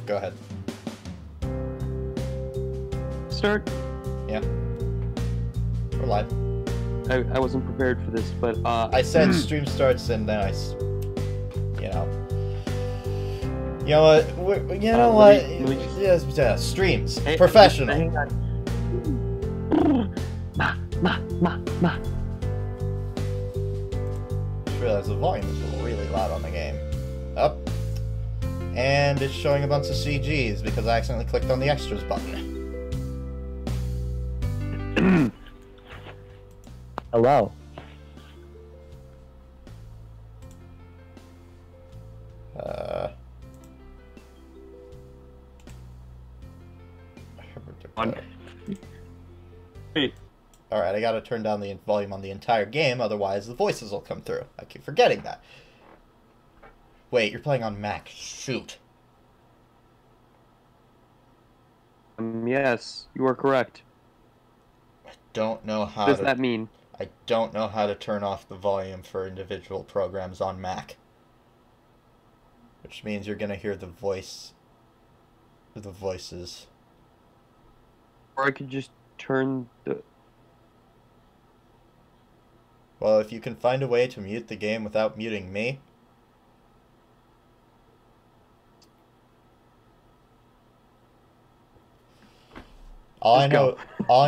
go ahead. Start? Yeah. We're live. I wasn't prepared for this, but I said stream starts and then You know what? You know what? Yeah, streams. Hey, Professional. hang on. Ma. Just realized the volume is really loud on the game. Up. And it's showing a bunch of CGs because I accidentally clicked on the extras button. Hello. Hey. Alright, I gotta turn down the volume on the entire game, otherwise the voices will come through. I keep forgetting that. Wait, you're playing on Mac. Shoot. Yes, you are correct. I don't know how What does that mean? I don't know how to turn off the volume for individual programs on Mac. Which means you're gonna hear the voices. Or I could just turn the... Well, if you can find a way to mute the game without muting me. All I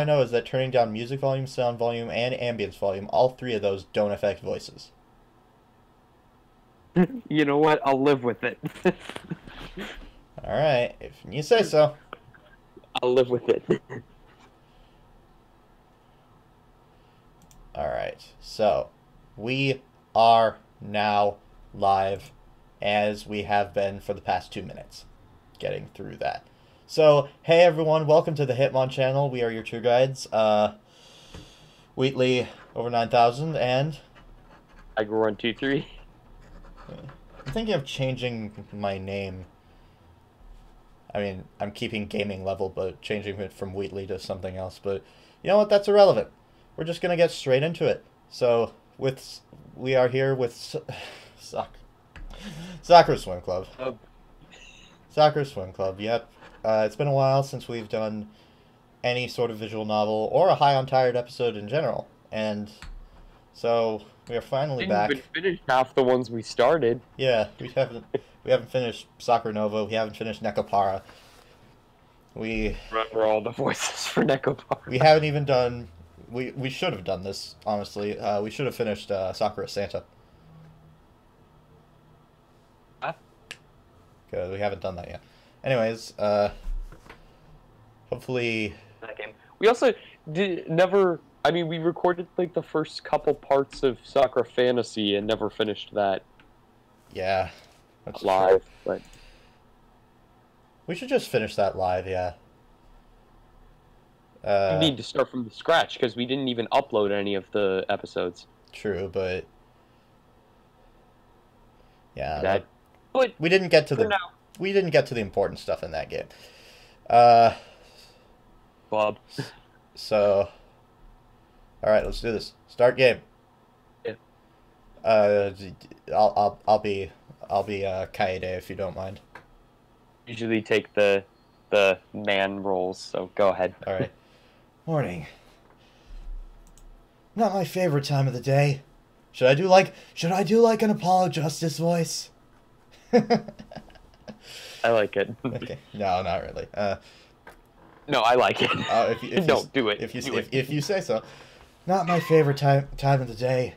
know is that turning down music volume, sound volume, and ambience volume, all three of those don't affect voices. You know what? I'll live with it. Alright, if you say so. I'll live with it. Alright, so we are now live as we have been for the past 2 minutes. Getting through that. So, hey everyone, welcome to the Hitmon channel. We are your tour guides. Wheatley over 9,000 and Piegir123. I'm thinking of changing my name. I mean, I'm keeping gaming level, but changing it from Wheatley to something else. But you know what? That's irrelevant. We're just gonna get straight into it. So, we are here with Sakura Swim Club. Sakura Swim Club. Yep. It's been a while since we've done any sort of visual novel or a High on Tired episode in general, and so we are finally back. We didn't even finish half the ones we started. Yeah, we haven't finished Sakura Nova. We haven't finished Nekopara. We remember all the voices for Nekopara. We haven't even done. We should have done this, honestly. We should have finished Sakura Santa. Huh? Because we haven't done that yet. Anyways, hopefully... That game. We also never... I mean, we recorded, like, the first couple parts of Sakura Fantasy and never finished that. Yeah. That's live, true. But... We should just finish that live, yeah. We need to start from the scratch, because we didn't even upload any of the episodes. True, but... Yeah, that... But we didn't get to the... Now. We didn't get to the important stuff in that game. Bob. So, all right, let's do this. Start game. Yeah. I'll be Kaede if you don't mind. Usually take the man roles, so go ahead. All right. Morning. Not my favorite time of the day. Should I do like an Apollo Justice voice? I like it. Okay. No, not really. No, I like it. If no, do it. If you say so. Not my favorite time of the day.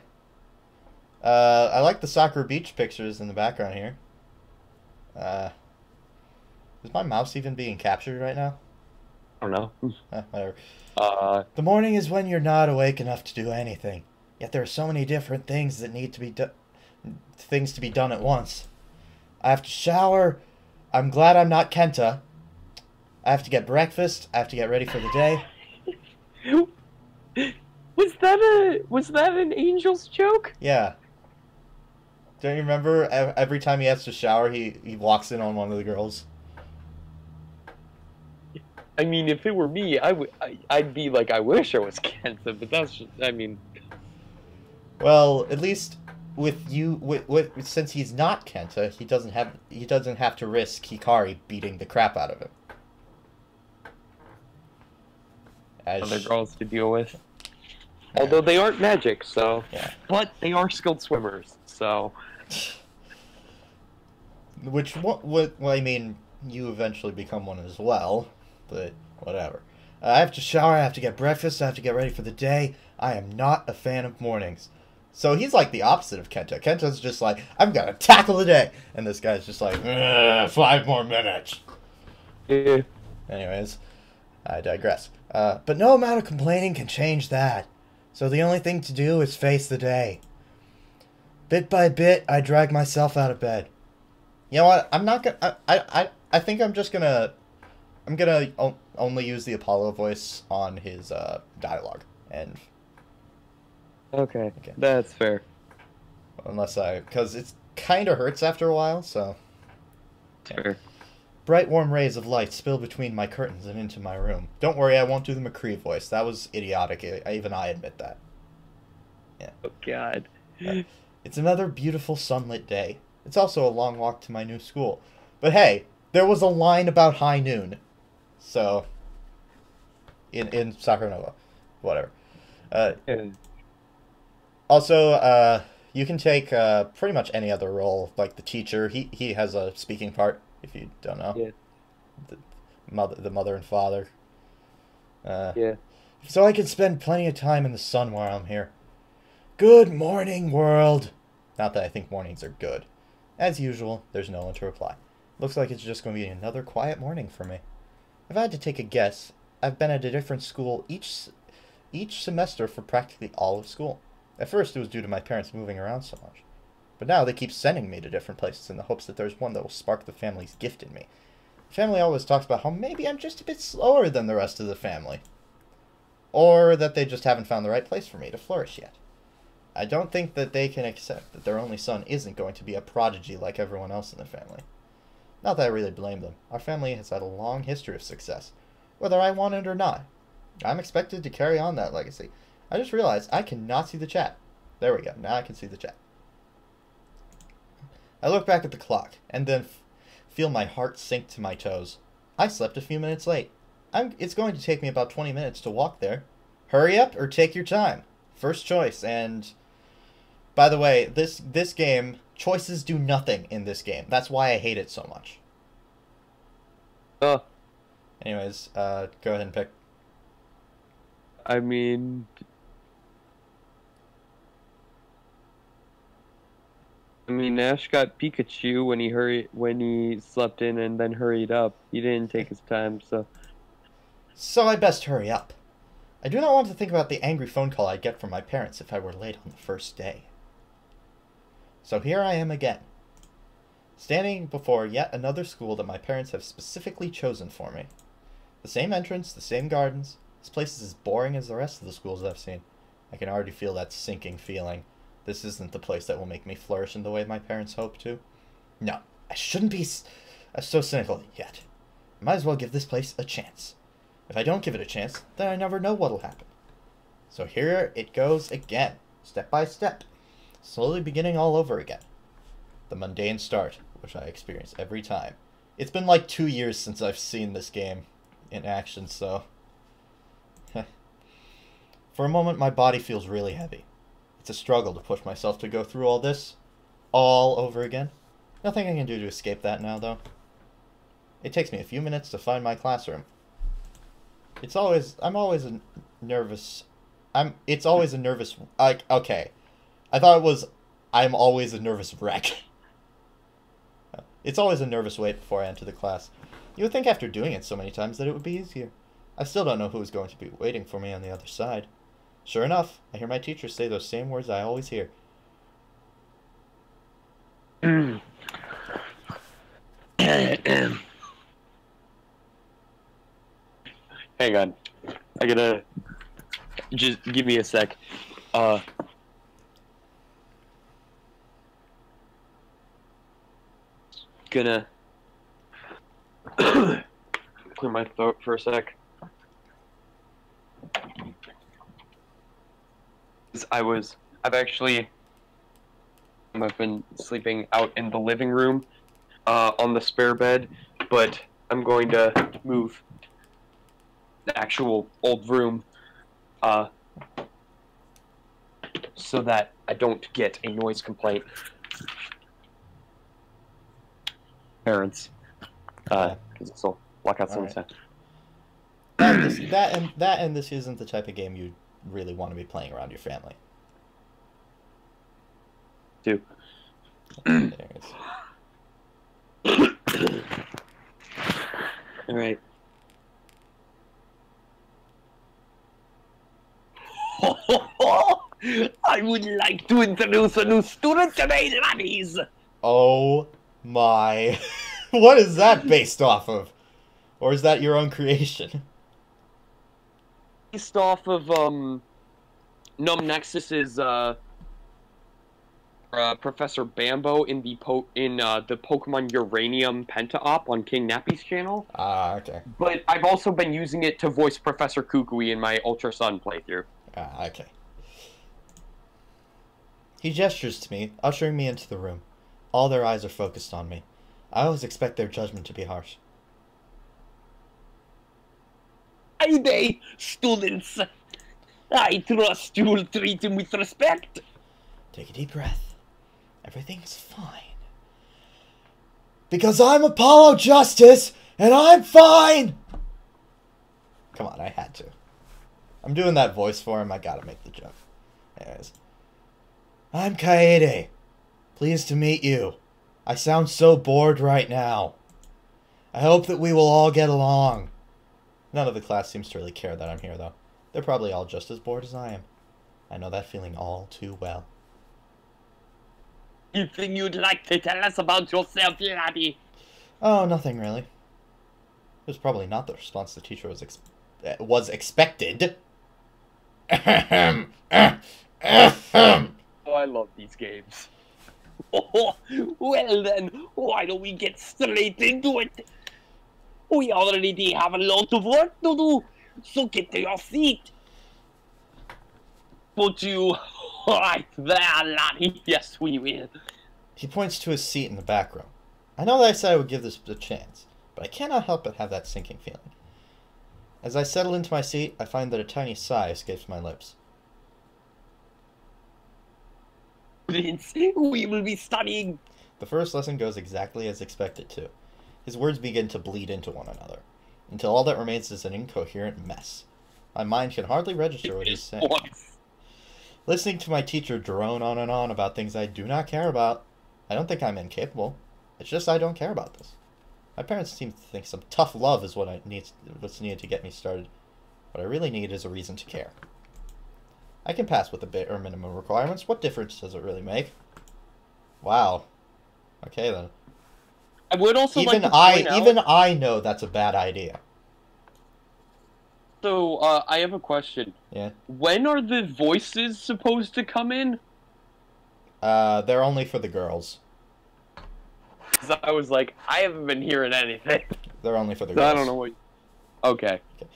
I like the Sakura Beach pictures in the background here. Is my mouse even being captured right now? I don't know. Whatever. The morning is when you're not awake enough to do anything. Yet there are so many different things that need to be done at once. I have to shower. I'm glad I'm not Kenta. I have to get breakfast. I have to get ready for the day. Was that an Angel's joke? Yeah. Don't you remember every time he has to shower, he walks in on one of the girls? I mean, if it were me, I'd be like, I wish I was Kenta, but that's just, I mean... Well, at least with you with since he's not Kenta, he doesn't have to risk Hikari beating the crap out of him. Other girls to deal with. Yeah. Although they aren't magic, so... Yeah. But they are skilled swimmers, so... Well, I mean, you eventually become one as well, but whatever. I have to shower, I have to get breakfast, I have to get ready for the day. I am not a fan of mornings. So he's like the opposite of Kenta. Kenta's just like, I'm gonna tackle the day! And this guy's just like, 5 more minutes. Yeah. Anyways, I digress. But no amount of complaining can change that. So the only thing to do is face the day. Bit by bit, I drag myself out of bed. You know what? I'm not gonna... I think I'm just gonna... I'm gonna only use the Apollo voice on his dialogue. And... Okay, that's fair. Unless because it kind of hurts after a while, so... Yeah. Fair. Bright warm rays of light spill between my curtains and into my room. Don't worry, I won't do the McCree voice. That was idiotic. Even I admit that. Yeah. Oh, God. It's another beautiful sunlit day. It's also a long walk to my new school. But hey, there was a line about high noon. So... In Sakura. Whatever. Yeah. Also, you can take pretty much any other role, like the teacher. He has a speaking part, if you don't know. Yeah. The mother and father. Yeah. So I can spend plenty of time in the sun while I'm here. Good morning, world! Not that I think mornings are good. As usual, there's no one to reply. Looks like it's just going to be another quiet morning for me. If I had to take a guess, I've been at a different school each semester for practically all of school. At first, it was due to my parents moving around so much. But now they keep sending me to different places in the hopes that there's one that will spark the family's gift in me. The family always talks about how maybe I'm just a bit slower than the rest of the family. Or that they just haven't found the right place for me to flourish yet. I don't think that they can accept that their only son isn't going to be a prodigy like everyone else in the family. Not that I really blame them. Our family has had a long history of success, whether I want it or not. I'm expected to carry on that legacy. I just realized I cannot see the chat. There we go. Now I can see the chat. I look back at the clock, and then feel my heart sink to my toes. I slept a few minutes late. It's going to take me about 20 minutes to walk there. Hurry up or take your time. First choice, and... By the way, this game, choices do nothing in this game. That's why I hate it so much. Anyways, go ahead and pick. I mean... Ash got Pikachu when he slept in and then hurried up. He didn't take his time, so... So I best hurry up. I do not want to think about the angry phone call I'd get from my parents if I were late on the first day. So here I am again, standing before yet another school that my parents have specifically chosen for me. The same entrance, the same gardens. This place is as boring as the rest of the schools I've seen. I can already feel that sinking feeling. This isn't the place that will make me flourish in the way my parents hope to. No, I shouldn't be so cynical yet. I might as well give this place a chance. If I don't give it a chance, then I never know what'll happen. So here it goes again, step by step, slowly beginning all over again. The mundane start, which I experience every time. It's been like 2 years since I've seen this game in action, so... For a moment, my body feels really heavy. It's a struggle to push myself to go through all this, all over again. Nothing I can do to escape that now, though. It takes me a few minutes to find my classroom. It's always a nervous, okay. I thought it was, I'm always a nervous wreck. It's always a nervous wait before I enter the class. You would think after doing it so many times that it would be easier. I still don't know who is going to be waiting for me on the other side. Sure enough, I hear my teacher say those same words I always hear. Hang on. I gotta... Just give me a sec. Gonna... clear my throat for a sec. I've actually... I've been sleeping out in the living room, on the spare bed, but I'm going to move the actual old room, so that I don't get a noise complaint. Parents, because it'll block out some sound. That this isn't the type of game you really want to be playing around your family. Too. All right. I would like to introduce a new student today, laddies. Oh my. What is that based off of? Or is that your own creation? Based off of, Nexus's, Professor Bambo in the Pokemon Uranium Penta-Op on King Nappy's channel. Ah, okay. But I've also been using it to voice Professor Kukui in my Ultra Sun playthrough. Ah, okay. He gestures to me, ushering me into the room. All their eyes are focused on me. I always expect their judgment to be harsh. Hi there, students. I trust you'll treat him with respect. Take a deep breath. Everything's fine. Because I'm Apollo Justice, and I'm fine! Come on, I had to. I'm doing that voice for him, I gotta make the joke. Anyways. I'm Kaede. Pleased to meet you. I sound so bored right now. I hope that we will all get along. None of the class seems to really care that I'm here, though. They're probably all just as bored as I am. I know that feeling all too well. Anything you'd like to tell us about yourself, laddie? Oh, nothing really. It was probably not the response the teacher was expected. Oh, I love these games. Oh, well then, why don't we get straight into it? We already have a lot of work to do, so get to your seat. Put you right there, laddie. Yes, we will. He points to his seat in the back row. I know that I said I would give this a chance, but I cannot help but have that sinking feeling. As I settle into my seat, I find that a tiny sigh escapes my lips. Prince, we will be studying. The first lesson goes exactly as expected to. His words begin to bleed into one another, until all that remains is an incoherent mess. My mind can hardly register what he's saying. Listening to my teacher drone on and on about things I do not care about, I don't think I'm incapable. It's just I don't care about this. My parents seem to think some tough love is what's needed to get me started. What I really need is a reason to care. I can pass with the bare minimum requirements. What difference does it really make? Wow. Okay then. I would also even I know that's a bad idea. So, I have a question. Yeah. When are the voices supposed to come in? They're only for the girls. So I was like, I haven't been hearing anything. They're only for the girls. I don't know what... Okay. It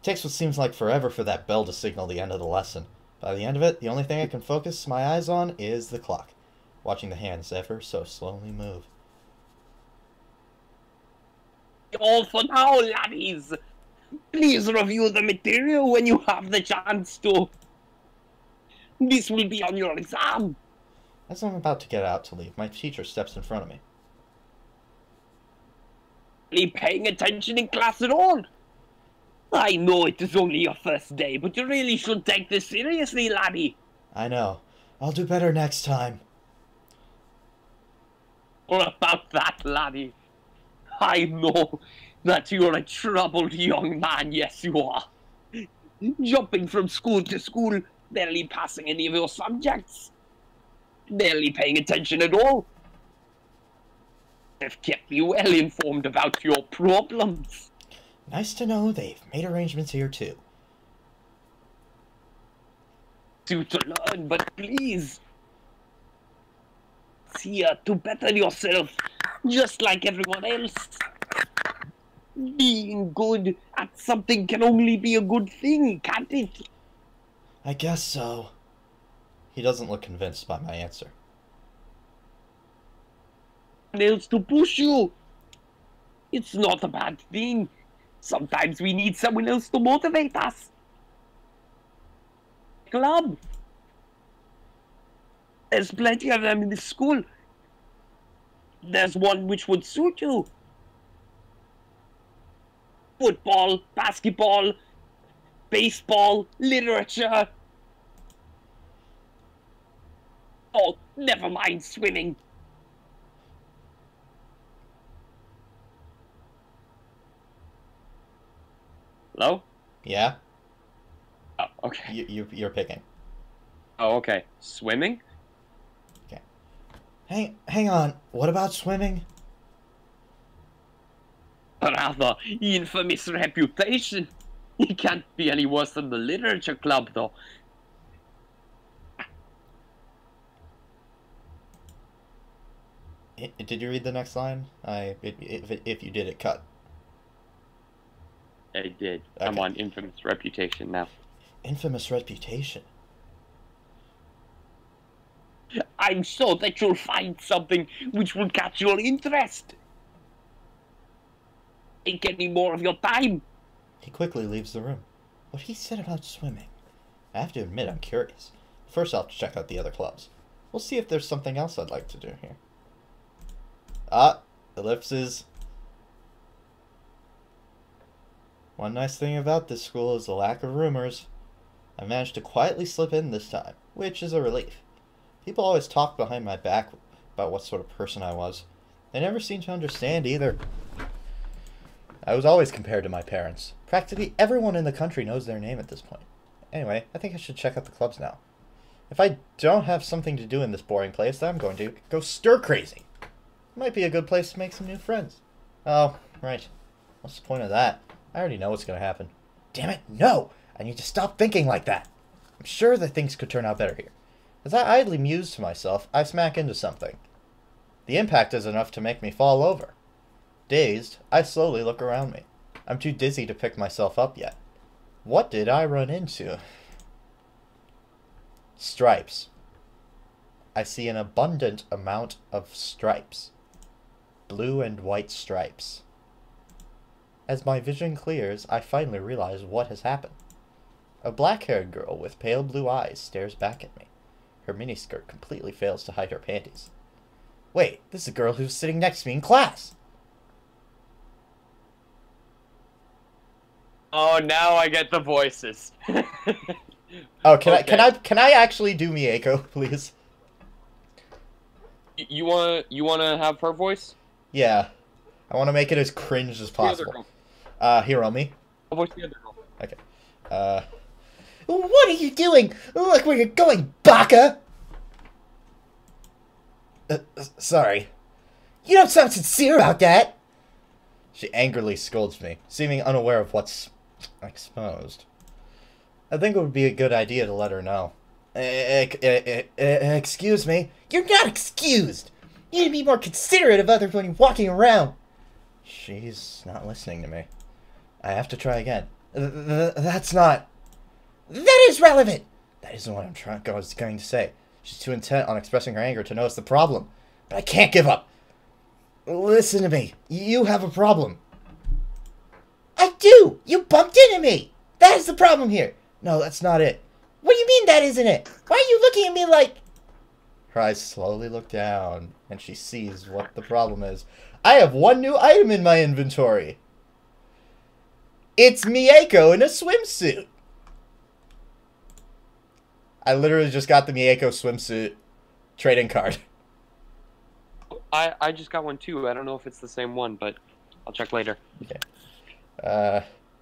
takes what seems like forever for that bell to signal the end of the lesson. By the end of it, the only thing I can focus my eyes on is the clock, watching the hands ever so slowly move. All for now, laddies. Please review the material when you have the chance to. This will be on your exam. As I'm about to get out to leave, my teacher steps in front of me. Are you paying attention in class at all? I know it is only your first day, but you really should take this seriously, laddie. I know. I'll do better next time. What about that, laddie? I know that you're a troubled young man, yes you are. Jumping from school to school, barely passing any of your subjects. Barely paying attention at all. They've kept me well informed about your problems. Nice to know they've made arrangements here too. To learn, but please. It's here to better yourself, just like everyone else. Being good at something can only be a good thing, can't it? I guess so. He doesn't look convinced by my answer. else to push you. It's not a bad thing. Sometimes we need someone else to motivate us. Club. There's plenty of them in the school. There's one which would suit you. Football, basketball, baseball, literature. Oh, never mind swimming. Hello? Yeah? Oh, okay. You're picking. Oh, okay. Swimming? Okay. Hang on. What about swimming? A rather infamous reputation. He can't be any worse than the literature club, though. Did you read the next line? If you did, it cut. I did. Okay. I'm on infamous reputation now. Infamous reputation? I'm sure that you'll find something which will catch your interest. Take any more of your time. He quickly leaves the room. What he said about swimming? I have to admit I'm curious. First, I'll check out the other clubs. We'll see if there's something else I'd like to do here. Ah, ellipses. One nice thing about this school is the lack of rumors. I managed to quietly slip in this time, which is a relief. People always talk behind my back about what sort of person I was. They never seem to understand either. I was always compared to my parents. Practically everyone in the country knows their name at this point. Anyway, I think I should check out the clubs now. If I don't have something to do in this boring place, then I'm going to go stir crazy. It might be a good place to make some new friends. Oh, right. What's the point of that? I already know what's going to happen. Damn it, no! I need to stop thinking like that. I'm sure that things could turn out better here. As I idly muse to myself, I smack into something. The impact is enough to make me fall over. Dazed, I slowly look around me. I'm too dizzy to pick myself up yet. What did I run into? Stripes. I see an abundant amount of stripes. Blue and white stripes. As my vision clears, I finally realize what has happened. A black-haired girl with pale blue eyes stares back at me. Her miniskirt completely fails to hide her panties. Wait, this is a girl who's sitting next to me in class! Oh, now I get the voices. Oh, Okay. can I actually do Mieko, please? You wanna have her voice? Yeah. I want to make it as cringe as possible. Hiromi. I'll voice the other girl. Okay. What are you doing? Look where you're going, baka! Sorry. You don't sound sincere about that! She angrily scolds me, seeming unaware of what's exposed. I think it would be a good idea to let her know. Excuse me? You're not excused! You need to be more considerate of others when you're walking around! She's not listening to me. I have to try again. That's not... That is relevant! That isn't what I was going to say. She's too intent on expressing her anger to notice the problem. But I can't give up! Listen to me. You have a problem. I do! You bumped into me! That is the problem here! No, that's not it. What do you mean that isn't it? Why are you looking at me like... Her eyes slowly look down, and she sees what the problem is. I have one new item in my inventory. It's Mieko in a swimsuit. I literally just got the Mieko swimsuit trading card. I just got one too. I don't know if it's the same one, but I'll check later. Okay.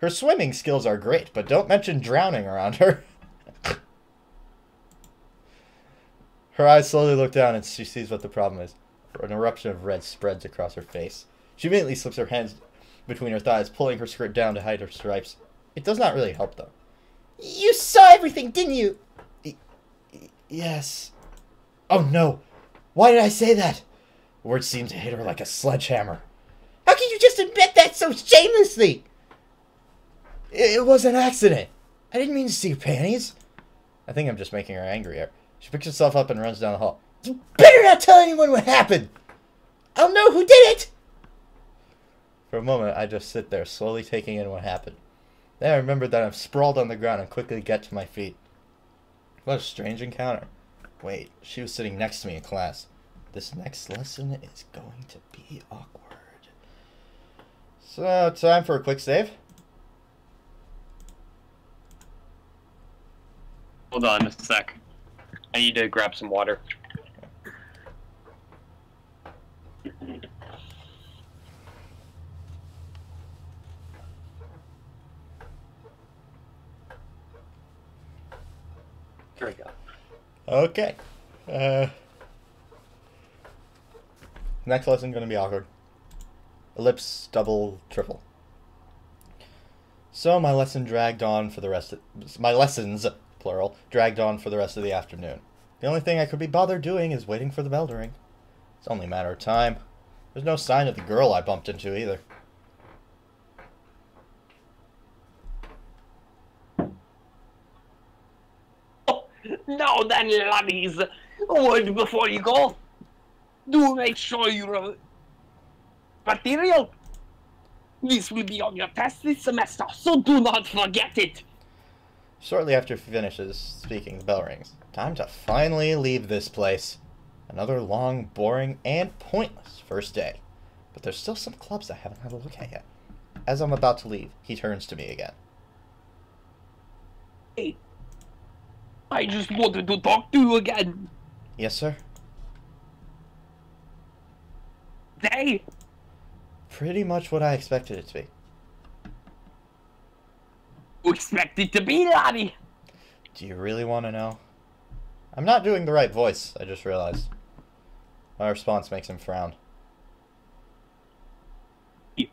Her swimming skills are great, but don't mention drowning around her. Her eyes slowly look down and she sees what the problem is. An eruption of red spreads across her face. She immediately slips her hands between her thighs, pulling her skirt down to hide her stripes. It does not really help, though. You saw everything, didn't you? Yes. Oh, no. Why did I say that? Words seemed to hit her like a sledgehammer. How can you just admit that so shamelessly? It was an accident. I didn't mean to see your panties. I think I'm just making her angrier. She picks herself up and runs down the hall. You better not tell anyone what happened! I'll know who did it! For a moment, I just sit there, slowly taking in what happened. Then I remembered that I'm sprawled on the ground and quickly get to my feet. What a strange encounter. Wait, she was sitting next to me in class. This next lesson is going to be awkward. So, time for a quick save. Hold on a sec. I need to grab some water. Here we go. Okay. Next lesson going to be awkward. Ellipse, double, triple. So my lesson dragged on for the rest of... My lessons, plural, dragged on for the rest of the afternoon. The only thing I could be bothered doing is waiting for the bell to ring. It's only a matter of time. There's no sign of the girl I bumped into either. Now then, laddies, a word before you go. Do make sure you material. This will be on your test this semester, so do not forget it. Shortly after he finishes speaking, the bell rings. Time to finally leave this place. Another long, boring, and pointless first day. But there's still some clubs I haven't had a look at yet. As I'm about to leave, he turns to me again. Hey, I just wanted to talk to you again. Yes, sir? Hey, Pretty much what I expected it to be. you expect it to be, laddie? Do you really want to know? I'm not doing the right voice, I just realized. My response makes him frown. Yeah.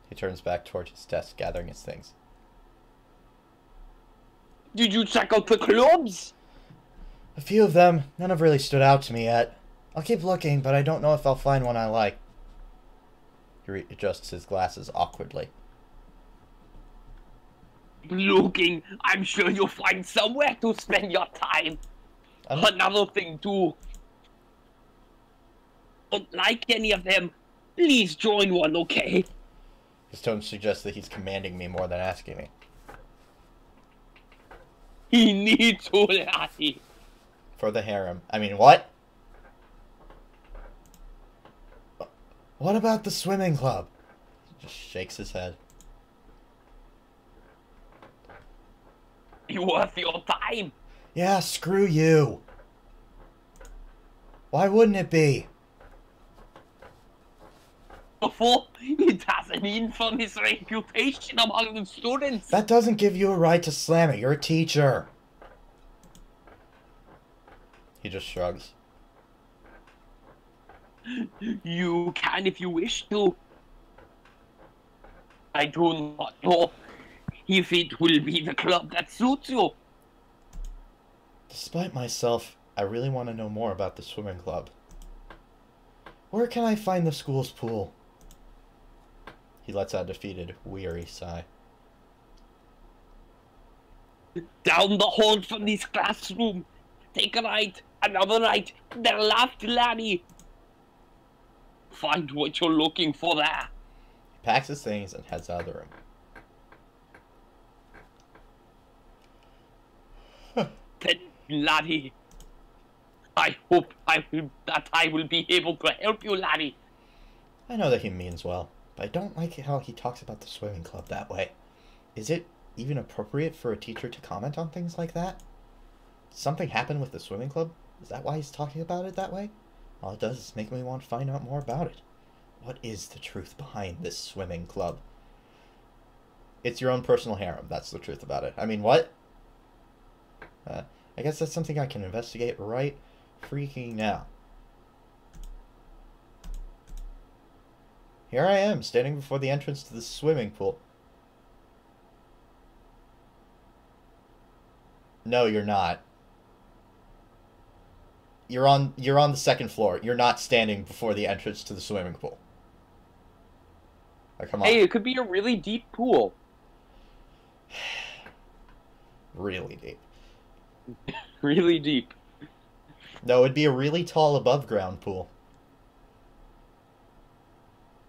He turns back towards his desk, gathering his things. Did you check out the clubs? A few of them. None have really stood out to me yet. I'll keep looking, but I don't know if I'll find one I like. He readjusts his glasses awkwardly. Looking, I'm sure you'll find somewhere to spend your time. Another thing too. Don't like any of them. Please join one, okay? His tone suggests that he's commanding me more than asking me. He needs to, laddie. For the harem. I mean, what? What about the swimming club? He just shakes his head. Be worth your time. Yeah, screw you. Why wouldn't it be? Before, it has an infamous reputation among the students. That doesn't give you a right to slam it. You're a teacher. He just shrugs. You can if you wish to. I do not know if it will be the club that suits you. Despite myself, I really want to know more about the swimming club. Where can I find the school's pool? He lets out a defeated, weary sigh. Down the hall from this classroom. Take a right, another right, then left, laddie. Find what you're looking for there. He packs his things and heads out of the room. Then, laddie, I hope that I will be able to help you, laddie. I know that he means well, but I don't like how he talks about the swimming club that way. Is it even appropriate for a teacher to comment on things like that? Did something happen with the swimming club? Is that why he's talking about it that way? All it does is make me want to find out more about it. What is the truth behind this swimming club? It's your own personal harem. That's the truth about it. I mean, what? I guess that's something I can investigate right freaking now. Here I am, standing before the entrance to the swimming pool. No, you're not. You're on the second floor. You're not standing before the entrance to the swimming pool. Oh, come on. Hey, it could be a really deep pool. Really deep. Really deep. No, it'd be a really tall above ground pool.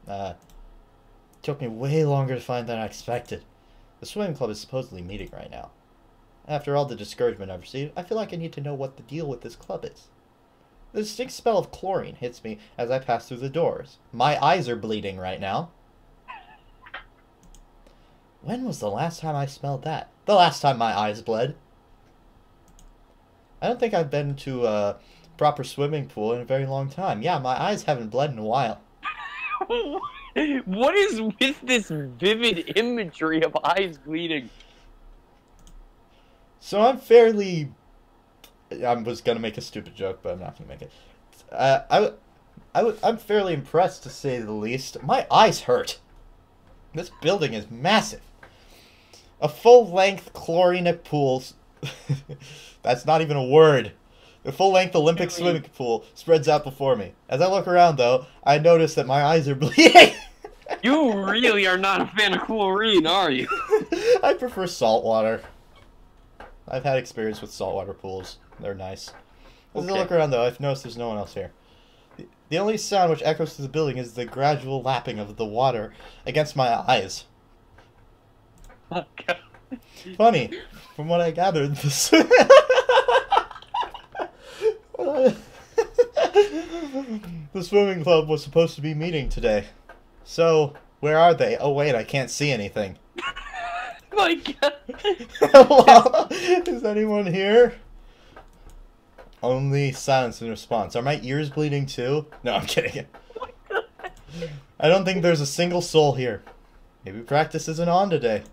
Took me way longer to find than I expected. The swimming club is supposedly meeting right now. After all the discouragement I've received, I feel like I need to know what the deal with this club is. The distinct smell of chlorine hits me as I pass through the doors. My eyes are bleeding right now. When was the last time I smelled that? The last time my eyes bled. I don't think I've been to a proper swimming pool in a very long time. Yeah, my eyes haven't bled in a while. What is with this vivid imagery of eyes bleeding? So I'm fairly... I was going to make a stupid joke, but I'm not going to make it. I'm fairly impressed, to say the least. My eyes hurt. This building is massive. A full-length chlorinic pool... That's not even a word. The full-length Olympic swimming pool spreads out before me. As I look around, though, I notice that my eyes are bleeding. You really are not a fan of chlorine, are you? I prefer salt water. I've had experience with saltwater pools. They're nice. As I look around, though, I've noticed there's no one else here. The only sound which echoes through the building is the gradual lapping of the water against my eyes. Oh, God. Funny, from what I gathered, this... The swimming club was supposed to be meeting today. So, where are they? Oh wait, I can't see anything. My God. Hello? Is anyone here? Only silence in response. Are my ears bleeding too? No, I'm kidding. I don't think there's a single soul here. Maybe practice isn't on today.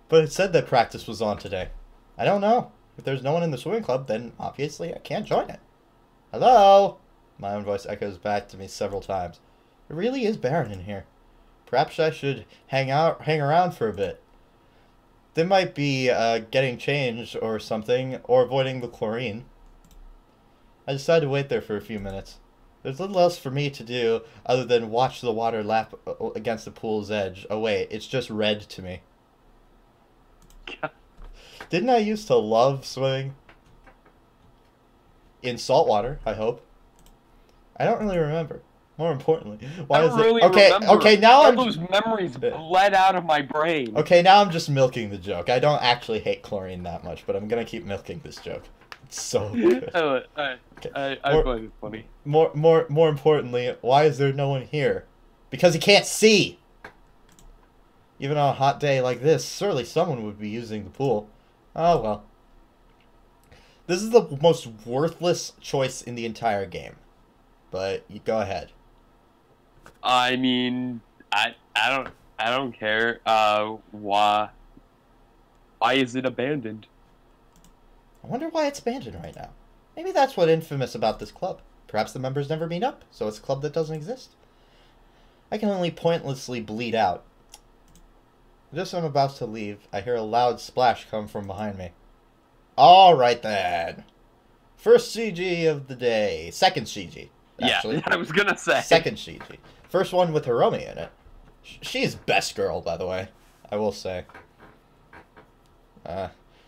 But it said that practice was on today. I don't know. If there's no one in the swimming club, then obviously I can't join it. Hello? My own voice echoes back to me several times. It really is barren in here. Perhaps I should hang around for a bit. They might be getting changed or something, or avoiding the chlorine. I decided to wait there for a few minutes. There's little else for me to do other than watch the water lap against the pool's edge. Oh wait, it's just red to me. God. Didn't I used to love swimming? In salt water, I hope. I don't really remember. More importantly, why is it... Okay, now I'm... Those memories bled out of my brain. Okay, now I'm just milking the joke. I don't actually hate chlorine that much, but I'm gonna keep milking this joke. It's so good. I find it funny. More importantly, why is there no one here? Because he can't see! Even on a hot day like this, surely someone would be using the pool. Oh well. This is the most worthless choice in the entire game. But you go ahead. I mean, I don't care. Why is it abandoned? I wonder why it's abandoned right now. Maybe that's what's infamous about this club. Perhaps the members never meet up, so it's a club that doesn't exist. I can only pointlessly bleed out. Just as I'm about to leave, I hear a loud splash come from behind me. Alright then. First CG of the day. Second CG, actually. Yeah, I was gonna say. Second CG. First one with Hiromi in it. She's best girl, by the way. I will say.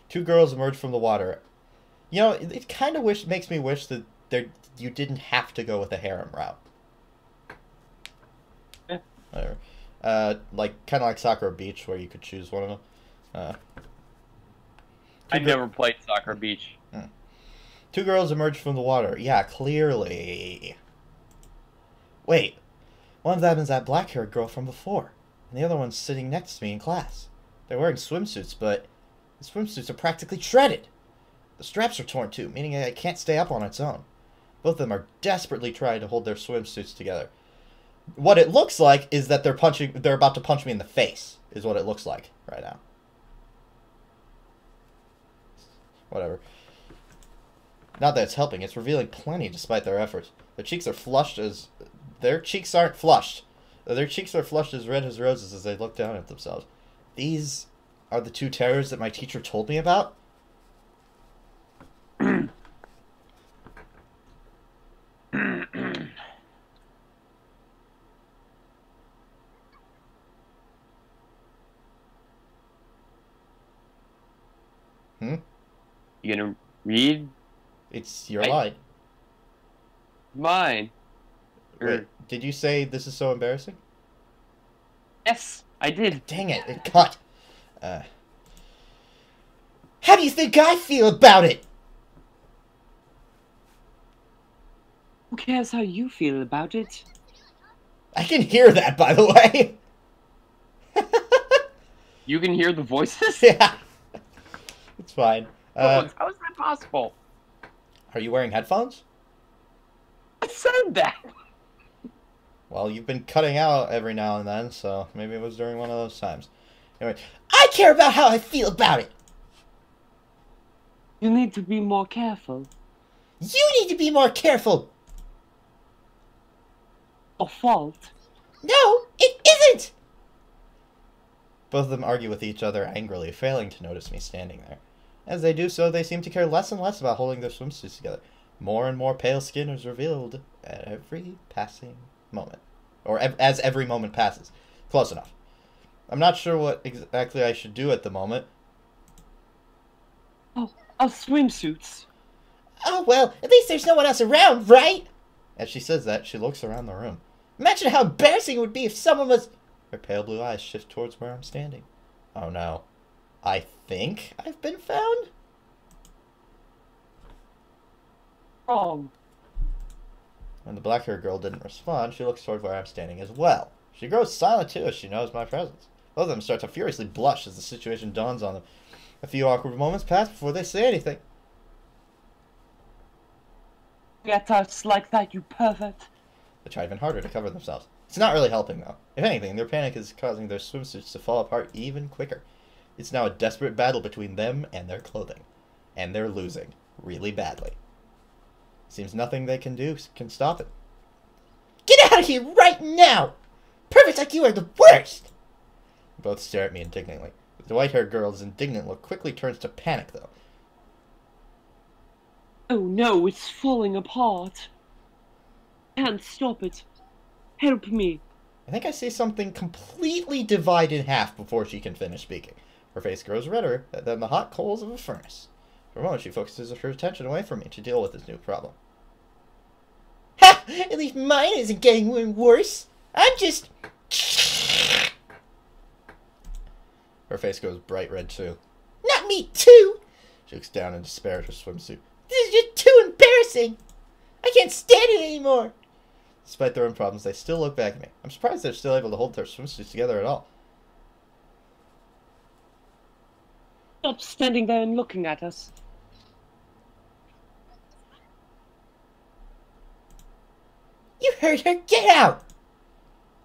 Two girls emerge from the water. You know, it kind of makes me wish that you didn't have to go with the harem route. Yeah. Whatever. Kind of like Sakura Beach, where you could choose one of them. I never played Sakura Beach. Two girls emerge from the water. Yeah, clearly. Wait. One of them is that black-haired girl from before. And the other one's sitting next to me in class. They're wearing swimsuits, but the swimsuits are practically shredded. The straps are torn too, meaning it can't stay up on its own. Both of them are desperately trying to hold their swimsuits together. What it looks like is that they're about to punch me in the face, is what it looks like right now. Whatever. Not that it's helping, it's revealing plenty despite their efforts. Their cheeks are flushed as... Their cheeks aren't flushed. Their cheeks are flushed as red as roses as they look down at themselves. These are the two terrors that my teacher told me about? You gonna read? It's your line. Mine. Wait, did you say this is so embarrassing? Yes, I did. Dang it, it cut. How do you think I feel about it? Who cares how you feel about it? I can hear that, by the way. You can hear the voices? Yeah. It's fine. How is that possible? Are you wearing headphones? I said that! Well, you've been cutting out every now and then, so maybe it was during one of those times. Anyway, I care about how I feel about it! You need to be more careful. You need to be more careful! Or fault. No, it isn't! Both of them argue with each other angrily, failing to notice me standing there. As they do so, they seem to care less and less about holding their swimsuits together. More and more pale skin is revealed at every passing moment. Or as every moment passes. Close enough. I'm not sure what exactly I should do at the moment. Oh, our swimsuits. Oh, well, at least there's no one else around, right? As she says that, she looks around the room. Imagine how embarrassing it would be if someone was... Her pale blue eyes shift towards where I'm standing. Oh no. I think I've been found? Wrong. When the black-haired girl didn't respond, she looks toward where I'm standing as well. She grows silent too as she knows my presence. Both of them start to furiously blush as the situation dawns on them. A few awkward moments pass before they say anything. Get us like that, you pervert. They try even harder to cover themselves. It's not really helping, though. If anything, their panic is causing their swimsuits to fall apart even quicker. It's now a desperate battle between them and their clothing. And they're losing. Really badly. Seems nothing they can do can stop it. Get out of here right now! Perverts like you are the worst! Both stare at me indignantly. The white-haired girl's indignant look quickly turns to panic, though. Oh no, it's falling apart. Can't stop it. Help me. I think I see something completely divide in half before she can finish speaking. Her face grows redder than the hot coals of a furnace. For a moment, she focuses her attention away from me to deal with this new problem. Ha! At least mine isn't getting worse. I'm just... Her face goes bright red, too. Not me, too! She looks down in despair at her swimsuit. This is just too embarrassing! I can't stand it anymore! Despite their own problems, they still look back at me. I'm surprised they're still able to hold their swimsuits together at all. Stop standing there and looking at us. You heard her! Get out!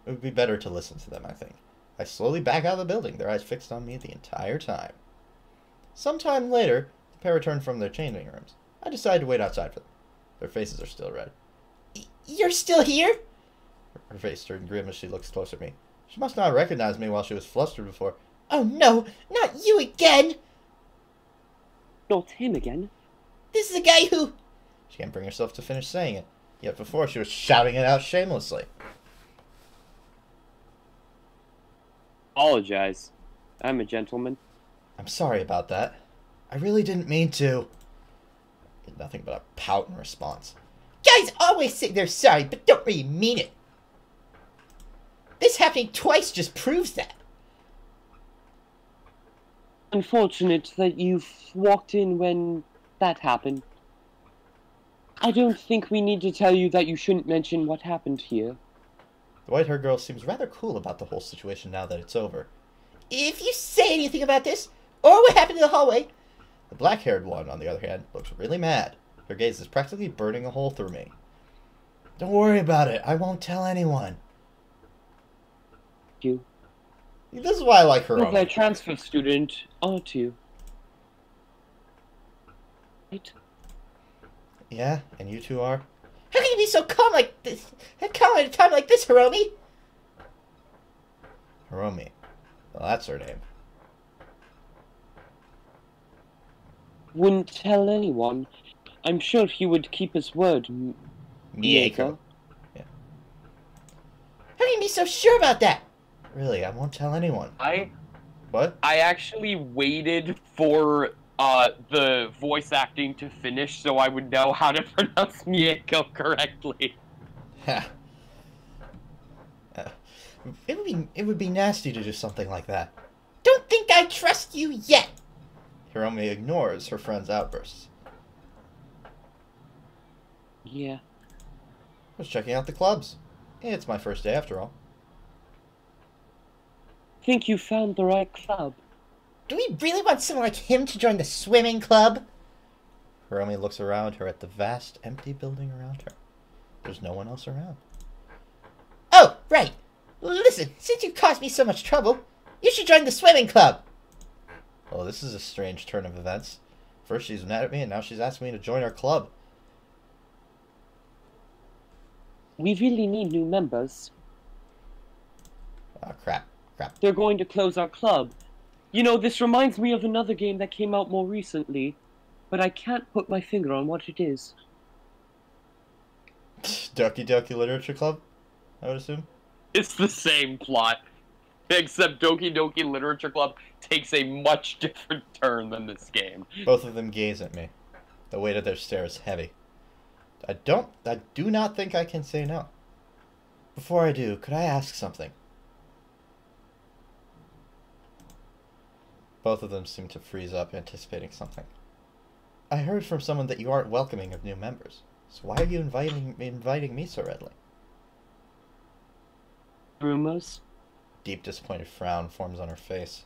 It would be better to listen to them, I think. I slowly back out of the building, their eyes fixed on me the entire time. Sometime later, the pair return from their changing rooms. I decide to wait outside for them. Their faces are still red. You're still here? Her face turned grim as she looks closer at me. She must not have recognized me while she was flustered before. Oh no, not you again! Not him again. This is the guy who... She can't bring herself to finish saying it. Yet before, she was shouting it out shamelessly. Apologize. I'm a gentleman. I'm sorry about that. I really didn't mean to. Get nothing but a pout in response. Guys always say they're sorry, but don't really mean it. This happening twice just proves that. Unfortunate that you've walked in when that happened. I don't think we need to tell you that you shouldn't mention what happened here. The white-haired girl seems rather cool about the whole situation now that it's over. If you say anything about this, or what happened in the hallway... The black-haired one, on the other hand, looks really mad. Her gaze is practically burning a hole through me. Don't worry about it. I won't tell anyone. You. This is why I like her. You're a transfer student, aren't you? Right? Yeah, and you two are? How can you be so calm like this? Calm at a time like this, Hiromi? Hiromi. Well, that's her name. Wouldn't tell anyone. I'm sure he would keep his word, Mieko. Yeah. How can you be so sure about that? Really, I won't tell anyone. What? I actually waited for the voice acting to finish so I would know how to pronounce Mieko correctly. It would be nasty to do something like that. Don't think I trust you yet. Hiromi ignores her friend's outbursts. Yeah. I was checking out the clubs. It's my first day after all. Think you found the right club. Do we really want someone like him to join the swimming club? Hiromi looks around her at the vast, empty building around her. There's no one else around. Oh, right. Listen, since you caused me so much trouble, you should join the swimming club. Oh, this is a strange turn of events. First she's mad at me, and now she's asking me to join her club. We really need new members. Oh, crap. They're going to close our club. You know, this reminds me of another game that came out more recently, but I can't put my finger on what it is. Doki Doki Literature Club, I would assume? It's the same plot, except Doki Doki Literature Club takes a much different turn than this game. Both of them gaze at me. The weight of their stare is heavy. I do not think I can say no. Before I do, could I ask something? Both of them seem to freeze up, anticipating something. I heard from someone that you aren't welcoming of new members. So why are you inviting me so readily? Rumors? Deep disappointed frown forms on her face.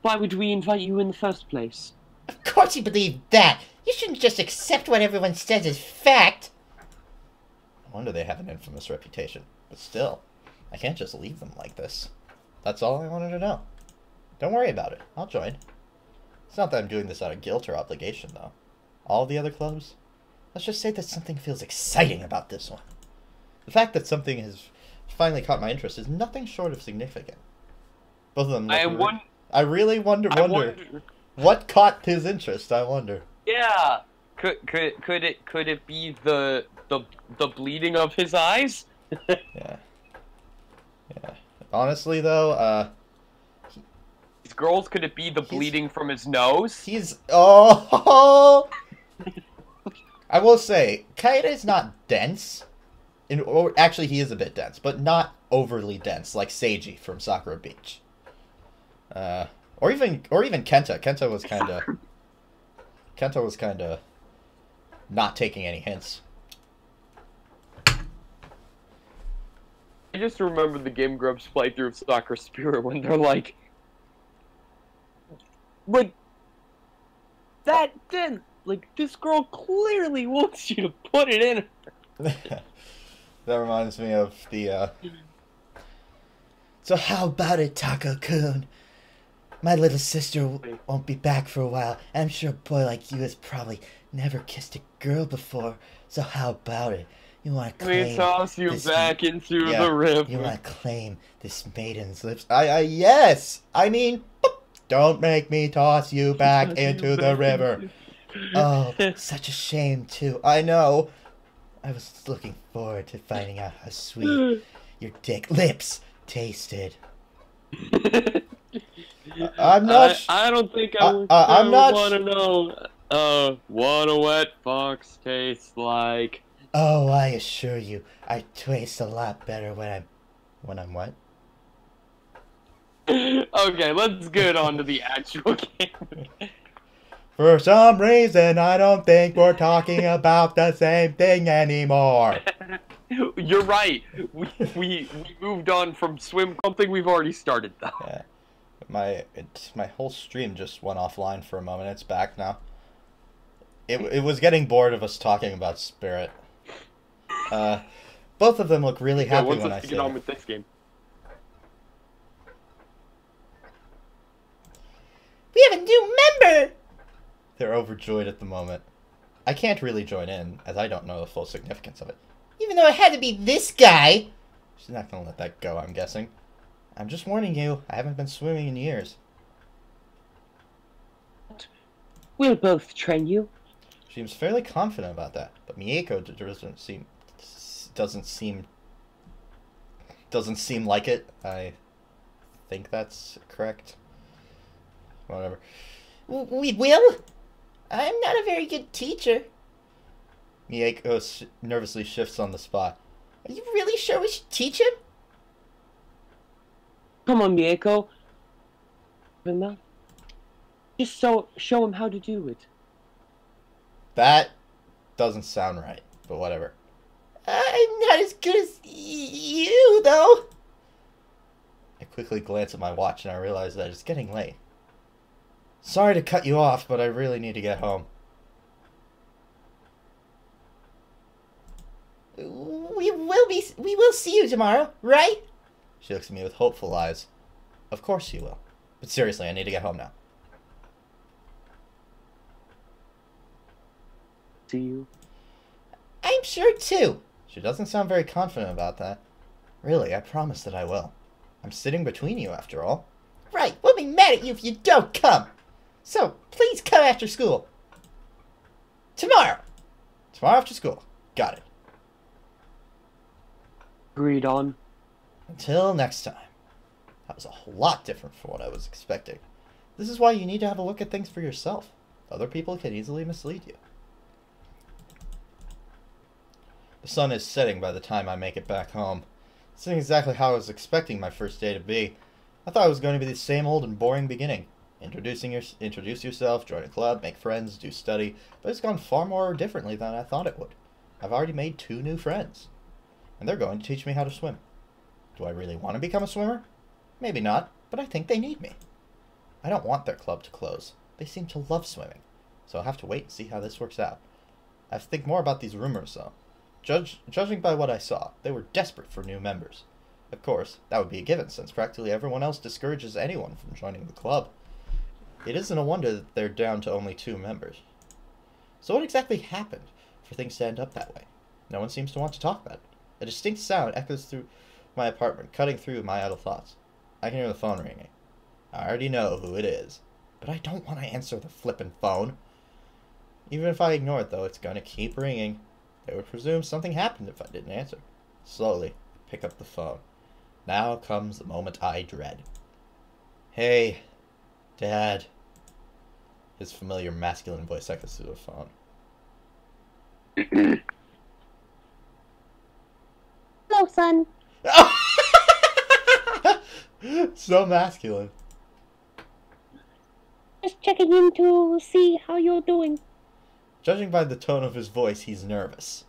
Why would we invite you in the first place? Of course you believe that. You shouldn't just accept what everyone says as fact. No wonder they have an infamous reputation. But still, I can't just leave them like this. That's all I wanted to know. Don't worry about it. I'll join. It's not that I'm doing this out of guilt or obligation, though. All the other clubs? Let's just say that something feels exciting about this one. The fact that something has finally caught my interest is nothing short of significant. Both of them I really wonder what caught his interest, I wonder. Yeah. Could it be the bleeding of his eyes? Yeah. Honestly, though, girls, could it be the bleeding from his nose? Oh! I will say, Kaede is not dense. Or actually, he is a bit dense, but not overly dense, like Seiji from Sakura Beach. Or even Kenta. Kenta was kinda not taking any hints. I just remember the Game Grumps playthrough of Sakura Spirit when they're like, that then, like, this girl clearly wants you to put it in her. That reminds me of the, So how about it, Taco-kun? My little sister won't be back for a while, and I'm sure a boy like you has probably never kissed a girl before, so how about it? You want to claim... We toss you back into the river. You want to claim this maiden's lips? Yes! I mean, don't make me toss you back into the river. Oh, such a shame, too. I know. I was looking forward to finding out how sweet your dick lips tasted. I'm not. I don't think I'm not want to know what a wet fox tastes like. Oh, I assure you, I taste a lot better when I'm what? Okay, let's get on to the actual game. For some reason, I don't think we're talking about the same thing anymore. You're right. We moved on from something we've already started though. Yeah. My whole stream just went offline for a moment. It's back now. It was getting bored of us talking about Spirit. Both of them look really happy when I say get on with this game. We have a new member! They're overjoyed at the moment. I can't really join in, as I don't know the full significance of it. Even though it had to be this guy! She's not gonna let that go, I'm guessing. I'm just warning you, I haven't been swimming in years. We'll both train you. She seems fairly confident about that, but Mieko doesn't seem like it. I think that's correct. Whatever. We will? I'm not a very good teacher. Mieko nervously shifts on the spot. Are you really sure we should teach him? Come on, Mieko. Enough. Just show him how to do it. That doesn't sound right, but whatever. I'm not as good as you, though. I quickly glance at my watch and I realize that it's getting late. Sorry to cut you off, but I really need to get home. We will see you tomorrow, right? She looks at me with hopeful eyes. Of course you will. But seriously, I need to get home now. See you. I'm sure too. She doesn't sound very confident about that. Really, I promise that I will. I'm sitting between you, after all. Right, we'll be mad at you if you don't come. So, please come after school. Tomorrow. Tomorrow after school. Got it. Agreed on. Until next time. That was a whole lot different from what I was expecting. This is why you need to have a look at things for yourself. Other people can easily mislead you. The sun is setting by the time I make it back home. This isn't exactly how I was expecting my first day to be. I thought it was going to be the same old and boring beginning. Introduce yourself, join a club, make friends, do study, but it's gone far more differently than I thought it would. I've already made 2 new friends, and they're going to teach me how to swim. Do I really want to become a swimmer? Maybe not, but I think they need me. I don't want their club to close. They seem to love swimming, so I'll have to wait and see how this works out. I have to think more about these rumors, though. Judging by what I saw, they were desperate for new members. Of course, that would be a given, since practically everyone else discourages anyone from joining the club. It isn't a wonder that they're down to only 2 members. So what exactly happened for things to end up that way? No one seems to want to talk about it. A distinct sound echoes through my apartment, cutting through my idle thoughts. I can hear the phone ringing. I already know who it is, but I don't want to answer the flippin' phone. Even if I ignore it, though, it's going to keep ringing. They would presume something happened if I didn't answer. Slowly, I pick up the phone. Now comes the moment I dread. Hey, Dad. His familiar masculine voice echoes through the phone. Hello, son. So masculine. Just checking in to see how you're doing. Judging by the tone of his voice, he's nervous.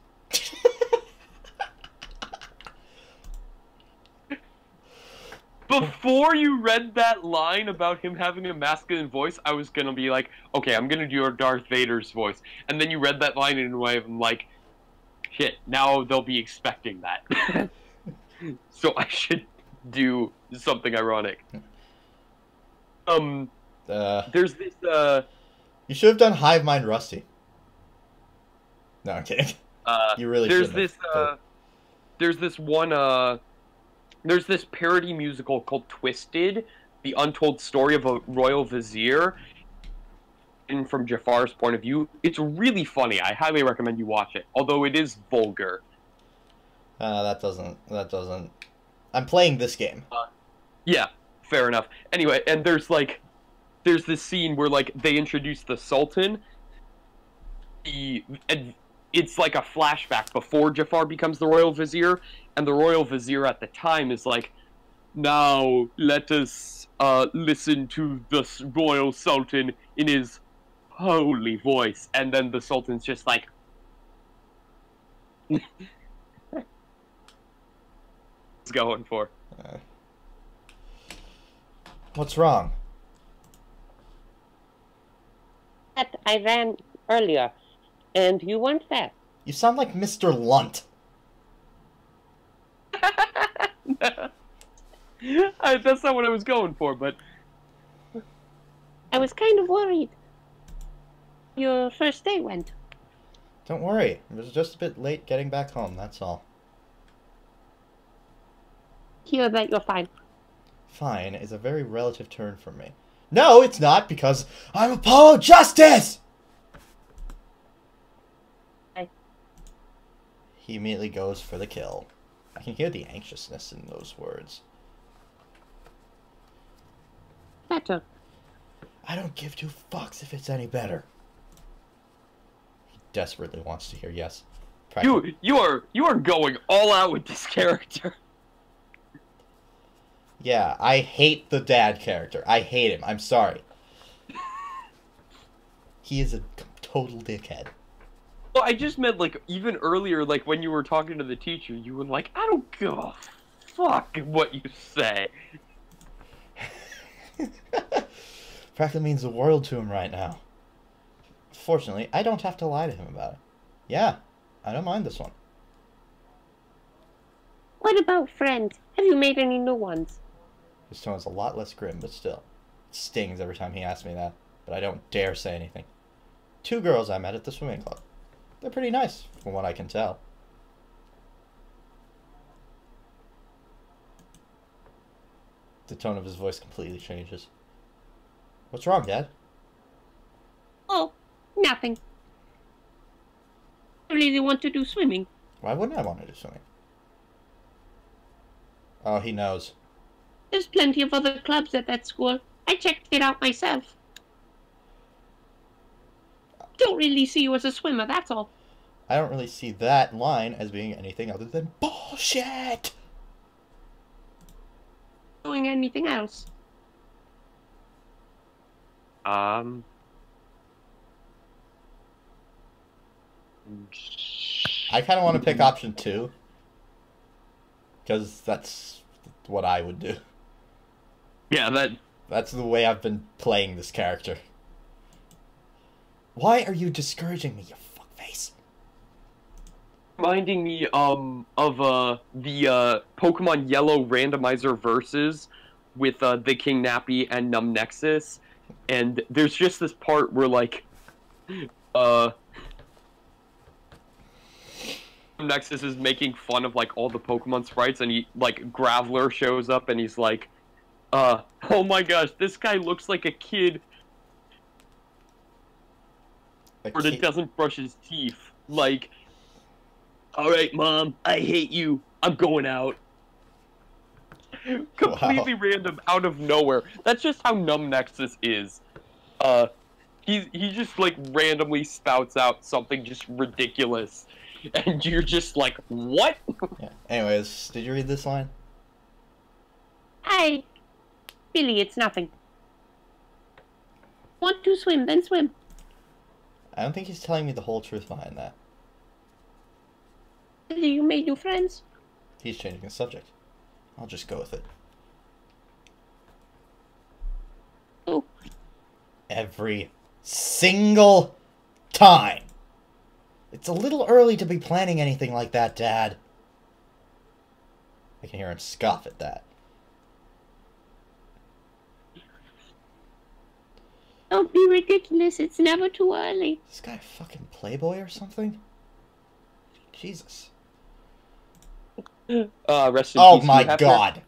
Before you read that line about him having a masculine voice, I was gonna be like, okay, I'm gonna do your Darth Vader's voice. And then you read that line in a way of, I'm like, shit, now they'll be expecting that. So I should do something ironic. There's this, You should have done Hive Mind Rusty. No, I'm kidding. You really should have. There's this parody musical called Twisted, The Untold Story of a Royal Vizier. And from Jafar's point of view, it's really funny. I highly recommend you watch it, although it is vulgar. That doesn't... I'm playing this game. Yeah, fair enough. Anyway, and there's this scene where, like, they introduce the Sultan. And it's like a flashback before Jafar becomes the Royal Vizier, and the Royal Vizier at the time is like, now let us listen to the Royal Sultan in his holy voice. And then the Sultan's just like... What's going for? What's wrong? I ran earlier, and you weren't there. You sound like Mr. Lunt. That's not what I was going for, but... I was kind of worried. Your first day went. Don't worry. It was just a bit late getting back home, that's all. Hear that you're fine. Fine is a very relative term for me. No, it's not, because I'm Apollo Justice! He immediately goes for the kill. I can hear the anxiousness in those words. Better. I don't give 2 fucks if it's any better. He desperately wants to hear yes. You are going all out with this character. Yeah, I hate the dad character. I hate him. I'm sorry. He is a total dickhead. Well, I just meant, like, even earlier, like, when you were talking to the teacher, you were like, I don't give a fuck what you say. Practically means the world to him right now. Fortunately, I don't have to lie to him about it. Yeah, I don't mind this one. What about friends? Have you made any new ones? His tone is a lot less grim, but still. It stings every time he asks me that, but I don't dare say anything. 2 girls I met at the swimming club. They're pretty nice, from what I can tell. The tone of his voice completely changes. What's wrong, Dad? Oh, nothing. I really want to do swimming. Why wouldn't I want to do swimming? Oh, he knows. There's plenty of other clubs at that school. I checked it out myself. Don't really see you as a swimmer, that's all. I don't really see that line as being anything other than bullshit! Doing anything else? I kind of want to pick option 2. Because that's what I would do. Yeah, That's the way I've been playing this character. Why are you discouraging me, you fuckface? reminding me of the Pokemon Yellow randomizer versus with the King Nappy and Num Nexus, and there's just this part where like Nexus is making fun of like all the Pokemon sprites, and he like Graveler shows up and he's like, oh my gosh, this guy looks like a kid or that doesn't brush his teeth. Like, alright, Mom, I hate you. I'm going out. Completely random, out of nowhere. That's just how Num Nexus is. He just, like, randomly spouts out something just ridiculous. And you're just like, what? Yeah. Anyways, did you read this line? Billy, it's nothing. Want to swim, then swim. I don't think he's telling me the whole truth behind that. You made new friends? He's changing the subject. I'll just go with it. Oh. Every single time. It's a little early to be planning anything like that, Dad. I can hear him scoff at that. Don't be ridiculous, it's never too early. Is this guy a fucking playboy or something? Jesus. Rest in Oh peace, my god.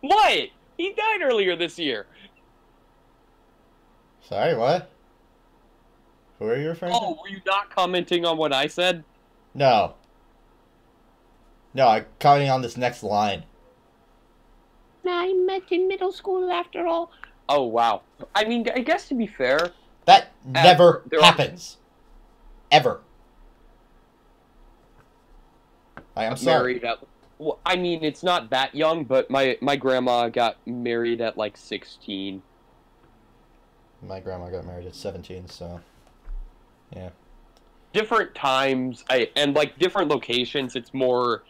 What? He died earlier this year. Sorry, what? Who are you referring to? Oh, were you not commenting on what I said? No. No, I'm commenting on this next line. I met in middle school after all. Oh, wow. I mean, I guess to be fair... That never happens. Ever. I'm sorry. Married at... Well, I mean, it's not that young, but my grandma got married at, like, 16. My grandma got married at 17, so... Yeah. Different times, and, like, different locations, it's more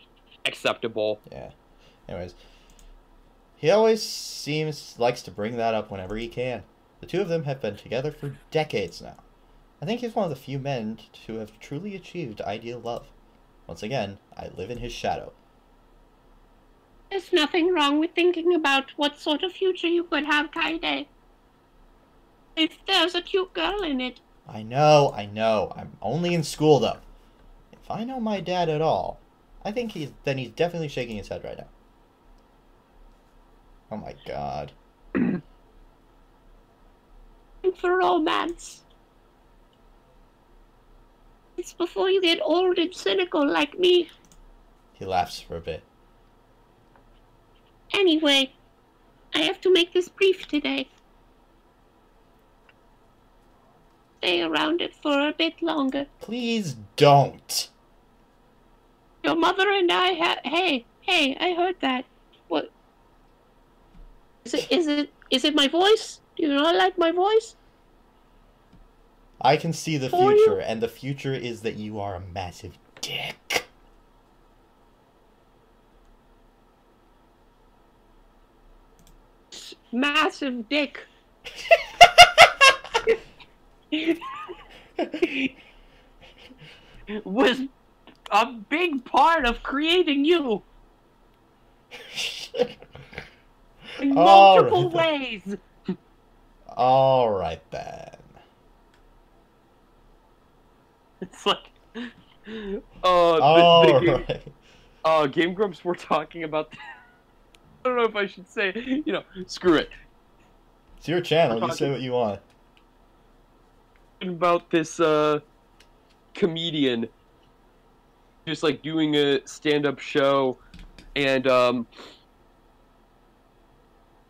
acceptable. Yeah. Anyways. He always likes to bring that up whenever he can. The two of them have been together for decades now. I think he's one of the few men to have truly achieved ideal love. Once again, I live in his shadow. There's nothing wrong with thinking about what sort of future you could have, Kaide. If there's a cute girl in it. I know. I'm only in school, though. If I know my dad at all, I think he's definitely shaking his head right now. Oh my god. For romance. It's before you get old and cynical like me. He laughs for a bit. Anyway, I have to make this brief today. stay around it for a bit longer. Please don't. Your mother and I have. Hey, I heard that. What? Is it my voice? Do you not like my voice? I can see the For future, you? and the future is that you are a massive dick. Massive dick. Was a big part of creating you in multiple ways. Alright then. It's like, Game Grumps were talking about. I don't know if I should say. You know, screw it. It's your channel. You say what you want. About this comedian just like doing a stand-up show, and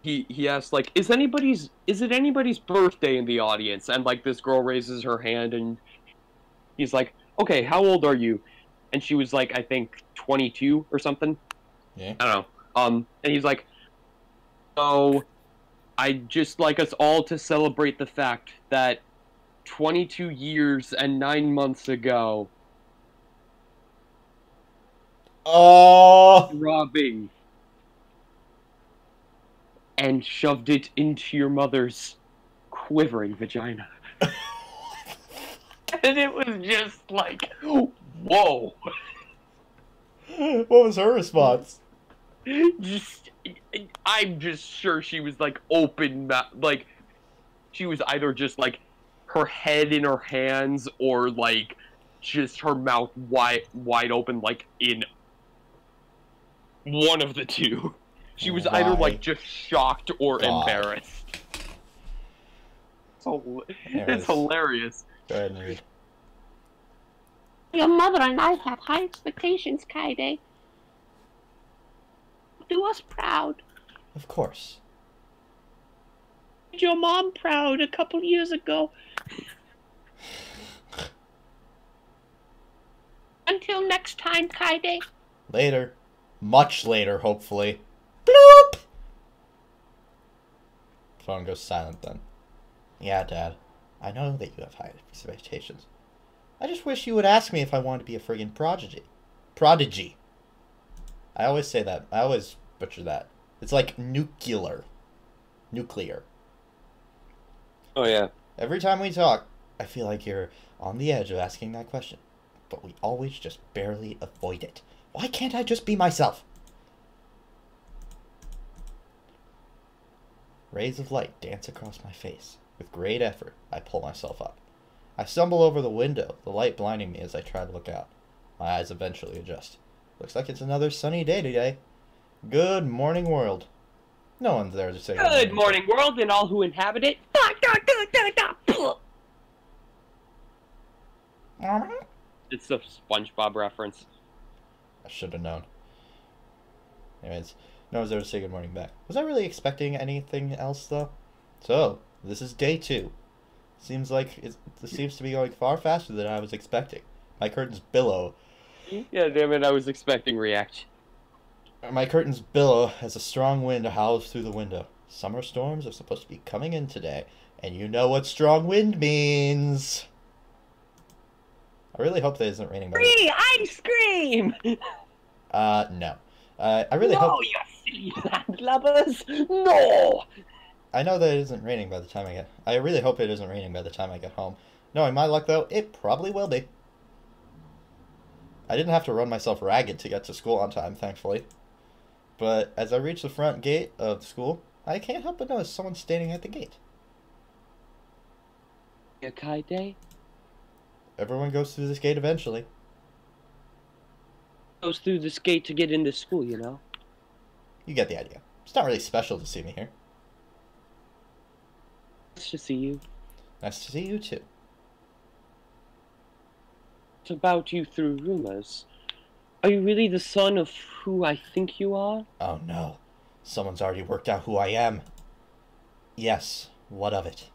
he asked like, is it anybody's birthday in the audience? And like this girl raises her hand, and he's like, okay, how old are you? And she was like, I think 22 or something. Yeah. I don't know. And he's like, so I'd just like us all to celebrate the fact that 22 years and 9 months ago, robbing and shoved it into your mother's quivering vagina. And it was just like, whoa. What was her response? I'm just sure she was like open, like she was either just like her head in her hands or like just her mouth wide open, like in one of the two. She was either like just shocked or embarrassed. So it's hilarious. Go ahead and read. Your mother and I have high expectations, Kaide. Do us proud. Of course. Made your mom proud a couple years ago. Until next time, Kaide. Later. Much later, hopefully. Bloop! Phone goes silent then. Yeah, Dad. I know that you have high expectations. I just wish you would ask me if I wanted to be a friggin' prodigy. Prodigy. I always say that. I always butcher that. It's like nuclear. Nuclear. Oh, yeah. Every time we talk, I feel like you're on the edge of asking that question. But we always just barely avoid it. Why can't I just be myself? Rays of light dance across my face. With great effort, I pull myself up. I stumble over the window, the light blinding me as I try to look out. My eyes eventually adjust. Looks like it's another sunny day today. Good morning, world. No one's there to say good morning, world, and all who inhabit it. It's a SpongeBob reference. I should have known. Anyways, no one's there to say good morning back. Was I really expecting anything else, though? So, this is day 2. Seems like this seems to be going far faster than I was expecting. My curtains billow. Yeah, damn it, I was expecting reaction. My curtains billow as a strong wind howls through the window. Summer storms are supposed to be coming in today, and you know what strong wind means. I really hope that it isn't raining. Free ice cream! No. I really hope... No, you silly landlubbers! No! I know that it isn't raining by the time I get... I really hope it isn't raining by the time I get home. Knowing my luck, though, it probably will be. I didn't have to run myself ragged to get to school on time, thankfully. But as I reach the front gate of school, I can't help but notice someone standing at the gate. Kaide? Everyone goes through this gate eventually. Goes through this gate to get into school, you know? You get the idea. It's not really special to see me here. Nice to see you. Nice to see you, too. It's about you through rumors. Are you really the son of who I think you are? Oh, no. Someone's already worked out who I am. Yes, what of it?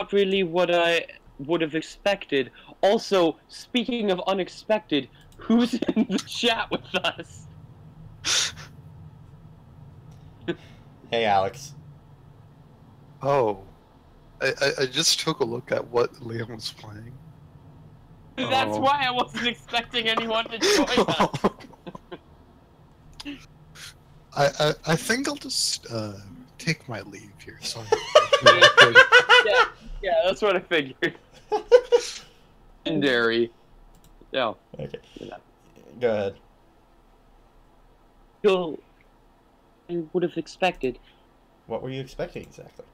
not really what I would have expected. Also, speaking of unexpected, who's in the chat with us? Hey, Alex. Oh. I just took a look at what Liam was playing. That's why I wasn't expecting anyone to join us. I think I'll just take my leave here. Sorry. Yeah, that's what I figured. Legendary. No. Okay. Go ahead. So, I would have expected. What were you expecting exactly?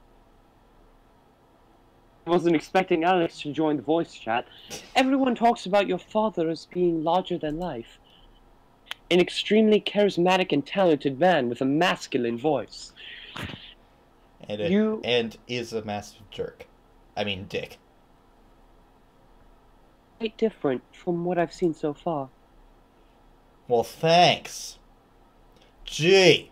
I wasn't expecting Alex to join the voice chat. Everyone talks about your father as being larger than life. An extremely charismatic and talented man with a masculine voice. And is a massive jerk. I mean, dick. Quite different from what I've seen so far. Well, thanks. Gee.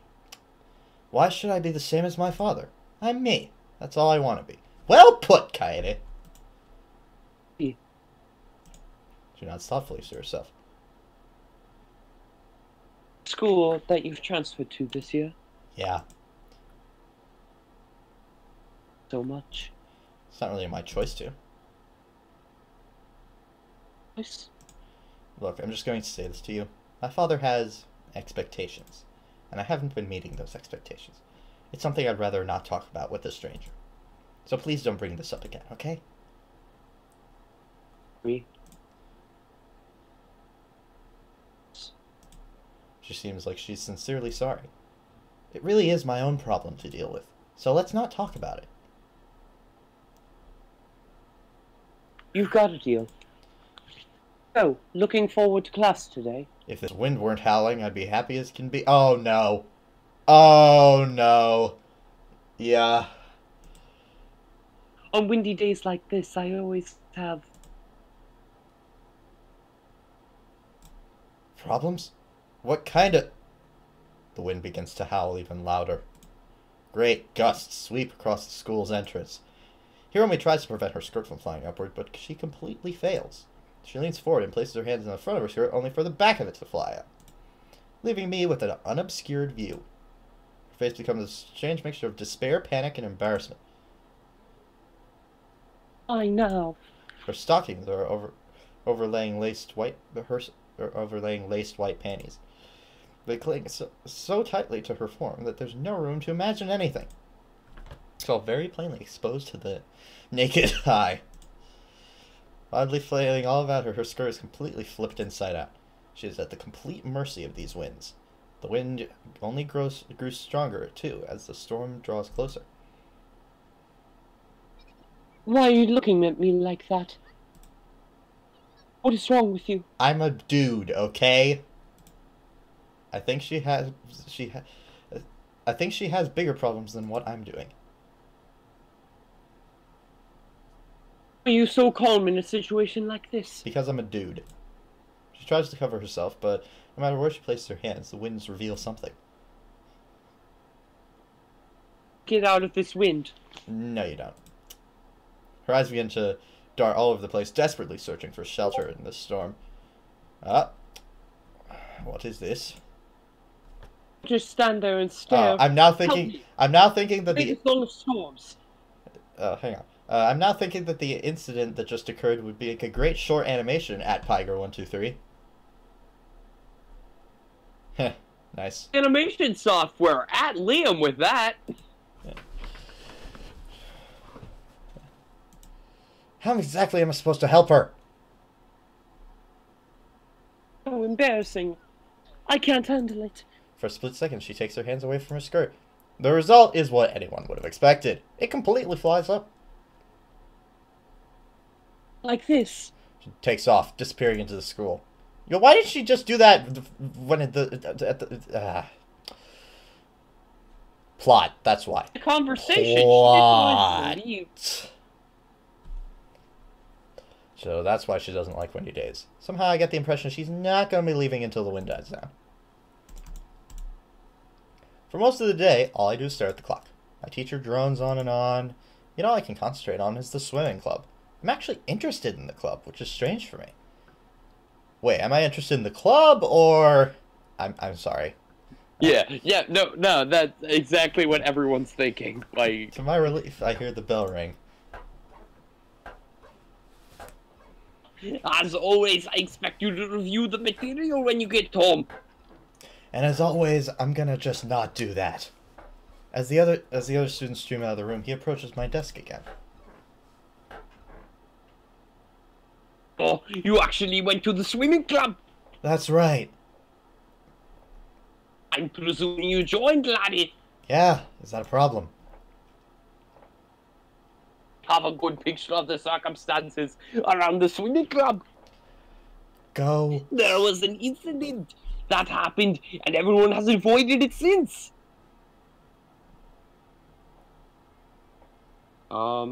Why should I be the same as my father? I'm me. That's all I want to be. Well put, Kaede. Yeah. She nods thoughtfully to herself. School that you've transferred to this year? Yeah. So much. It's not really my choice to. Nice. Look, I'm just going to say this to you. My father has expectations, and I haven't been meeting those expectations. It's something I'd rather not talk about with a stranger. So please don't bring this up again, okay? Me? She seems like she's sincerely sorry. It really is my own problem to deal with, so let's not talk about it. You've got a deal. So, looking forward to class today. If this wind weren't howling, I'd be happy as can be. Oh, no. Oh, no. Yeah. On windy days like this, I always have... Problems? What kind of... The wind begins to howl even louder. Great gusts sweep across the school's entrance. Hiromi tries to prevent her skirt from flying upward, but she completely fails. She leans forward and places her hands in the front of her skirt, only for the back of it to fly up, leaving me with an unobscured view. Her face becomes a strange mixture of despair, panic, and embarrassment. I know. Her stockings are overlaying laced white panties. They cling so tightly to her form that there's no room to imagine anything. It's all very plainly exposed to the naked eye. Wildly flailing all about her, her skirt is completely flipped inside out. She is at the complete mercy of these winds. The wind only grew stronger, too, as the storm draws closer. Why are you looking at me like that? What is wrong with you? I'm a dude, okay? I think she has bigger problems than what I'm doing. Are you so calm in a situation like this? Because I'm a dude. She tries to cover herself, but no matter where she places her hands, the winds reveal something. Get out of this wind. No, you don't. Her eyes begin to dart all over the place, desperately searching for shelter in this storm. What is this? Just stand there and stare. I'm now thinking that the... It's full of storms. Hang on. I'm now thinking that the incident that just occurred would be like a great short animation at Piegir123. Heh, nice. Animation software. At Liam with that. Yeah. How exactly am I supposed to help her? Oh, embarrassing. I can't handle it. For a split second, she takes her hands away from her skirt. The result is what anyone would have expected. It completely flies up. Like this. She takes off, disappearing into the school. Yo, why did she just do that when plot? That's why. The conversation. Plot. She didn't leave. So that's why she doesn't like windy days. Somehow I get the impression she's not going to be leaving until the wind dies down. For most of the day, all I do is stare at the clock. My teacher drones on and on, You know all I can concentrate on is the swimming club. I'm actually interested in the club, which is strange for me. Wait, am I interested in the club, or... I'm sorry. Yeah, no, that's exactly what everyone's thinking. Like, To my relief, I hear the bell ring. as always, I expect you to review the material when you get home. And as always, I'm gonna just not do that. As the other students stream out of the room, he approaches my desk again. Oh, you actually went to the swimming club. That's right. I'm presuming you joined, laddie. Yeah, is that a problem? Have a good picture of the circumstances around the swimming club. Go. There was an incident that happened, and everyone has avoided it since. Tell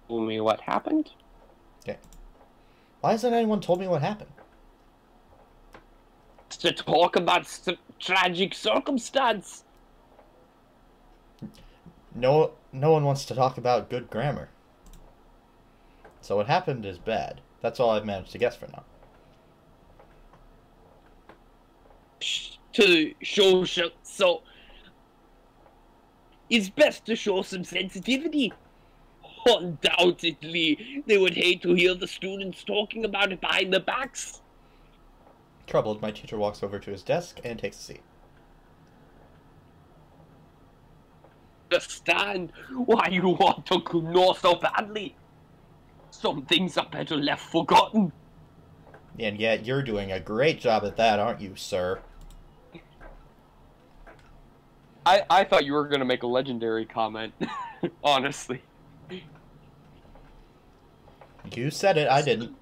me what happened? Okay. Why hasn't anyone told me what happened? To talk about tragic circumstance. No one wants to talk about good grammar. So what happened is bad. That's all I've managed to guess for now. To show so it's best to show some sensitivity. Undoubtedly, they would hate to hear the students talking about it behind their backs. Troubled, my teacher walks over to his desk and takes a seat. Understand why you want to know so badly. Some things are better left forgotten. And yet, you're doing a great job at that, aren't you, sir? I thought you were going to make a legendary comment, honestly. You said it, I didn't.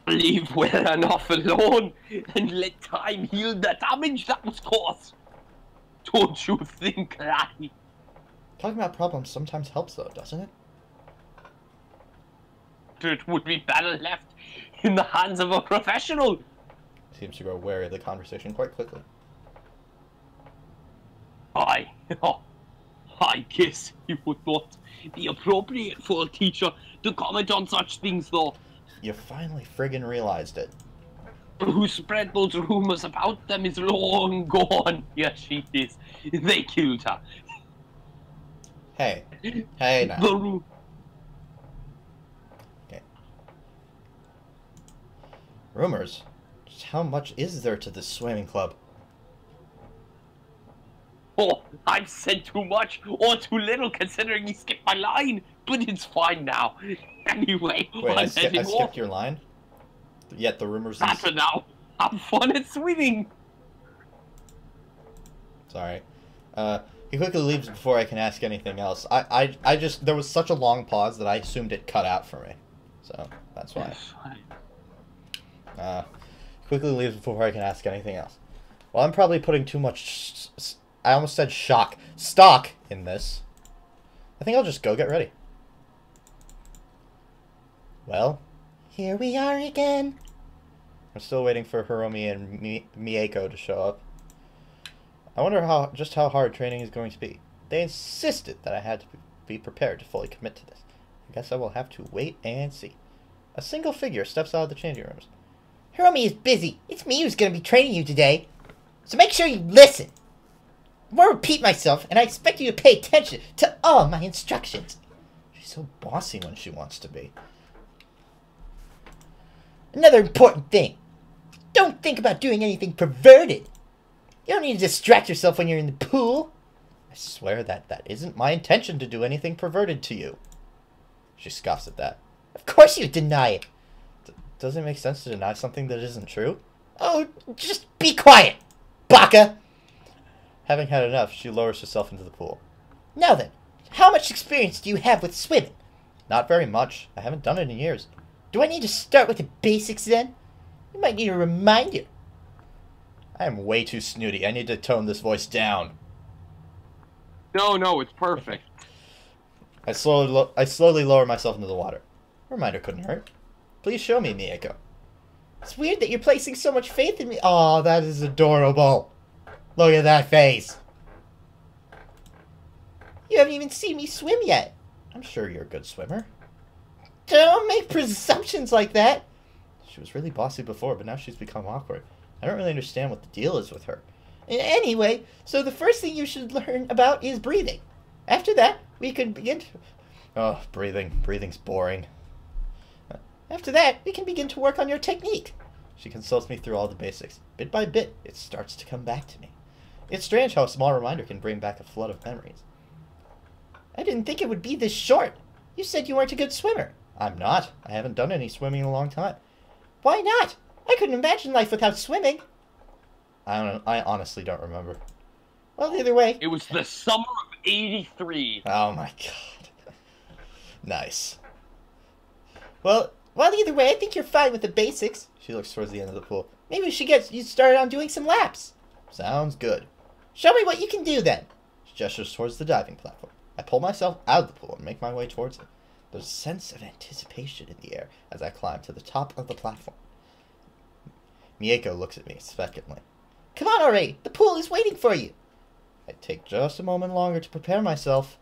Leave well enough alone and let time heal the damage that was caused. Don't you think, laddie? Talking about problems sometimes helps, though, doesn't it? It would be better left in the hands of a professional. Seems to grow wary of the conversation quite quickly. I guess it would not be appropriate for a teacher to comment on such things, though. You finally friggin' realized it. Who spread those rumors about them is long gone. Yes, she is. They killed her. Hey. Hey, now. Okay. Rumors? Just how much is there to this swimming club? Oh, I've said too much or too little considering you skipped my line, but it's fine now. Anyway, Wait, I I'm heading off. skipped your line? Yet the rumors... Not for now. Have fun at swimming. Sorry. He quickly leaves before I can ask anything else. I just... There was such a long pause that I assumed it cut out for me. So, that's why. Quickly leaves before I can ask anything else. Well, I'm probably putting too much... I almost said stock in this. I think I'll just go get ready. Well, Here we are again. I'm still waiting for Hiromi and Mieko to show up. I wonder just how hard training is going to be. They insisted that I had to be prepared to fully commit to this. I guess I will have to wait and see. A single figure steps out of the changing rooms. Hiromi is busy. It's me who's going to be training you today. So make sure you listen. I won't repeat myself, and I expect you to pay attention to all my instructions. She's so bossy when she wants to be. Another important thing. Don't think about doing anything perverted. You don't need to distract yourself when you're in the pool. I swear that isn't my intention to do anything perverted to you. She scoffs at that. Of course you deny it. Doesn't it make sense to deny something that isn't true? Oh, just be quiet, baka. Having had enough, she lowers herself into the pool. Now then, how much experience do you have with swimming? Not very much. I haven't done it in years. Do I need to start with the basics then? You might need a reminder. I am way too snooty. I need to tone this voice down. No, it's perfect. I slowly lower myself into the water. A reminder couldn't hurt. Please show me, Mieko. It's weird that you're placing so much faith in me. Oh, that is adorable. Look at that face. You haven't even seen me swim yet. I'm sure you're a good swimmer. Don't make presumptions like that. She was really bossy before, but now she's become awkward. I don't really understand what the deal is with her. Anyway, so the first thing you should learn about is breathing. After that, we can begin to... Oh, breathing. Breathing's boring. After that, we can begin to work on your technique. She consults me through all the basics. Bit by bit, it starts to come back to me. It's strange how a small reminder can bring back a flood of memories. I didn't think it would be this short. You said you weren't a good swimmer. I'm not. I haven't done any swimming in a long time. Why not? I couldn't imagine life without swimming. I don't know. I honestly don't remember. Well, either way. It was the summer of '83. Oh my god. Nice. Well, either way, I think you're fine with the basics. She looks towards the end of the pool. Maybe we should get you started on doing some laps. Sounds good. Show me what you can do then. She gestures towards the diving platform. I pull myself out of the pool and make my way towards it. There's a sense of anticipation in the air as I climb to the top of the platform. Mieko looks at me expectantly. Come on already. The pool is waiting for you. I take just a moment longer to prepare myself.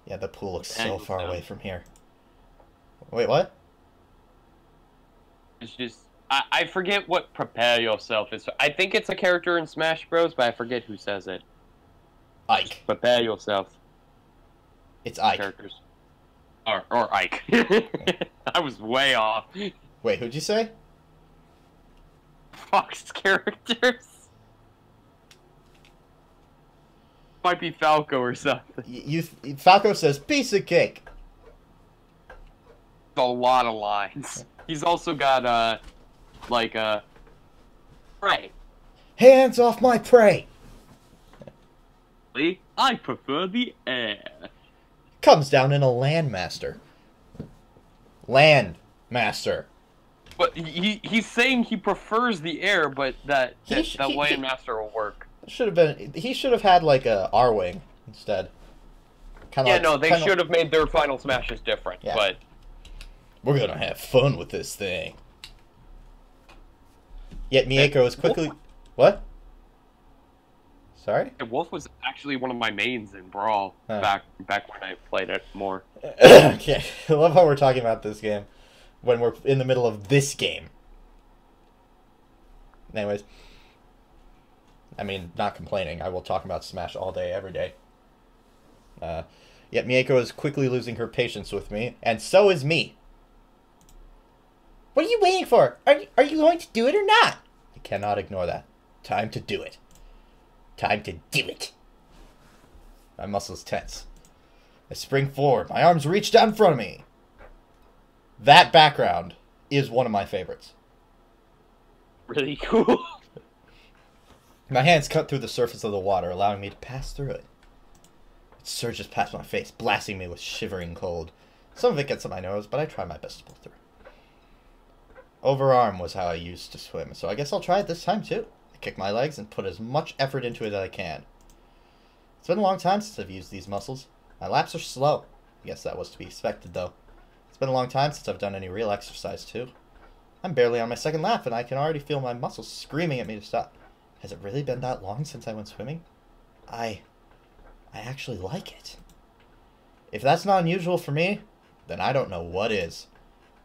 Yeah, the pool looks so far away from here. Wait, what? It's just... I forget what prepare yourself is. I think it's a character in Smash Bros, but I forget who says it. Ike. Prepare yourself. It's Ike. Characters. Or Ike. I was way off. Wait, who'd you say? Fox characters. Might be Falco or something. Falco says, piece of cake. A lot of lines. He's also got, prey. Hands off my prey! I prefer the air. Comes down in a Landmaster. Landmaster. But he's saying he prefers the air, but that Landmaster will work. He should have had like a R-Wing instead. They should have made their final smashes different, yeah. But... We're gonna have fun with this thing. Yet Mieko is quickly... Wolf... What? Sorry? Wolf was actually one of my mains in Brawl back when I played it more. Okay, I love how we're talking about this game when we're in the middle of this game. Anyways. I mean, not complaining. I will talk about Smash all day, every day. Yet Mieko is quickly losing her patience with me, and so is me. What are you waiting for? Are you going to do it or not? I cannot ignore that. Time to do it. Time to do it. My muscles tense. I spring forward. My arms reach down in front of me. That background is one of my favorites. Really cool. My hands cut through the surface of the water, allowing me to pass through it. It surges past my face, blasting me with shivering cold. Some of it gets on my nose, but I try my best to pull through. Overarm was how I used to swim, so I guess I'll try it this time too. I kick my legs and put as much effort into it as I can. It's been a long time since I've used these muscles. My laps are slow. I guess that was to be expected, though. It's been a long time since I've done any real exercise, too. I'm barely on my second lap, and I can already feel my muscles screaming at me to stop. Has it really been that long since I went swimming? I actually like it. If that's not unusual for me, then I don't know what is.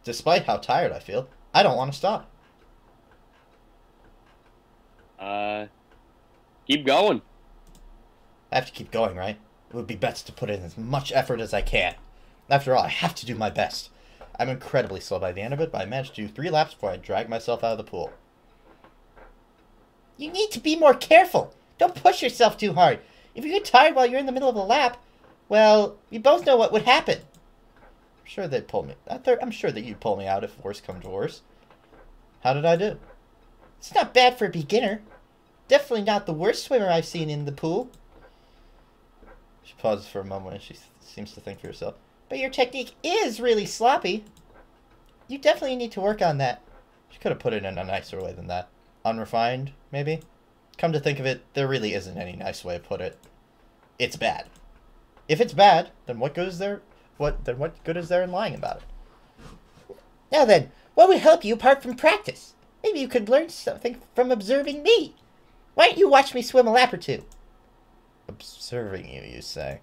Despite how tired I feel, I don't want to stop. Keep going. I have to keep going, right? It would be best to put in as much effort as I can. After all, I have to do my best. I'm incredibly slow by the end of it, but I managed to do 3 laps before I dragged myself out of the pool. You need to be more careful. Don't push yourself too hard. If you get tired while you're in the middle of a lap, well, we both know what would happen. I'm sure they'd pull me. I'm sure that you'd pull me out if worse come to worse. How did I do? It's not bad for a beginner. Definitely not the worst swimmer I've seen in the pool. She pauses for a moment and she seems to think for herself. But your technique is really sloppy. You definitely need to work on that. She could have put it in a nicer way than that. Unrefined, maybe? Come to think of it, there really isn't any nice way to put it. It's bad. If it's bad, then what good is there? What good is there in lying about it? Now then, what would help you apart from practice? Maybe you could learn something from observing me. Why don't you watch me swim a lap or two? Observing you, you say.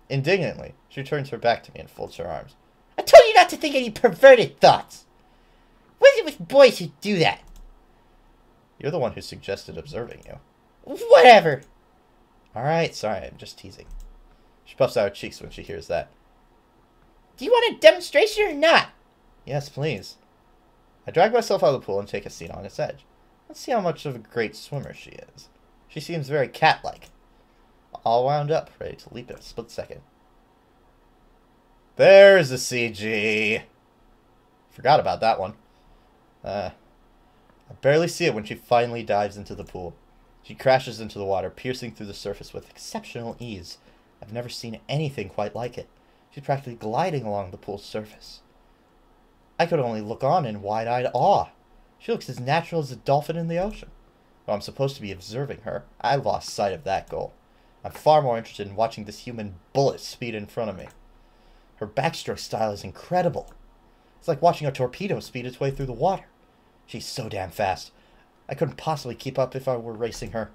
Indignantly, she turns her back to me and folds her arms. I told you not to think any perverted thoughts. What is it with boys who do that? You're the one who suggested observing you. Whatever. Alright, sorry, I'm just teasing. She puffs out her cheeks when she hears that. Do you want a demonstration or not? Yes, please. I drag myself out of the pool and take a seat on its edge. Let's see how much of a great swimmer she is. She seems very cat-like. All wound up, ready to leap in a split second. There's the CG! Forgot about that one. I barely see it when she finally dives into the pool. She crashes into the water, piercing through the surface with exceptional ease. I've never seen anything quite like it. She's practically gliding along the pool's surface. I could only look on in wide-eyed awe. She looks as natural as a dolphin in the ocean. Though I'm supposed to be observing her, I lost sight of that goal. I'm far more interested in watching this human bullet speed in front of me. Her backstroke style is incredible. It's like watching a torpedo speed its way through the water. She's so damn fast. I couldn't possibly keep up if I were racing her.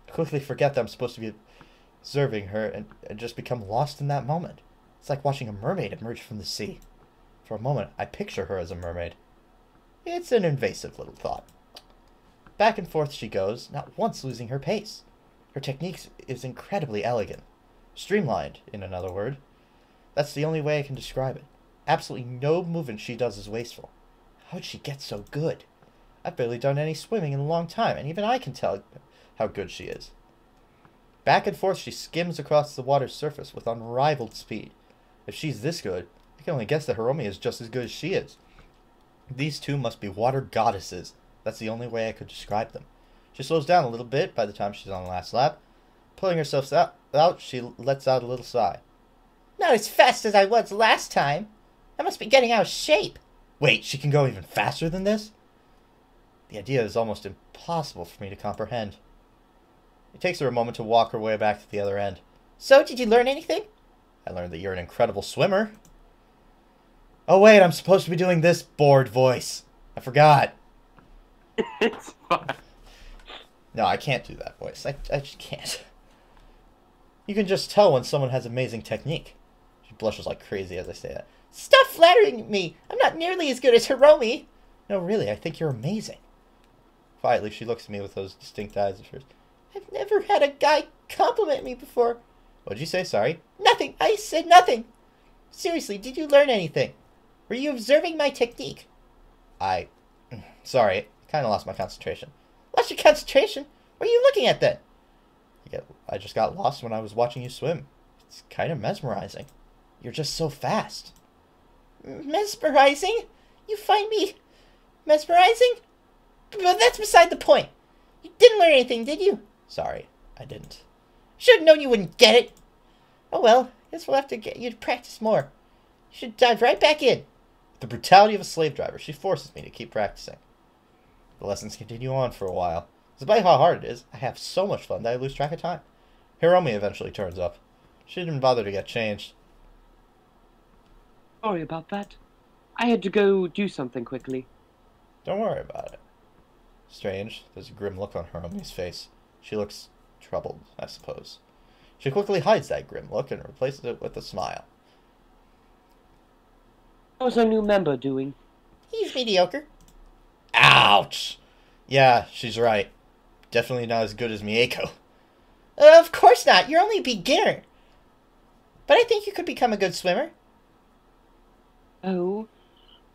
I quickly forget that I'm supposed to be observing her and just become lost in that moment. It's like watching a mermaid emerge from the sea. For a moment, I picture her as a mermaid. It's an invasive little thought. Back and forth she goes, not once losing her pace. Her technique is incredibly elegant. Streamlined, in another word. That's the only way I can describe it. Absolutely no movement she does is wasteful. How'd she get so good? I've barely done any swimming in a long time, and even I can tell how good she is. Back and forth she skims across the water's surface with unrivaled speed. If she's this good, I can only guess that Hiromi is just as good as she is. These two must be water goddesses. That's the only way I could describe them. She slows down a little bit by the time she's on the last lap. Pulling herself out, she lets out a little sigh. Not as fast as I was last time. I must be getting out of shape. Wait, she can go even faster than this? The idea is almost impossible for me to comprehend. It takes her a moment to walk her way back to the other end. So, did you learn anything? I learned that you're an incredible swimmer. Oh wait, I'm supposed to be doing this bored voice. I forgot. It's fine. No, I can't do that voice. I just can't. You can just tell when someone has amazing technique. She blushes like crazy as I say that. Stop flattering me! I'm not nearly as good as Hiromi! No, really, I think you're amazing. Quietly, she looks at me with those distinct eyes of hers. I've never had a guy compliment me before. What'd you say? Sorry? Nothing. I said nothing. Seriously, did you learn anything? Were you observing my technique? Sorry, I kind of lost my concentration. Lost your concentration? What are you looking at then? I just got lost when I was watching you swim. It's kind of mesmerizing. You're just so fast. Mesmerizing? You find me mesmerizing? But that's beside the point. You didn't learn anything, did you? Sorry, I didn't. Should have known you wouldn't get it. Oh well, guess we'll have to get you to practice more. You should dive right back in. With the brutality of a slave driver, she forces me to keep practicing. The lessons continue on for a while. Despite how hard it is, I have so much fun that I lose track of time. Hiromi eventually turns up. She didn't bother to get changed. Sorry about that. I had to go do something quickly. Don't worry about it. Strange, there's a grim look on Hiromi's face. She looks troubled, I suppose. She quickly hides that grim look and replaces it with a smile. How's our new member doing? He's mediocre. Ouch! Yeah, she's right. Definitely not as good as Mieko. Of course not. You're only a beginner. But I think you could become a good swimmer. Oh,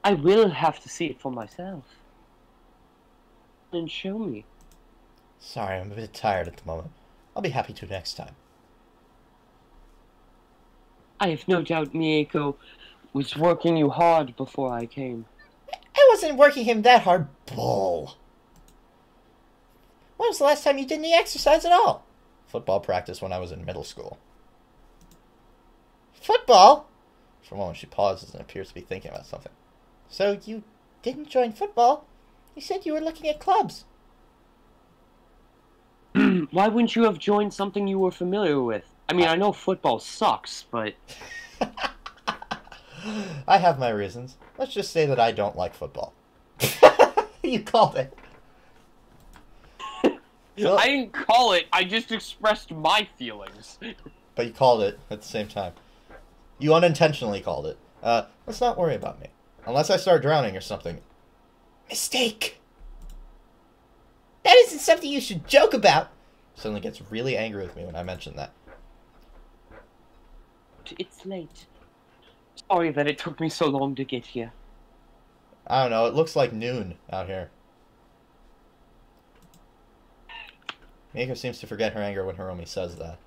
I will have to see it for myself. And show me. Sorry, I'm a bit tired at the moment. I'll be happy to next time. I have no doubt Mieko was working you hard before I came. I wasn't working him that hard, bull. When was the last time you did any exercise at all? Football practice when I was in middle school. Football? For a moment she pauses and appears to be thinking about something. So you didn't join football? You said you were looking at clubs. Why wouldn't you have joined something you were familiar with? I mean, I know football sucks, but... I have my reasons. Let's just say that I don't like football. You called it. I didn't call it, I just expressed my feelings. But you called it at the same time. You unintentionally called it. Let's not worry about me. Unless I start drowning or something. Mistake. That isn't something you should joke about. Suddenly gets really angry with me when I mention that. It's late. Sorry that it took me so long to get here. I don't know, it looks like noon out here. Miko seems to forget her anger when Hiromi says that.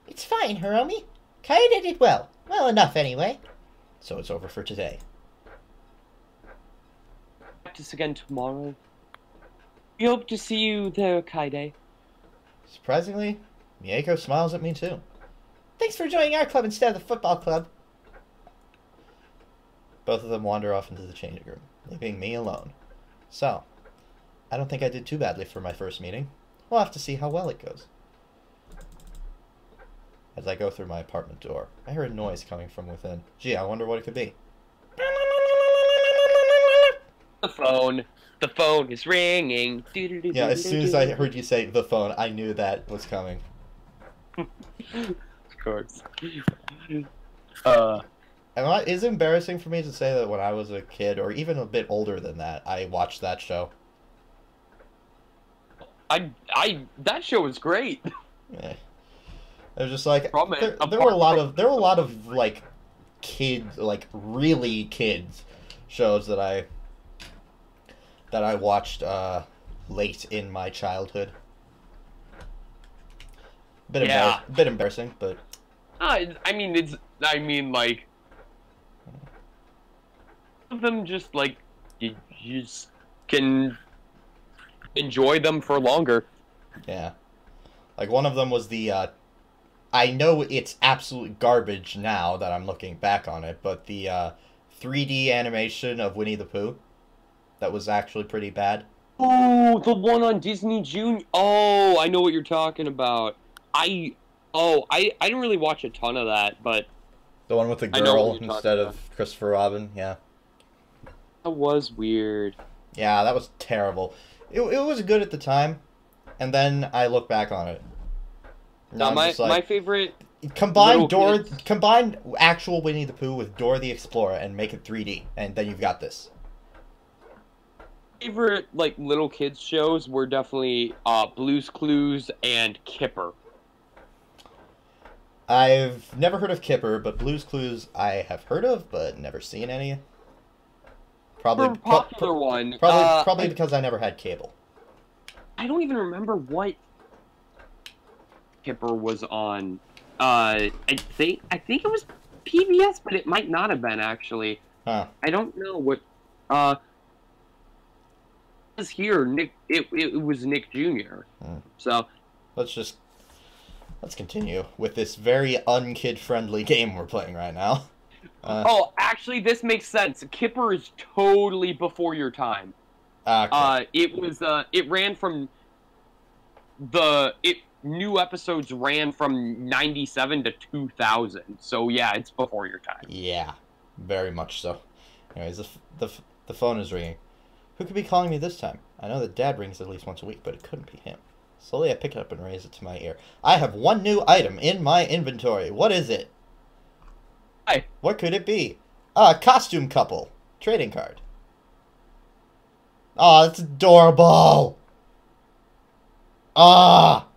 It's fine, Hiromi. Kaede did well. Well enough, anyway. So it's over for today. Practice again tomorrow. We hope to see you there, Kaede. Surprisingly, Mieko smiles at me too. Thanks for joining our club instead of the football club. Both of them wander off into the changing room, leaving me alone. So, I don't think I did too badly for my first meeting. We'll have to see how well it goes. As I go through my apartment door, I hear a noise coming from within. Gee, I wonder what it could be. The phone. The phone is ringing. Yeah, as soon as I heard you say the phone, I knew that was coming. Of course. Is it embarrassing for me to say that when I was a kid, or even a bit older than that, I watched that show? That show was great. Yeah. It was just like there There were a lot of like kids, like really kids shows that I watched late in my childhood. Bit embarrassing, but I mean like some of them just like you just can enjoy them for longer. yeah. Like one of them was the I know it's absolute garbage now that I'm looking back on it, but the 3D animation of Winnie the Pooh that was actually pretty bad. Oh, the one on Disney Junior. Oh, I know what you're talking about. I didn't really watch a ton of that, but The one with the I know girl what you're instead talking of Christopher Robin, yeah. that was weird. Yeah, that was terrible. It was good at the time, and then I look back on it. Now, I'm just like, my favorite combine little kids- combine actual Winnie the Pooh with Dora the Explorer and make it 3D, and then you've got this. favorite like little kids shows were definitely Blue's Clues and Kipper. I've never heard of Kipper, but Blue's Clues I have heard of, but never seen any. Probably Super popular one. Probably because I never had cable. I don't even remember what Kipper was on. I think it was PBS, but it might not have been actually. Huh. I don't know what. Was here Nick? It was Nick Jr. So Let's continue with this very un-kid-friendly game we're playing right now. Actually, this makes sense. Kipper is totally before your time. Okay. It ran from new episodes ran from 97 to 2000. So yeah, it's before your time. Yeah, very much so. Anyways, the phone is ringing. Who could be calling me this time? I know that Dad rings at least once a week, but it couldn't be him. Slowly, I pick it up and raise it to my ear. I have one new item in my inventory. What is it? Hi. What could it be? Costume couple. Trading card. Aw, that's adorable. Ah.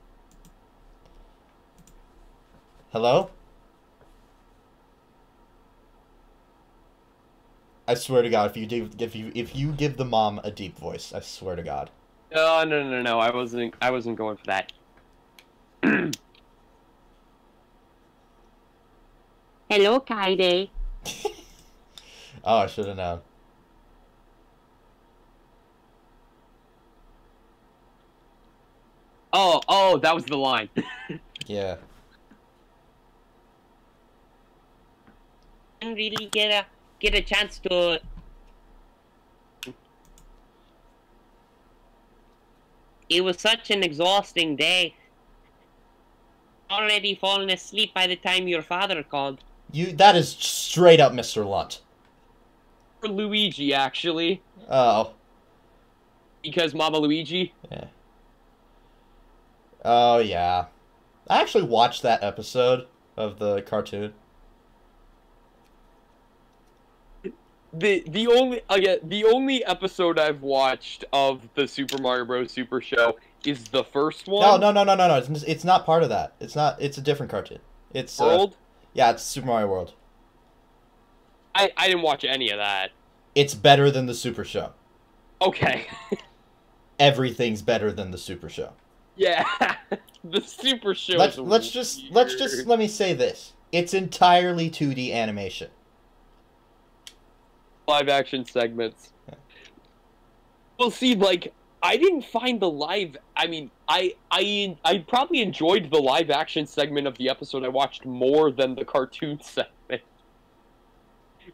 Hello? I swear to God, if you give the mom a deep voice, I swear to God. No. I wasn't going for that. Hello, Kaide. Oh, I should have known. Oh, that was the line. Yeah. Didn't really get a chance to. It was such an exhausting day. Already fallen asleep by the time your father called. That is straight up Mr. Lunt. For Luigi, actually. Oh. Because Mama Luigi? Yeah. Oh, yeah. I actually watched that episode of the cartoon. The only episode I've watched of the Super Mario Bros. Super Show is the first one. No. It's not part of that. It's not. It's a different cartoon. It's World? Yeah, it's Super Mario World. I didn't watch any of that. It's better than the Super Show. Okay. Everything's better than the Super Show. Yeah. The Super Show Let me say this. It's entirely 2D animation. Live action segments. Yeah. Well, see, like, I didn't find the live. I mean, I probably enjoyed the live action segment of the episode I watched more than the cartoon segment.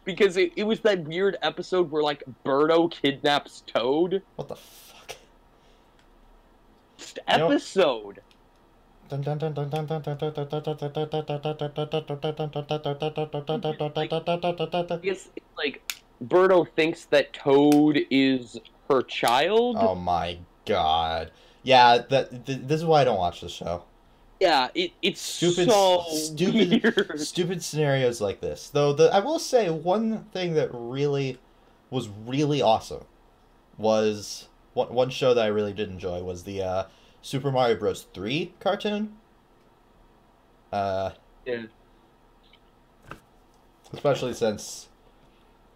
Because it was that weird episode where, like, Birdo kidnaps Toad. What the fuck? Just episode. I guess, like, Birdo thinks that Toad is her child. Oh my god. Yeah, this is why I don't watch the show. Yeah, it's stupid weird. Stupid scenarios like this. Though I will say one thing that was really awesome was one show that I really did enjoy was the Super Mario Bros. 3 cartoon. Yeah. Especially since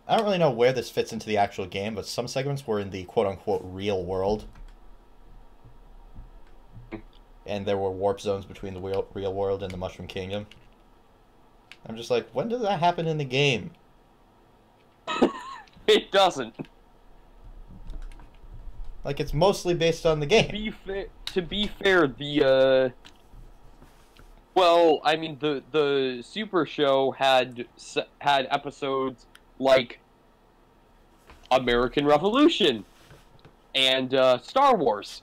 I don't really know where this fits into the actual game, but some segments were in the quote-unquote real world. And there were warp zones between the real world and the Mushroom Kingdom. I'm just like, when does that happen in the game? It doesn't. Like, it's mostly based on the game. To be fair, the well, I mean, the Super Show had episodes like American Revolution and Star Wars.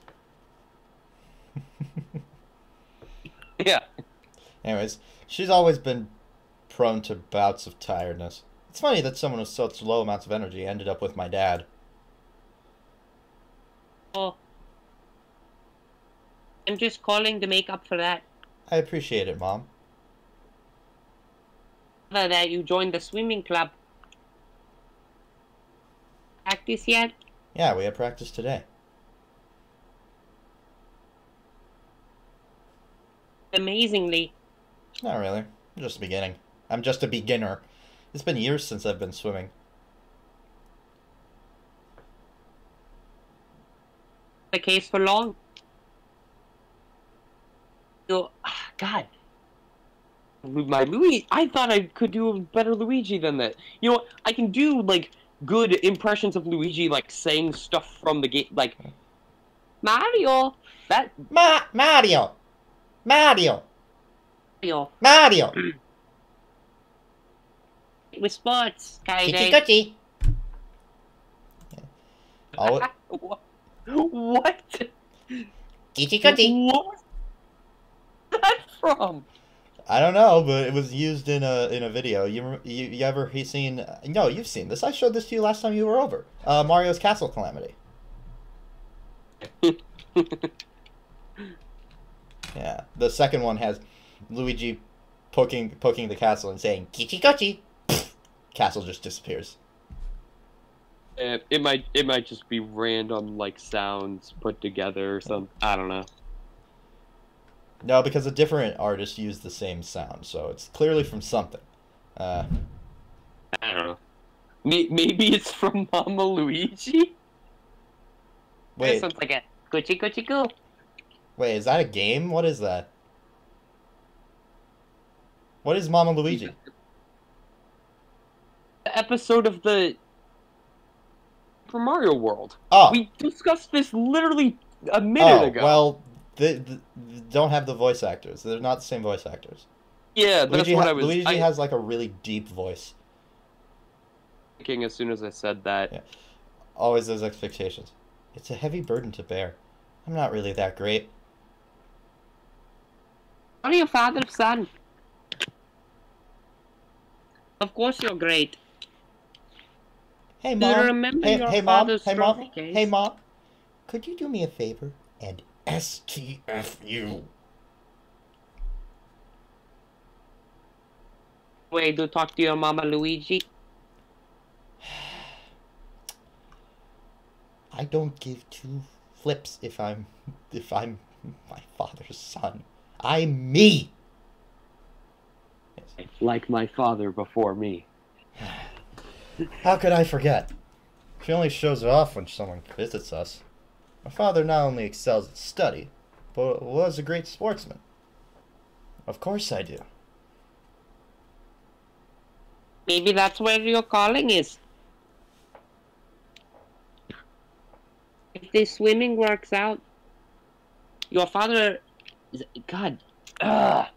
Yeah. Anyways, she's always been prone to bouts of tiredness. It's funny that someone with such low amounts of energy ended up with my dad. Oh. I'm just calling to make up for that. I appreciate it, Mom. That you joined the swimming club. Practice yet? Yeah, we had practice today. Amazingly. Not really. I'm just beginning. I'm just a beginner. It's been years since I've been swimming. The case for long. So, God. My Luigi, I thought I could do a better Luigi than that. You know what? I can do, like, good impressions of Luigi, like, saying stuff from the game, like, Mario. that... Mario! Mario! Mario. Mario! With sports, kinda. Kichi Oh, What? Kichi What was that from? I don't know, but it was used in a video. You ever seen? No, you've seen this. I showed this to you last time you were over. Mario's Castle Calamity. Yeah, the second one has Luigi poking the castle and saying "Kichi." Castle just disappears. It might just be random, like, sounds put together or something. I don't know. No, because a different artist used the same sound, so it's clearly from something. I don't know. Maybe it's from Mama Luigi? Wait, That sounds like a Gucci goo. wait, is that a game? What is that? What is Mama Luigi? The episode of the Super Mario World. Oh, We discussed this literally a minute ago. Well, they don't have the voice actors. They're not the same voice actors. Yeah, that's what I was Luigi has like a really deep voice. thinking as soon as I said that. Yeah. Always those expectations. It's a heavy burden to bear. I'm not really that great. Only your father's son. Of course you're great. Hey, Do you Mom. remember Hey, your hey, Mom. father's Hey, Mom. trophy case? Hey, Mom. could you do me a favor and STFU? Way to talk to your mama, Luigi. I don't give two flips if I'm my father's son. I'm me. Yes. Like my father before me. How could I forget? She only shows it off when someone visits us. My father not only excels at study, but was a great sportsman. Of course I do. Maybe that's where your calling is. If this swimming works out, your father... God. Ugh.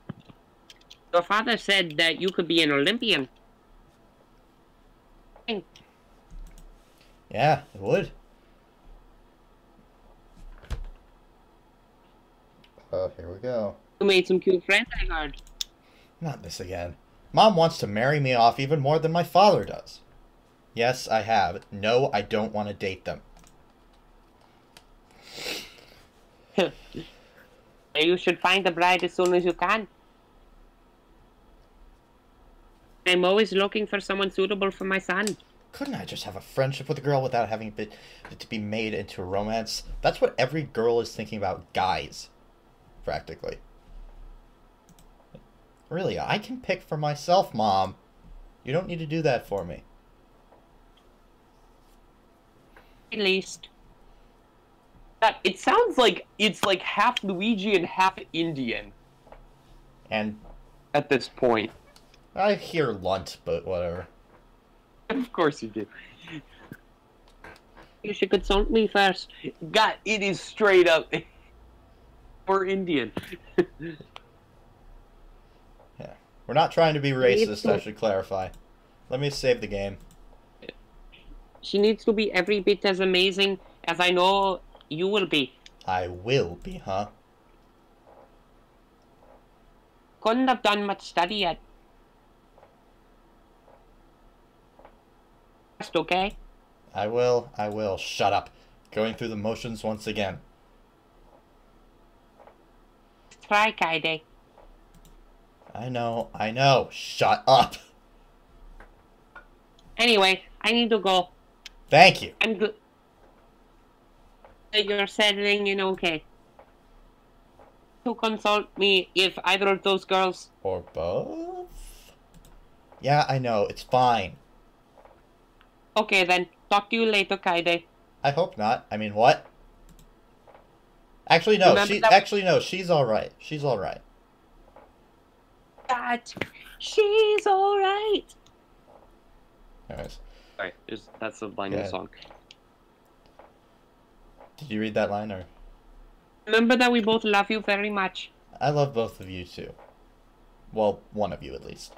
Your father said that you could be an Olympian. Yeah, it would. Oh, here we go. You made some cute friends, I heard. Not this again. Mom wants to marry me off even more than my father does. Yes, I have. No, I don't want to date them. You should find a bride as soon as you can. I'm always looking for someone suitable for my son. Couldn't I just have a friendship with a girl without having it to be made into a romance? That's what every girl is thinking about guys. Practically. Really, I can pick for myself, Mom. You don't need to do that for me. At least. It sounds like it's like half Luigi and half Indian And at this point. I hear lunt, but whatever. Of course you do. You should consult me first. God, it is straight up. We're Indian. Yeah. We're not trying to be racist, I should clarify. Let me save the game. She needs to be every bit as amazing as I know you will be. I will be, huh? Couldn't have done much study yet. Just okay? I will. Shut up. Going through the motions once again. Try, Kaide. I know. Shut up. Anyway, I need to go. Thank you. I'm good. You're settling in okay. To consult me if either of those girls... Or both? Yeah, I know. It's fine. Okay then. Talk to you later, Kaide. I hope not. I mean, what? Actually, no. She's alright. She's alright. That she's alright. Anyways. Alright, that's the line of the song. Did you read that line, or? Remember that we both love you very much. I love both of you, too. Well, one of you, at least.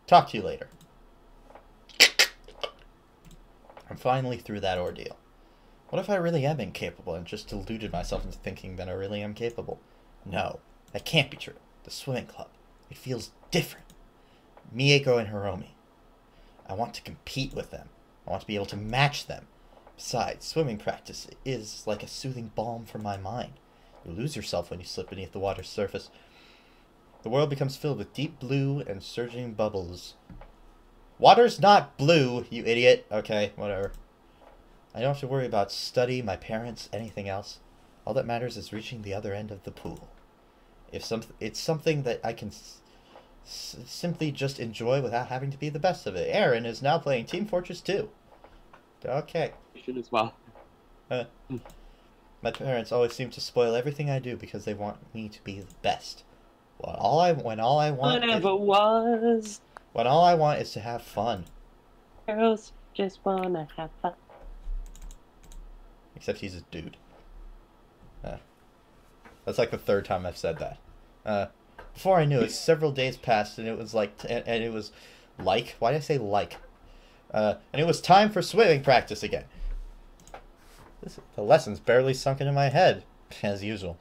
Talk to you later. I'm finally through that ordeal. What if I really am incapable and just deluded myself into thinking that I really am capable? No, that can't be true. The swimming club. It feels different. Mieko and Hiromi. I want to compete with them. I want to be able to match them. Besides, swimming practice is like a soothing balm for my mind. You lose yourself when you slip beneath the water's surface. The world becomes filled with deep blue and surging bubbles. Water's not blue, you idiot. Okay, whatever. I don't have to worry about study, my parents, anything else. All that matters is reaching the other end of the pool. It's something that I can simply just enjoy without having to be the best of it. Aaron is now playing Team Fortress 2. Okay. You should as well. My parents always seem to spoil everything I do because they want me to be the best. When all I want is to have fun. Girls just wanna have fun. Except he's a dude. That's like the third time I've said that. Before I knew it, several days passed, and it was like, why did I say like? And it was time for swimming practice again. The lessons barely sunk into my head, as usual.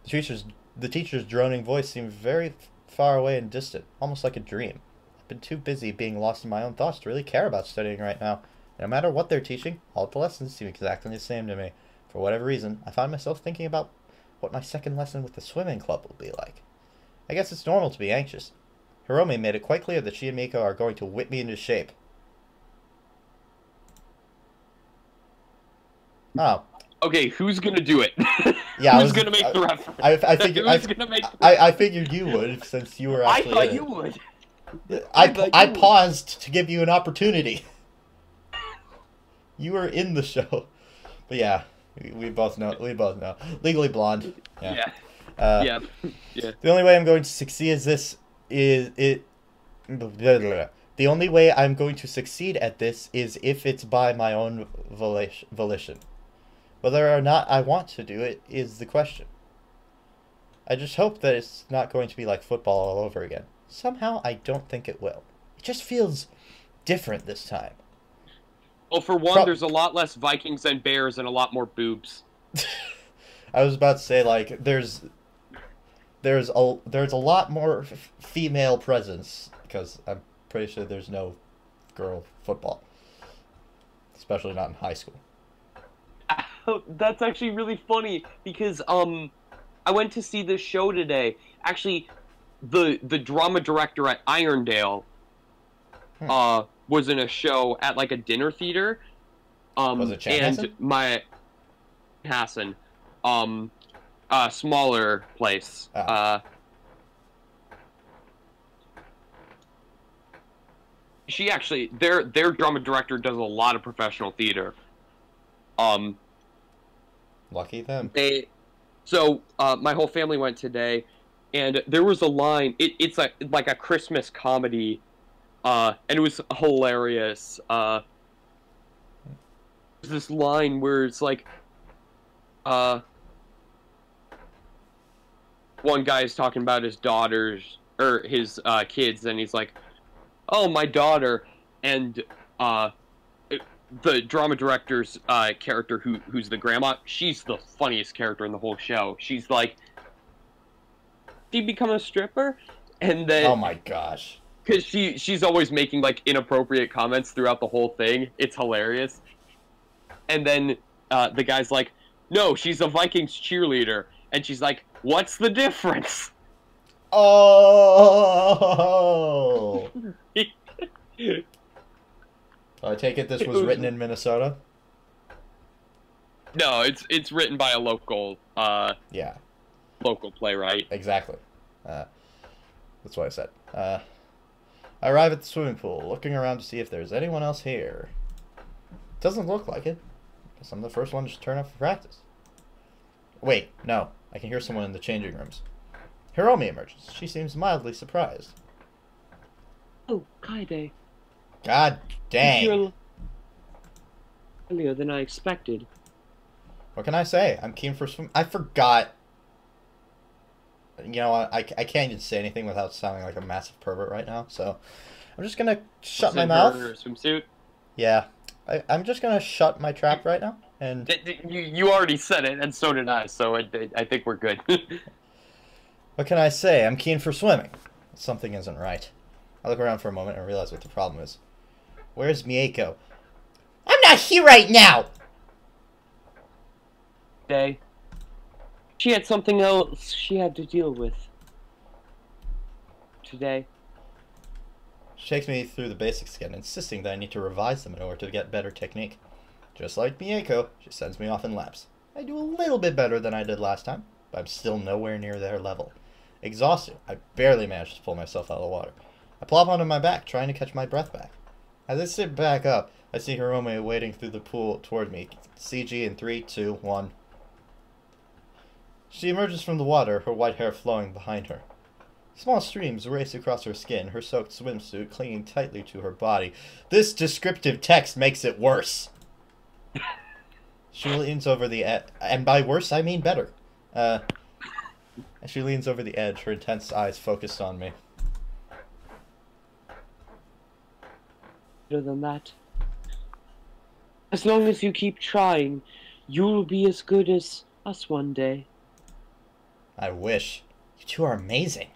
The teacher's droning voice seemed very far away and distant, almost like a dream. I've been too busy being lost in my own thoughts to really care about studying right now. No matter what they're teaching, all the lessons seem exactly the same to me. For whatever reason, I find myself thinking about what my second lesson with the swimming club will be like. I guess it's normal to be anxious. Hiromi made it quite clear that she and Miko are going to whip me into shape. Oh. Okay, who's gonna do it? Yeah, who's gonna make the reference? I figured you would, since you were actually I thought in you it. would. I paused to give you an opportunity. You were in the show. But yeah, we both know. Legally Blonde. Yeah. Yeah. The only way I'm going to succeed The only way I'm going to succeed at this is if it's by my own volition. Whether or not I want to do it is the question. I just hope that it's not going to be like football all over again. Somehow, I don't think it will. It just feels different this time. Well, for one, there's a lot less Vikings and Bears and a lot more boobs. I was about to say, like, there's a lot more female presence, because I'm pretty sure there's no girl football. Especially not in high school. That's actually really funny, because, I went to see this show today. Actually, the drama director at Irondale, was in a show at, like, a dinner theater. Was it Chanhassen? Hassan. Smaller place. Oh. She actually, their drama director does a lot of professional theater. Lucky them. My whole family went today, and there was a line. It's like a Christmas comedy, and it was hilarious. There's this line where it's like, one guy is talking about his daughters or his kids, and he's like, "Oh, my daughter," and the drama director's character, who's the grandma, she's the funniest character in the whole show. She's like, "Did you become a stripper?" And then, oh my gosh, because she's always making like inappropriate comments throughout the whole thing. It's hilarious. And then the guy's like, "No, she's a Vikings cheerleader," and she's like, "What's the difference?" Oh. I take it this was written in Minnesota? No, it's written by a local local playwright. Exactly. That's what I said. I arrive at the swimming pool, looking around to see if there's anyone else here. Doesn't look like it. Guess I'm the first one to turn up for practice. Wait, no. I can hear someone in the changing rooms. Hiromi emerges. She seems mildly surprised. Oh, Kaide. God dang. You're earlier than I expected. What can I say? I'm keen for swim. I forgot. You know, I can't even say anything without sounding like a massive pervert right now, so I'm just gonna shut my mouth. Swimsuit? Yeah. I'm just gonna shut my trap right now. And you already said it, and so did I, so I think we're good. What can I say? I'm keen for swimming. Something isn't right. I look around for a moment and realize what the problem is. Where's Mieko? I'm not here right now! Day. She had something else she had to deal with. Today. She takes me through the basics again, insisting that I need to revise them in order to get better technique. Just like Mieko, she sends me off in laps. I do a little bit better than I did last time, but I'm still nowhere near their level. Exhausted, I barely managed to pull myself out of the water. I plop onto my back, trying to catch my breath back. As I sit back up, I see Hiromi wading through the pool toward me. CG in 3, 2, 1. She emerges from the water, her white hair flowing behind her. Small streams race across her skin, her soaked swimsuit clinging tightly to her body. This descriptive text makes it worse. She leans over the edge, and by worse I mean better. She leans over the edge, her intense eyes focused on me. Better than that. As long as you keep trying, you'll be as good as us one day. I wish. You two are amazing.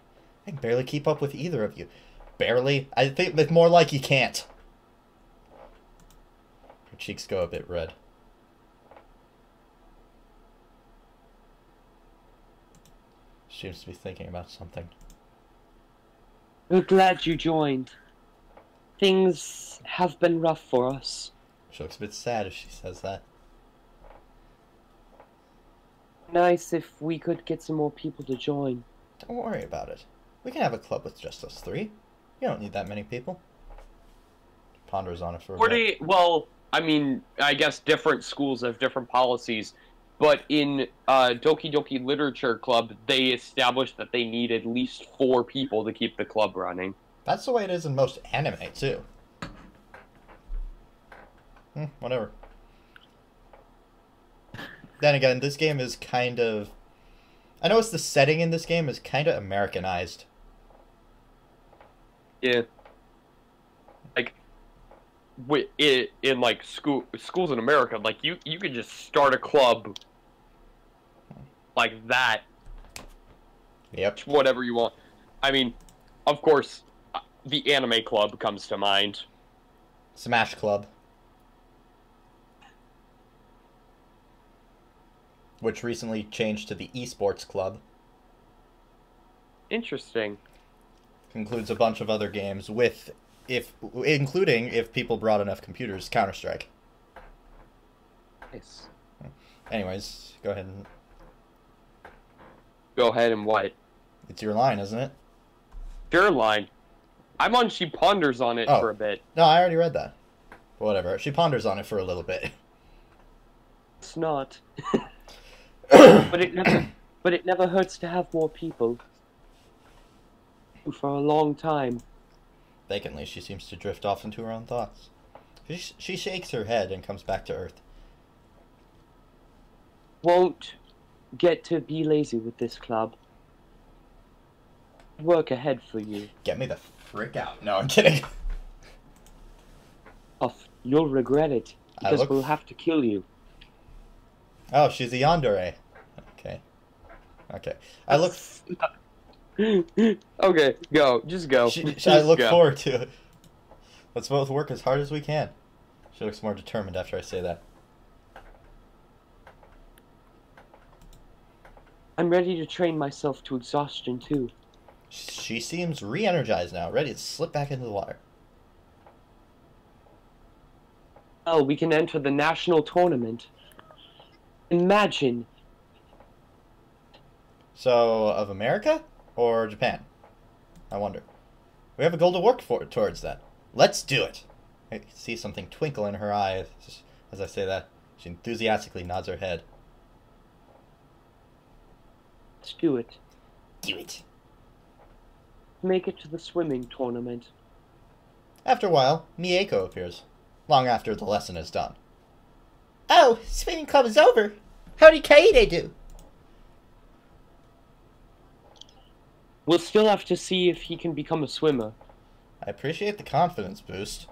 I can barely keep up with either of you. Barely? I think it's more like you can't. Her cheeks go a bit red. Seems to be thinking about something. We're glad you joined. Things have been rough for us. She looks a bit sad if she says that. Nice if we could get some more people to join. Don't worry about it. We can have a club with just us three. You don't need that many people. Ponders on it for a bit. Well, I mean, I guess different schools have different policies, but in Doki Doki Literature Club, they established that they need at least 4 people to keep the club running. That's the way it is in most anime, too. Whatever. Then again, this game is kind of... I noticed the setting in this game is kind of Americanized. Yeah. Like, in like schools in America, like you could just start a club like that. Yep. Whatever you want. I mean, of course, the anime club comes to mind. Smash Club. Which recently changed to the Esports Club. Interesting. Includes a bunch of other games with, including, if people brought enough computers, Counter-Strike. Nice. Anyways, go ahead and... Go ahead and what? It's your line, isn't it? Your line. I'm on She Ponders on it for a bit. No, I already read that. Whatever. She ponders on it for a little bit. It's not. But it never hurts to have more people. For a long time. Vacantly, she seems to drift off into her own thoughts. She shakes her head and comes back to Earth. Won't get to be lazy with this club. Work ahead for you. Get me the frick out. No, I'm kidding. You'll regret it, because we'll have to kill you. Oh, she's a yandere. Okay. Okay. I look... Okay, go. Just go. I look forward to it. Let's both work as hard as we can. She looks more determined after I say that. I'm ready to train myself to exhaustion, too. She seems re-energized now, ready to slip back into the water. Oh, we can enter the national tournament. Imagine. So, of America? Or Japan? I wonder. We have a goal to work towards that. Let's do it! I see something twinkle in her eye as I say that. She enthusiastically nods her head. Let's do it. Do it. Make it to the swimming tournament. After a while, Mieko appears. Long after the lesson is done. Oh, swimming club is over. How did Kaede do? We'll still have to see if he can become a swimmer. I appreciate the confidence boost.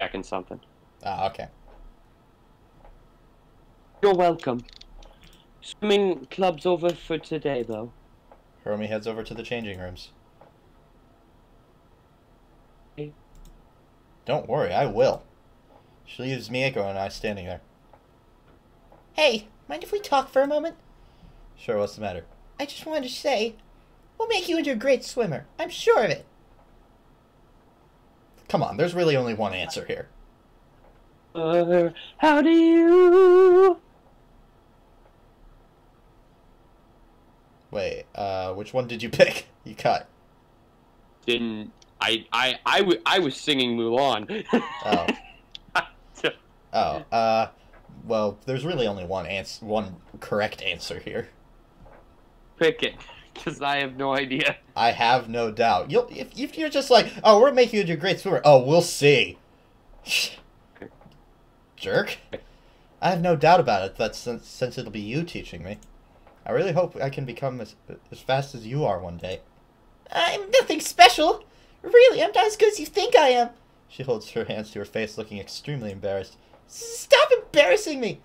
Checking something. Ah, okay. You're welcome. Swimming club's over for today, though. Hiromi heads over to the changing rooms. Hey. Don't worry, I will. She leaves Mieko and I standing there. Hey, mind if we talk for a moment? Sure, what's the matter? I just wanted to say, we'll make you into a great swimmer. I'm sure of it. Come on, there's really only one answer here. How do you... Wait, which one did you pick? You cut. Didn't... I was singing Mulan. Oh. Well, there's really only one correct answer here. Pick it, because I have no idea. I have no doubt. If you're just like, oh, we're making you into a great swimmer. Oh, we'll see. Jerk. I have no doubt about it, that since it'll be you teaching me. I really hope I can become as fast as you are one day. I'm nothing special. Really, I'm not as good as you think I am. She holds her hands to her face, looking extremely embarrassed. Stop embarrassing me.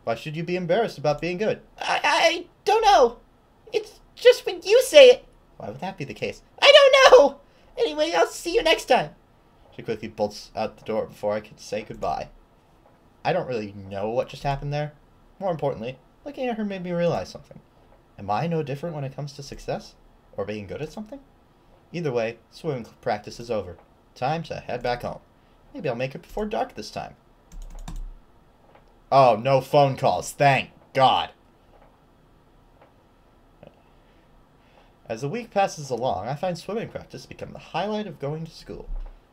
Why should you be embarrassed about being good? I don't know. It's just when you say it. Why would that be the case? I don't know. Anyway, I'll see you next time. She quickly bolts out the door before I could say goodbye. I don't really know what just happened there. More importantly, looking at her made me realize something. Am I no different when it comes to success? Or being good at something? Either way, swimming practice is over. Time to head back home. Maybe I'll make it before dark this time. Oh, no phone calls. Thank God. As the week passes along, I find swimming practice become the highlight of going to school.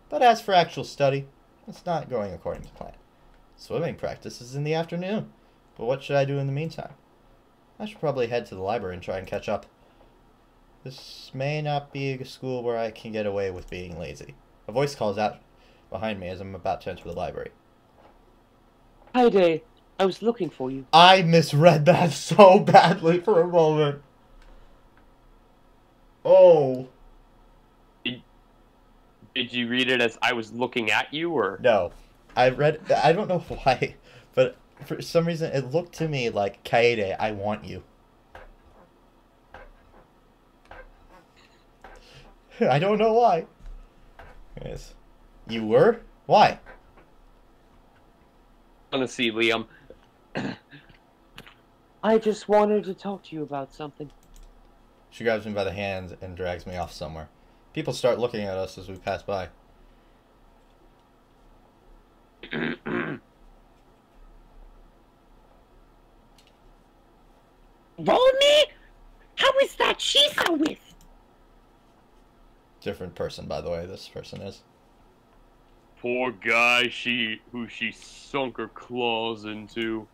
But as for actual study, it's not going according to plan. Swimming practice is in the afternoon, but what should I do in the meantime? I should probably head to the library and try and catch up. This may not be a school where I can get away with being lazy. A voice calls out behind me as I'm about to enter the library. Hi there. I was looking for you. I misread that so badly for a moment. Oh. Did you read it as I was looking at you, or? No. I don't know why, but for some reason it looked to me like, Kaede, I want you. I don't know why. Yes. You were? Why? Honestly, Liam. I just wanted to talk to you about something. She grabs me by the hand and drags me off somewhere. People start looking at us as we pass by. Romy? How is that she's with? Different person, by the way, this person is. Poor guy, who she sunk her claws into.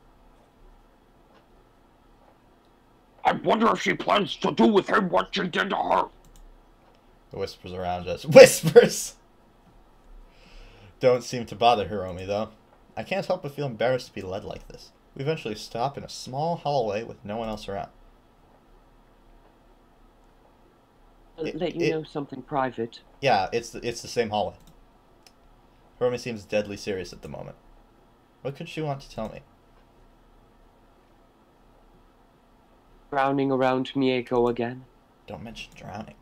I wonder if she plans to do with him what she did to her. The whispers around us. Whispers! Don't seem to bother Hiromi, though. I can't help but feel embarrassed to be led like this. We eventually stop in a small hallway with no one else around. I'll let you know something private. Yeah, it's the same hallway. Hiromi seems deadly serious at the moment. What could she want to tell me? Drowning around Mieko again. Don't mention drowning.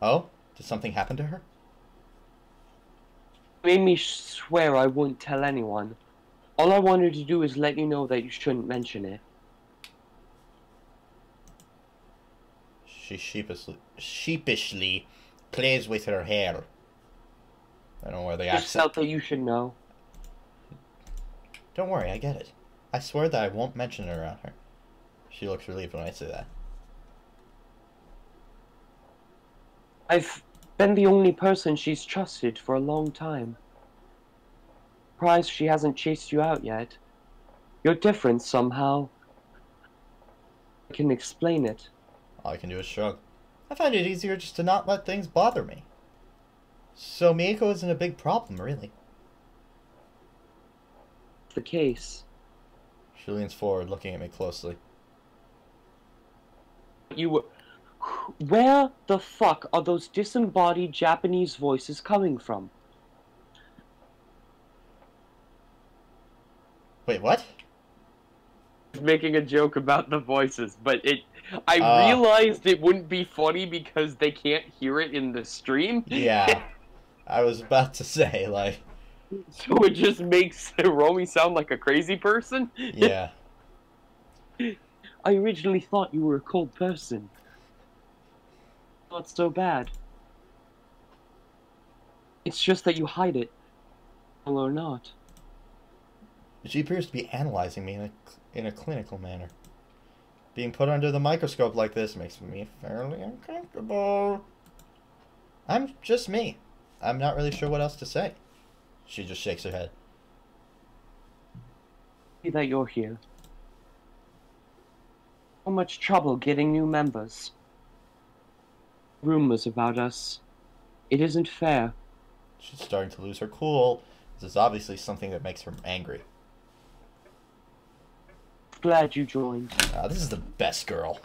Oh? Did something happen to her? Made me swear I wouldn't tell anyone. All I wanted to do is let you know that you shouldn't mention it. She sheepishly plays with her hair. I don't know where the accent... Just felt that you should know. Don't worry, I get it. I swear that I won't mention it around her. She looks relieved when I say that. I've been the only person she's trusted for a long time. Surprised she hasn't chased you out yet. You're different somehow. I can explain it. All I can do is shrug. I find it easier just to not let things bother me. So Mieko isn't a big problem, really. The case. She leans forward, looking at me closely. Where the fuck are those disembodied Japanese voices coming from? Wait, what? Making a joke about the voices, but I realized it wouldn't be funny because they can't hear it in the stream. Yeah. I was about to say, like... So it just makes Hiromi sound like a crazy person? Yeah. I originally thought you were a cold person. Not so bad. It's just that you hide it. Or not. She appears to be analyzing me in a clinical manner. Being put under the microscope like this makes me fairly uncomfortable. I'm just me. I'm not really sure what else to say. She just shakes her head. See that you're here. So much trouble getting new members. Rumors about us. It isn't fair. She's starting to lose her cool. This is obviously something that makes her angry. Glad you joined. This is the best girl.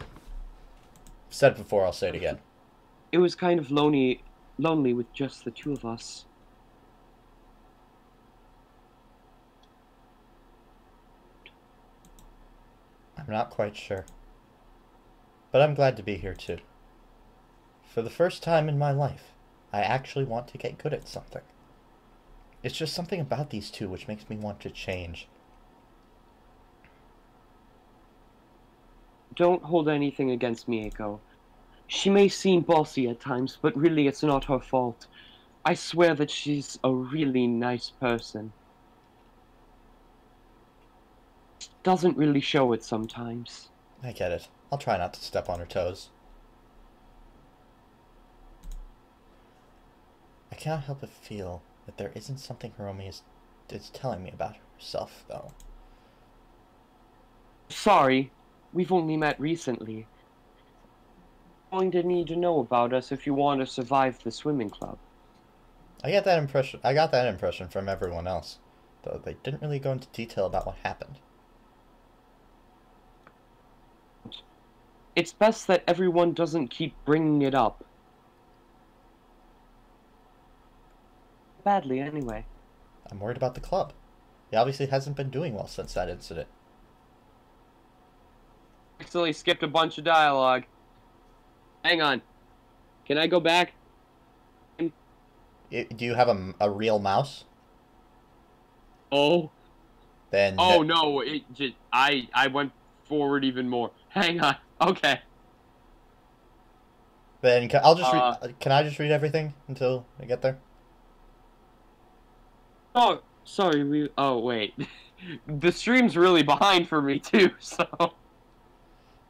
I've said it before, I'll say it again. It was kind of lonely with just the two of us. I'm not quite sure. But I'm glad to be here too. For the first time in my life, I actually want to get good at something. It's just something about these two which makes me want to change. don't hold anything against Mieko. She may seem bossy at times, but really it's not her fault. I swear that she's a really nice person. Doesn't really show it sometimes. I get it. I'll try not to step on her toes. I cannot help but feel that there isn't something Hiromi is telling me about herself, though. Sorry, we've only met recently. You're going to need to know about us if you want to survive the swimming club. I got that impression from everyone else, though they didn't really go into detail about what happened. It's best that everyone doesn't keep bringing it up. Badly, anyway. I'm worried about the club. He obviously hasn't been doing well since that incident. Actually skipped a bunch of dialogue. Hang on. Can I go back? Do you have a real mouse? Oh. Then Oh no, it just I went forward even more. Hang on. Okay. Then I'll just read. Can I just read everything until I get there? Oh, sorry. Oh wait, the stream's really behind for me too. So.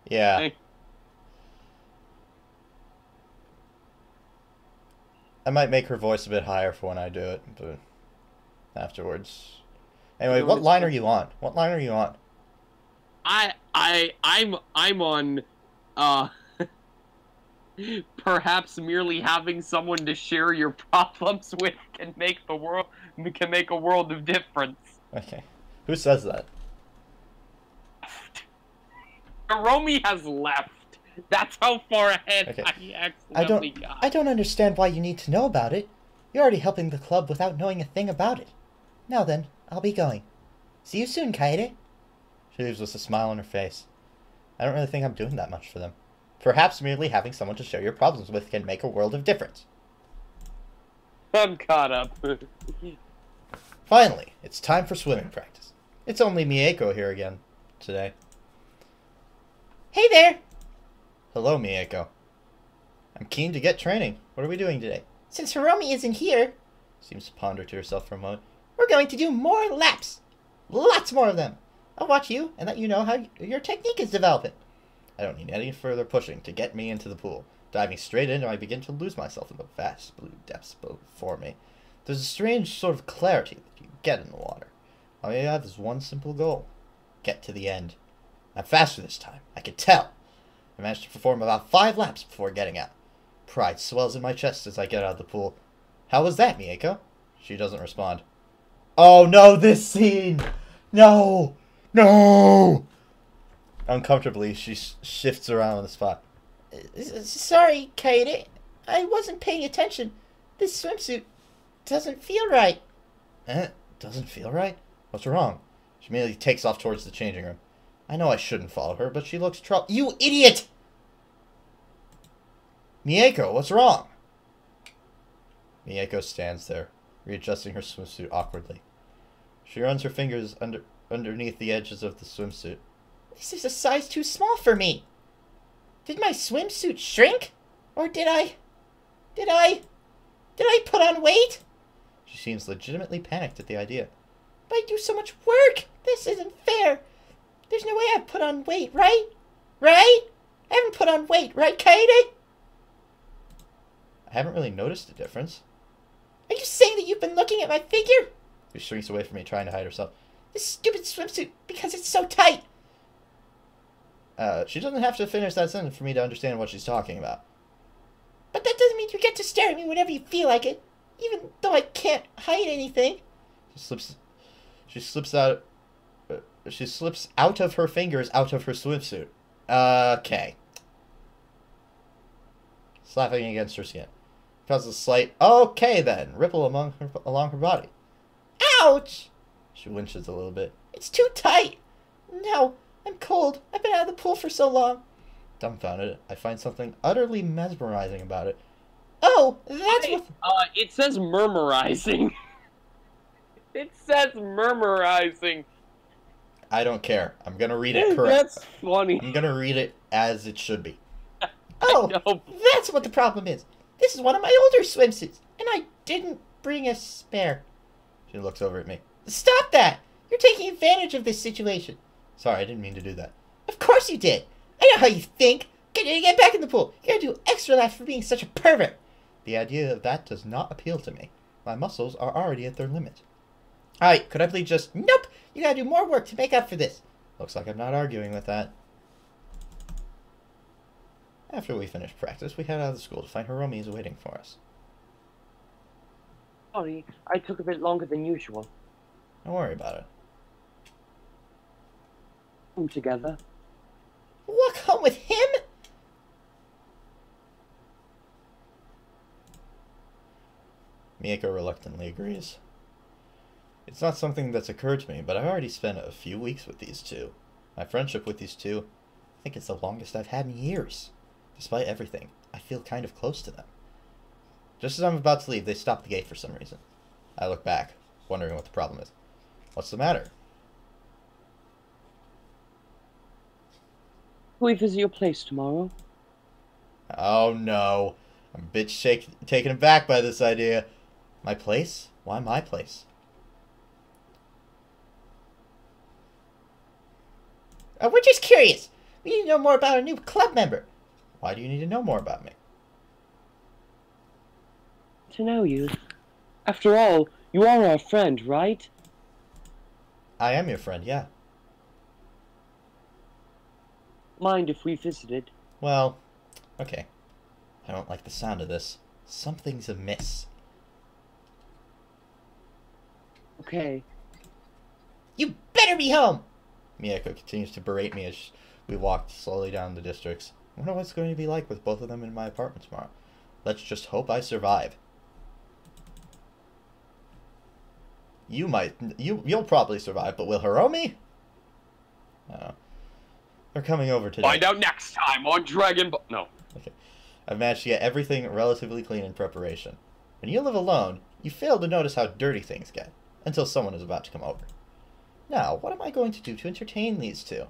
Yeah. Hey. I might make her voice a bit higher for when I do it, but afterwards. Anyway, what line are you on? What line are you on? I'm on, perhaps merely having someone to share your problems with can make a world of difference. Okay. Who says that? Hiromi has left. That's how far ahead Okay. I accidentally got. I don't understand why you need to know about it. You're already helping the club without knowing a thing about it. Now then, I'll be going. See you soon, Kaede. She leaves with a smile on her face. I don't really think I'm doing that much for them. Perhaps merely having someone to share your problems with can make a world of difference. I'm caught up. Finally, it's time for swimming practice. It's only Mieko here again today. Hey there! Hello, Mieko. I'm keen to get training. What are we doing today? Since Hiromi isn't here, Seems to ponder to herself for a moment. we're going to do more laps. Lots more of them. I'll watch you and let you know how your technique is developing. I don't need any further pushing to get me into the pool. Diving straight in, I begin to lose myself in the vast blue depths before me. There's a strange sort of clarity that you get in the water. All you have is one simple goal. Get to the end. I'm faster this time. I can tell. I managed to perform about 5 laps before getting out. Pride swells in my chest as I get out of the pool. How was that, Mieko? She doesn't respond. Oh no, this scene! No! No! Uncomfortably, she shifts around on the spot. Sorry, Kaede. I wasn't paying attention. This swimsuit doesn't feel right. Doesn't feel right? What's wrong? She immediately takes off towards the changing room. I know I shouldn't follow her, but she looks troubled. You idiot! Mieko, what's wrong? Mieko stands there, readjusting her swimsuit awkwardly. She runs her fingers underneath the edges of the swimsuit. This is a size too small for me. Did my swimsuit shrink? Or did I put on weight? She seems legitimately panicked at the idea. But I do so much work. This isn't fair. There's no way I've put on weight, right? Right? I haven't put on weight, right, Kaede? I haven't really noticed a difference. Are you saying that you've been looking at my figure? She shrinks away from me, trying to hide herself. This stupid swimsuit, because it's so tight. She doesn't have to finish that sentence for me to understand what she's talking about. But that doesn't mean you get to stare at me whenever you feel like it. Even though I can't hide anything. She slips out of her fingers out of her swimsuit. Okay. Slapping against her skin. Causes a slight, okay then, ripple along her body. Ouch! She winches a little bit. It's too tight. No, I'm cold. I've been out of the pool for so long. Dumbfounded, I find something utterly mesmerizing about it. Oh, that's what... It says murmurizing. It says murmurizing. I don't care. I'm gonna read it correct. That's funny. I'm gonna read it as it should be. Oh, No. that's what the problem is. This is one of my older swimsuits, and I didn't bring a spare. She looks over at me. Stop that! You're taking advantage of this situation. Sorry, I didn't mean to do that. Of course you did. I know how you think. Get back in the pool. You gotta do extra laps for being such a pervert. The idea of that does not appeal to me. My muscles are already at their limit. Alright, could I please just... Nope. You gotta do more work to make up for this. Looks like I'm not arguing with that. After we finish practice, we head out of the school to find Hiromi is waiting for us. Sorry, I took a bit longer than usual. Don't worry about it. Home together. Walk home with him? Miyako reluctantly agrees. It's not something that's occurred to me, but I've already spent a few weeks with these two. My friendship with these two, I think it's the longest I've had in years. Despite everything, I feel kind of close to them. Just as I'm about to leave, they stop the gate for some reason. I look back, wondering what the problem is. What's the matter? Will we visit your place tomorrow? Oh no. I'm a bit taken aback by this idea. My place? Why my place? We're just curious. We need to know more about our new club member. Why do you need to know more about me? To know you. After all, you are our friend, right? I am your friend, yeah. Mind if we visited? Well, okay. I don't like the sound of this. Something's amiss. Okay. You better be home. Miyako continues to berate me as we walk slowly down the districts. I wonder what it's going to be like with both of them in my apartment tomorrow. Let's just hope I survive. You'll probably survive, but will Hiromi? They're coming over today. Find out next time on Dragon Ball. No. Okay. I've managed to get everything relatively clean in preparation. When you live alone, you fail to notice how dirty things get, until someone is about to come over. Now, what am I going to do to entertain these two?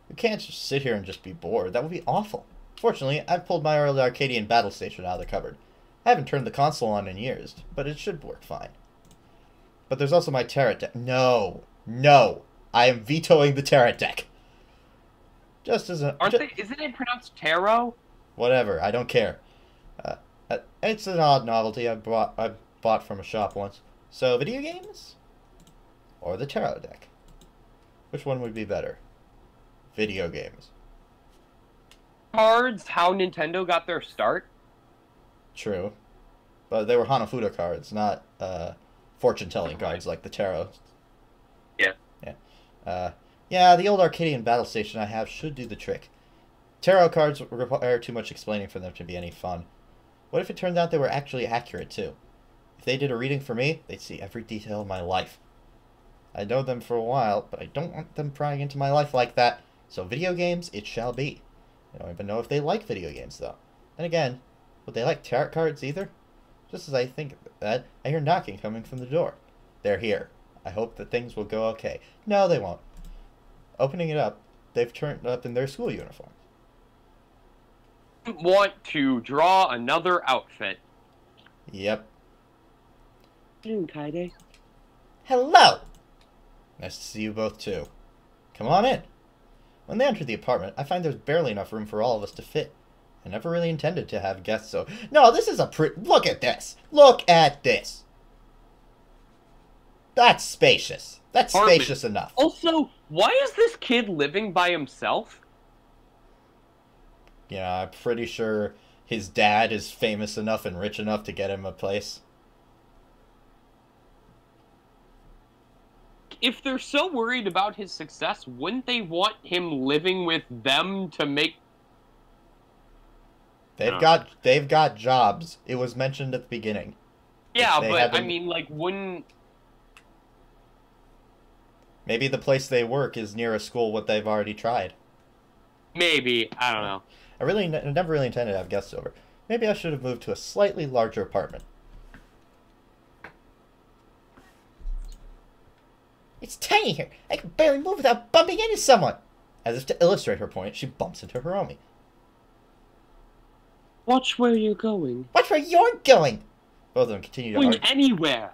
We can't just sit here and just be bored. That would be awful. Fortunately, I've pulled my early Arcadian battle station out of the cupboard. I haven't turned the console on in years, but it should work fine. But there's also my Terra deck. No! I am vetoing the Terra deck. Just as a... Isn't it pronounced tarot? Whatever, I don't care. It's an odd novelty I bought from a shop once. So, video games? Or the tarot deck? Which one would be better? Video games. Cards, how Nintendo got their start? True. But they were Hanafuda cards, not fortune-telling cards like the tarot. Yeah. Yeah, the old Arcadian battle station I have should do the trick. Tarot cards require too much explaining for them to be any fun. What if it turned out they were actually accurate, too? If they did a reading for me, they'd see every detail of my life. I know them for a while, but I don't want them prying into my life like that. So video games, it shall be. I don't even know if they like video games, though. And again, would they like tarot cards either? Just as I think that, I hear knocking coming from the door. They're here. I hope that things will go okay. No, they won't. Opening it up, they've turned up in their school uniform. Want to draw another outfit. Yep. Doing Kaide? Hello. Nice to see you both, too. Come on in. When they enter the apartment, I find there's barely enough room for all of us to fit. I never really intended to have guests, so... No, this is a look at this! Look at this! That's spacious. That's spacious enough. Also, why is this kid living by himself? Yeah, I'm pretty sure his dad is famous enough and rich enough to get him a place. If they're so worried about his success, wouldn't they want him living with them to make... They've got jobs. It was mentioned at the beginning. Yeah, but I mean, like, wouldn't... Maybe the place they work is near a school what they've already tried. Maybe. I don't know. I never really intended to have guests over. Maybe I should have moved to a slightly larger apartment. It's tiny here. I can barely move without bumping into someone. As if to illustrate her point, she bumps into Hiromi. Watch where you're going. Watch where you're going. Both of them continue to Going argue. anywhere.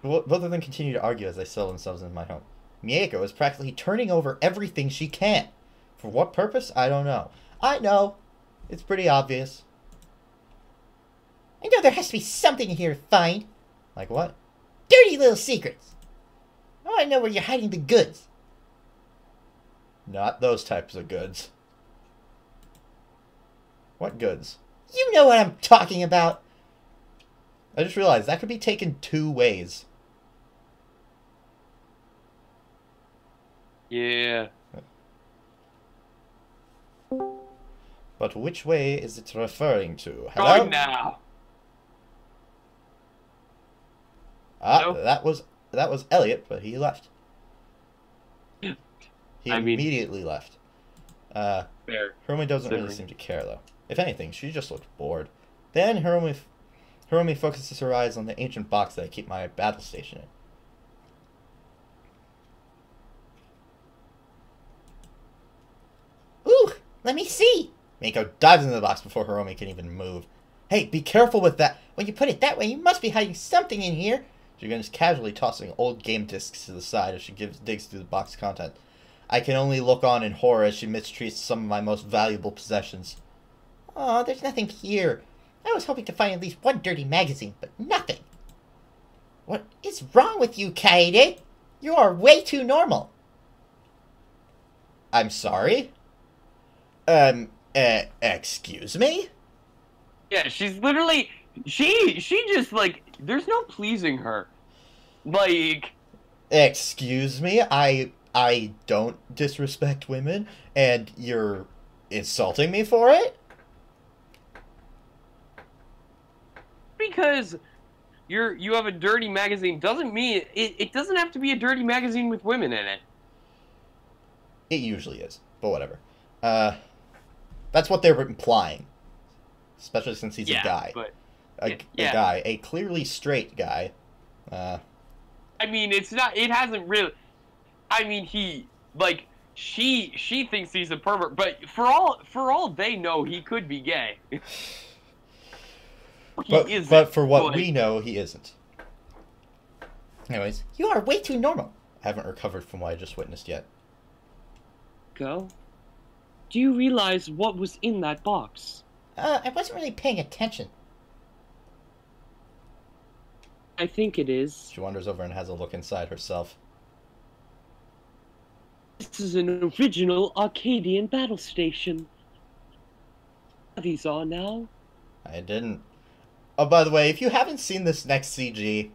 Both of them continue to argue as they settle themselves in my home. Mieko is practically turning over everything she can. For what purpose? I don't know. I know. It's pretty obvious. I know there has to be something here to find. Like what? Dirty little secrets. I want to know where you're hiding the goods. Not those types of goods. What goods? You know what I'm talking about. I just realized that could be taken two ways. Yeah. But which way is it referring to? Hello? Going now. Ah, Hello? that was Elliot, but he left. He I mean- immediately left. Fair. Hiromi doesn't really Considering. seem to care, though. If anything, she just looked bored. Then Hiromi focuses her eyes on the ancient box that I keep my battle station in. Ooh, let me see. Mako dives into the box before Hiromi can even move. Hey, be careful with that! When you put it that way, you must be hiding something in here. She begins casually tossing old game discs to the side as she digs through the box content. I can only look on in horror as she mistreats some of my most valuable possessions. Oh, there's nothing here. I was hoping to find at least one dirty magazine, but nothing. What is wrong with you, Kaede? You are way too normal. I'm sorry? Excuse me? Yeah, she's literally she just like there's no pleasing her. Like Excuse me? I don't disrespect women, and you're insulting me for it? because you have a dirty magazine doesn't mean it doesn't have to be a dirty magazine with women in it. It usually is, but whatever. That's what they're implying. Especially since he's a guy. But A yeah. guy. A clearly straight guy. I mean, it's not. It hasn't really. I mean, she thinks he's a pervert, but for all they know, he could be gay. But for what we know, he isn't. Anyways, You are way too normal. I haven't recovered from what I just witnessed yet. Go. Do you realize what was in that box? I wasn't really paying attention. I think it is. She wanders over and has a look inside herself. This is an original Arcadian battle station. These are now. I didn't. Oh, by the way, if you haven't seen this next CG,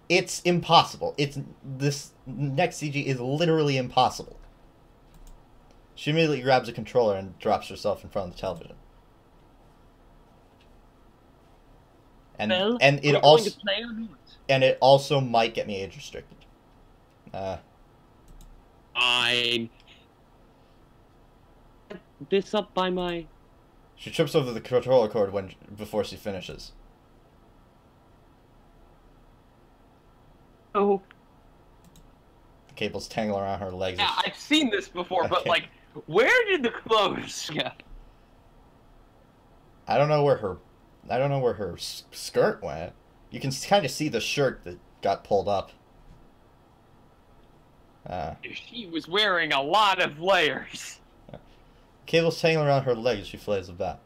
it's impossible. This next CG is literally impossible. She immediately grabs a controller and drops herself in front of the television. And Well, and it are you also going to play or not? and it also might get me age restricted. Fine. This up by my. She trips over the controller cord before she finishes. Oh. The cables tangle around her legs. Yeah, I've seen this before, but Okay. like, where did the clothes go? I don't know where her skirt went. You can kind of see the shirt that got pulled up. She was wearing a lot of layers. Cables tangle around her legs as she flails about.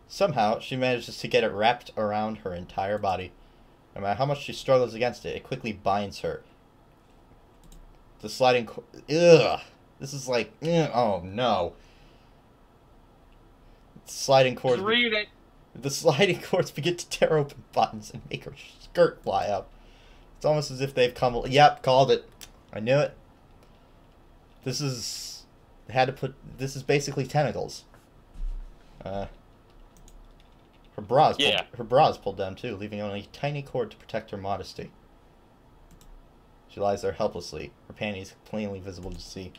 Somehow, she manages to get it wrapped around her entire body. No matter how much she struggles against it, it quickly binds her. The sliding ugh! This is like, oh no. Sliding cords. Just read it. The sliding cords begin to tear open buttons and make her skirt fly up. It's almost as if they've come. Yep, called it. I knew it. This is basically tentacles. Her bra is pulled down too, leaving only a tiny cord to protect her modesty. She lies there helplessly, her panties plainly visible to see.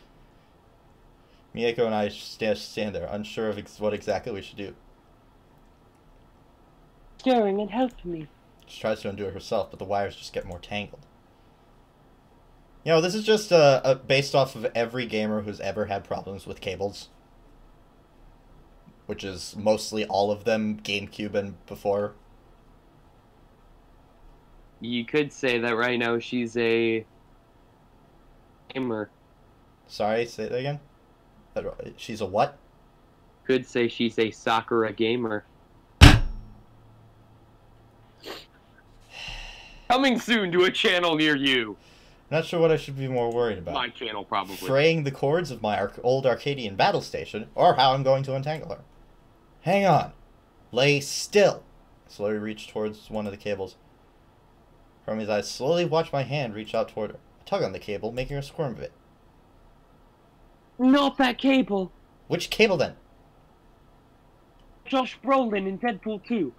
Mieko and I stand there, unsure of what exactly we should do. Staring and help me. She tries to undo it herself, but the wires just get more tangled. You know, this is just based off of every gamer who's ever had problems with cables. Which is mostly all of them GameCube and before. You could say that right now she's a gamer. Sorry, say that again? She's a what? Could say she's a Sakura gamer. Coming soon to a channel near you. Not sure what I should be more worried about. My channel, probably. Fraying the cords of my old Arcadian battle station, or how I'm going to entangle her. Hang on. Lay still. I slowly reach towards one of the cables. From his eyes, slowly watch my hand reach out toward her. I tug on the cable, making her squirm a bit. Not that cable. Which cable then? Josh Brolin in Deadpool 2.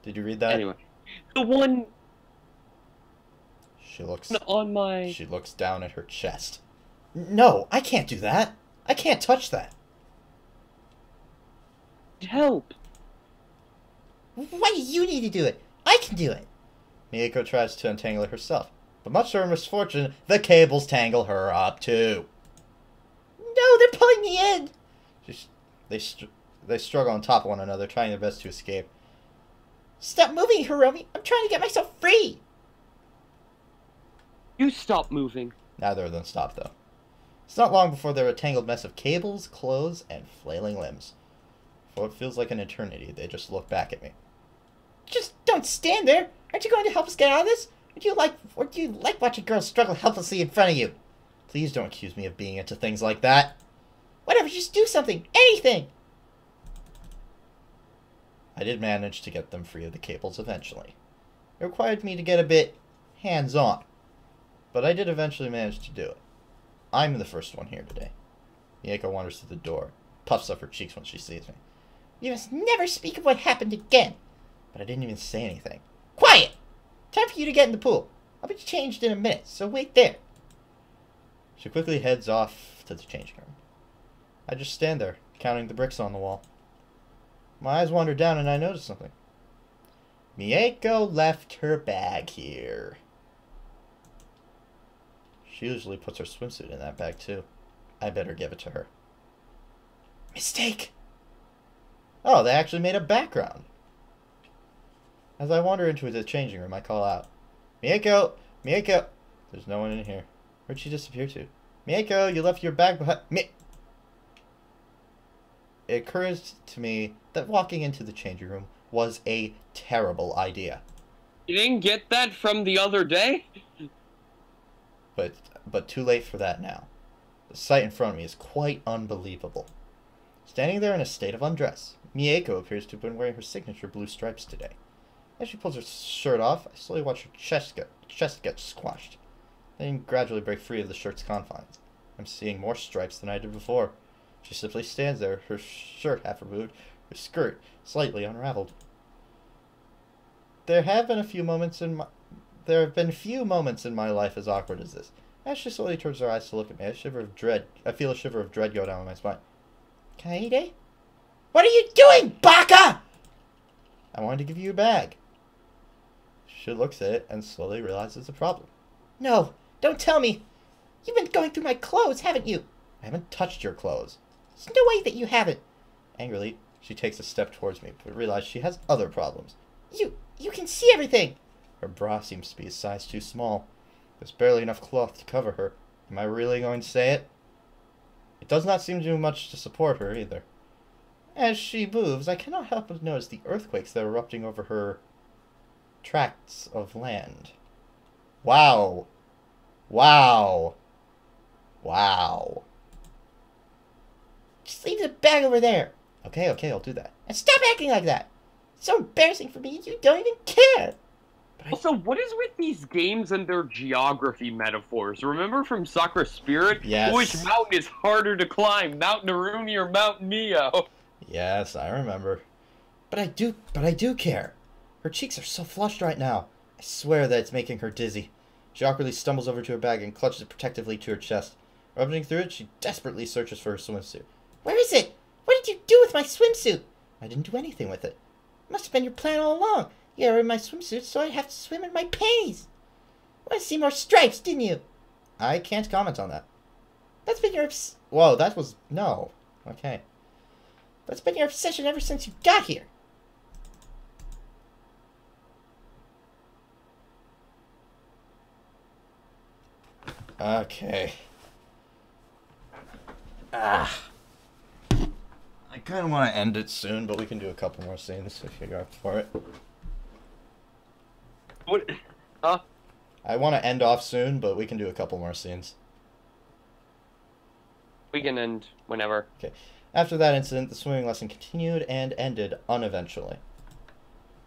Did you read that? Anyway, the one She looks on my... She looks down at her chest. No, I can't do that. I can't touch that. Help. Why do you need to do it? I can do it. Mieko tries to untangle it herself, but much to her misfortune, the cables tangle her up too. No, they're pulling me in. They struggle on top of one another, trying their best to escape. Stop moving, Hiromi. I'm trying to get myself free. You stop moving. Neither of them stop, though. It's not long before they're a tangled mess of cables, clothes, and flailing limbs. For what feels like an eternity, they just look back at me. Just don't stand there. Aren't you going to help us get out of this? Or do you like watching girls struggle helplessly in front of you? Please don't accuse me of being into things like that. Whatever, just do something. Anything. I did manage to get them free of the cables eventually. It required me to get a bit hands-on, but I did eventually manage to do it. I'm the first one here today. Mieko wanders to the door, puffs up her cheeks when she sees me. You must never speak of what happened again. But I didn't even say anything. Quiet! Time for you to get in the pool. I'll be changed in a minute, so wait there. She quickly heads off to the changing room. I just stand there, counting the bricks on the wall. My eyes wander down and I notice something. Mieko left her bag here. She usually puts her swimsuit in that bag too. I better give it to her. Mistake. Oh, they actually made a background. As I wander into the changing room, I call out, Mieko! Mieko! There's no one in here. Where'd she disappear to? Mieko, you left your bag behind... It occurs to me that walking into the changing room was a terrible idea. You didn't get that from the other day? But too late for that now. The sight in front of me is quite unbelievable. Standing there in a state of undress, Mieko appears to have been wearing her signature blue stripes today. As she pulls her shirt off, I slowly watch her chest get squashed, then gradually break free of the shirt's confines. I'm seeing more stripes than I did before. She simply stands there, her shirt half removed, her skirt slightly unraveled. There have been few moments in my life as awkward as this. As she slowly turns her eyes to look at me, I feel a shiver of dread go down my spine. Kaede? What are you doing, Baka? I wanted to give you your bag. She looks at it and slowly realizes the problem. No, don't tell me. You've been going through my clothes, haven't you? I haven't touched your clothes. There's no way that you haven't. Angrily, she takes a step towards me, but realizes she has other problems. You can see everything. Her bra seems to be a size too small. There's barely enough cloth to cover her. Am I really going to say it? It does not seem to do much to support her either. As she moves, I cannot help but notice the earthquakes that are erupting over her tracts of land. Wow. Wow. Wow. Just leave the bag over there. Okay, I'll do that. And stop acting like that. It's so embarrassing for me, you don't even care. Also, what is with these games and their geography metaphors? Remember from Sakura Spirit? Yes. Which mountain is harder to climb, Mount Narumi or Mount Neo? Yes, I remember. But I do care. Her cheeks are so flushed right now. I swear that it's making her dizzy. She awkwardly stumbles over to her bag and clutches it protectively to her chest. Rummaging through it, she desperately searches for her swimsuit. Where is it? What did you do with my swimsuit? I didn't do anything with it. Must have been your plan all along. You gotta wear my swimsuit, so I have to swim in my panties. Want to see more stripes, didn't you? I can't comment on that. That's been your Whoa, that was... No. Okay. That's been your obsession ever since you got here. Okay. I kind of want to end it soon, but we can do a couple more scenes if you're up for it. What? Huh? I want to end off soon, but we can do a couple more scenes. We can end whenever. Okay. After that incident, the swimming lesson continued and ended uneventually.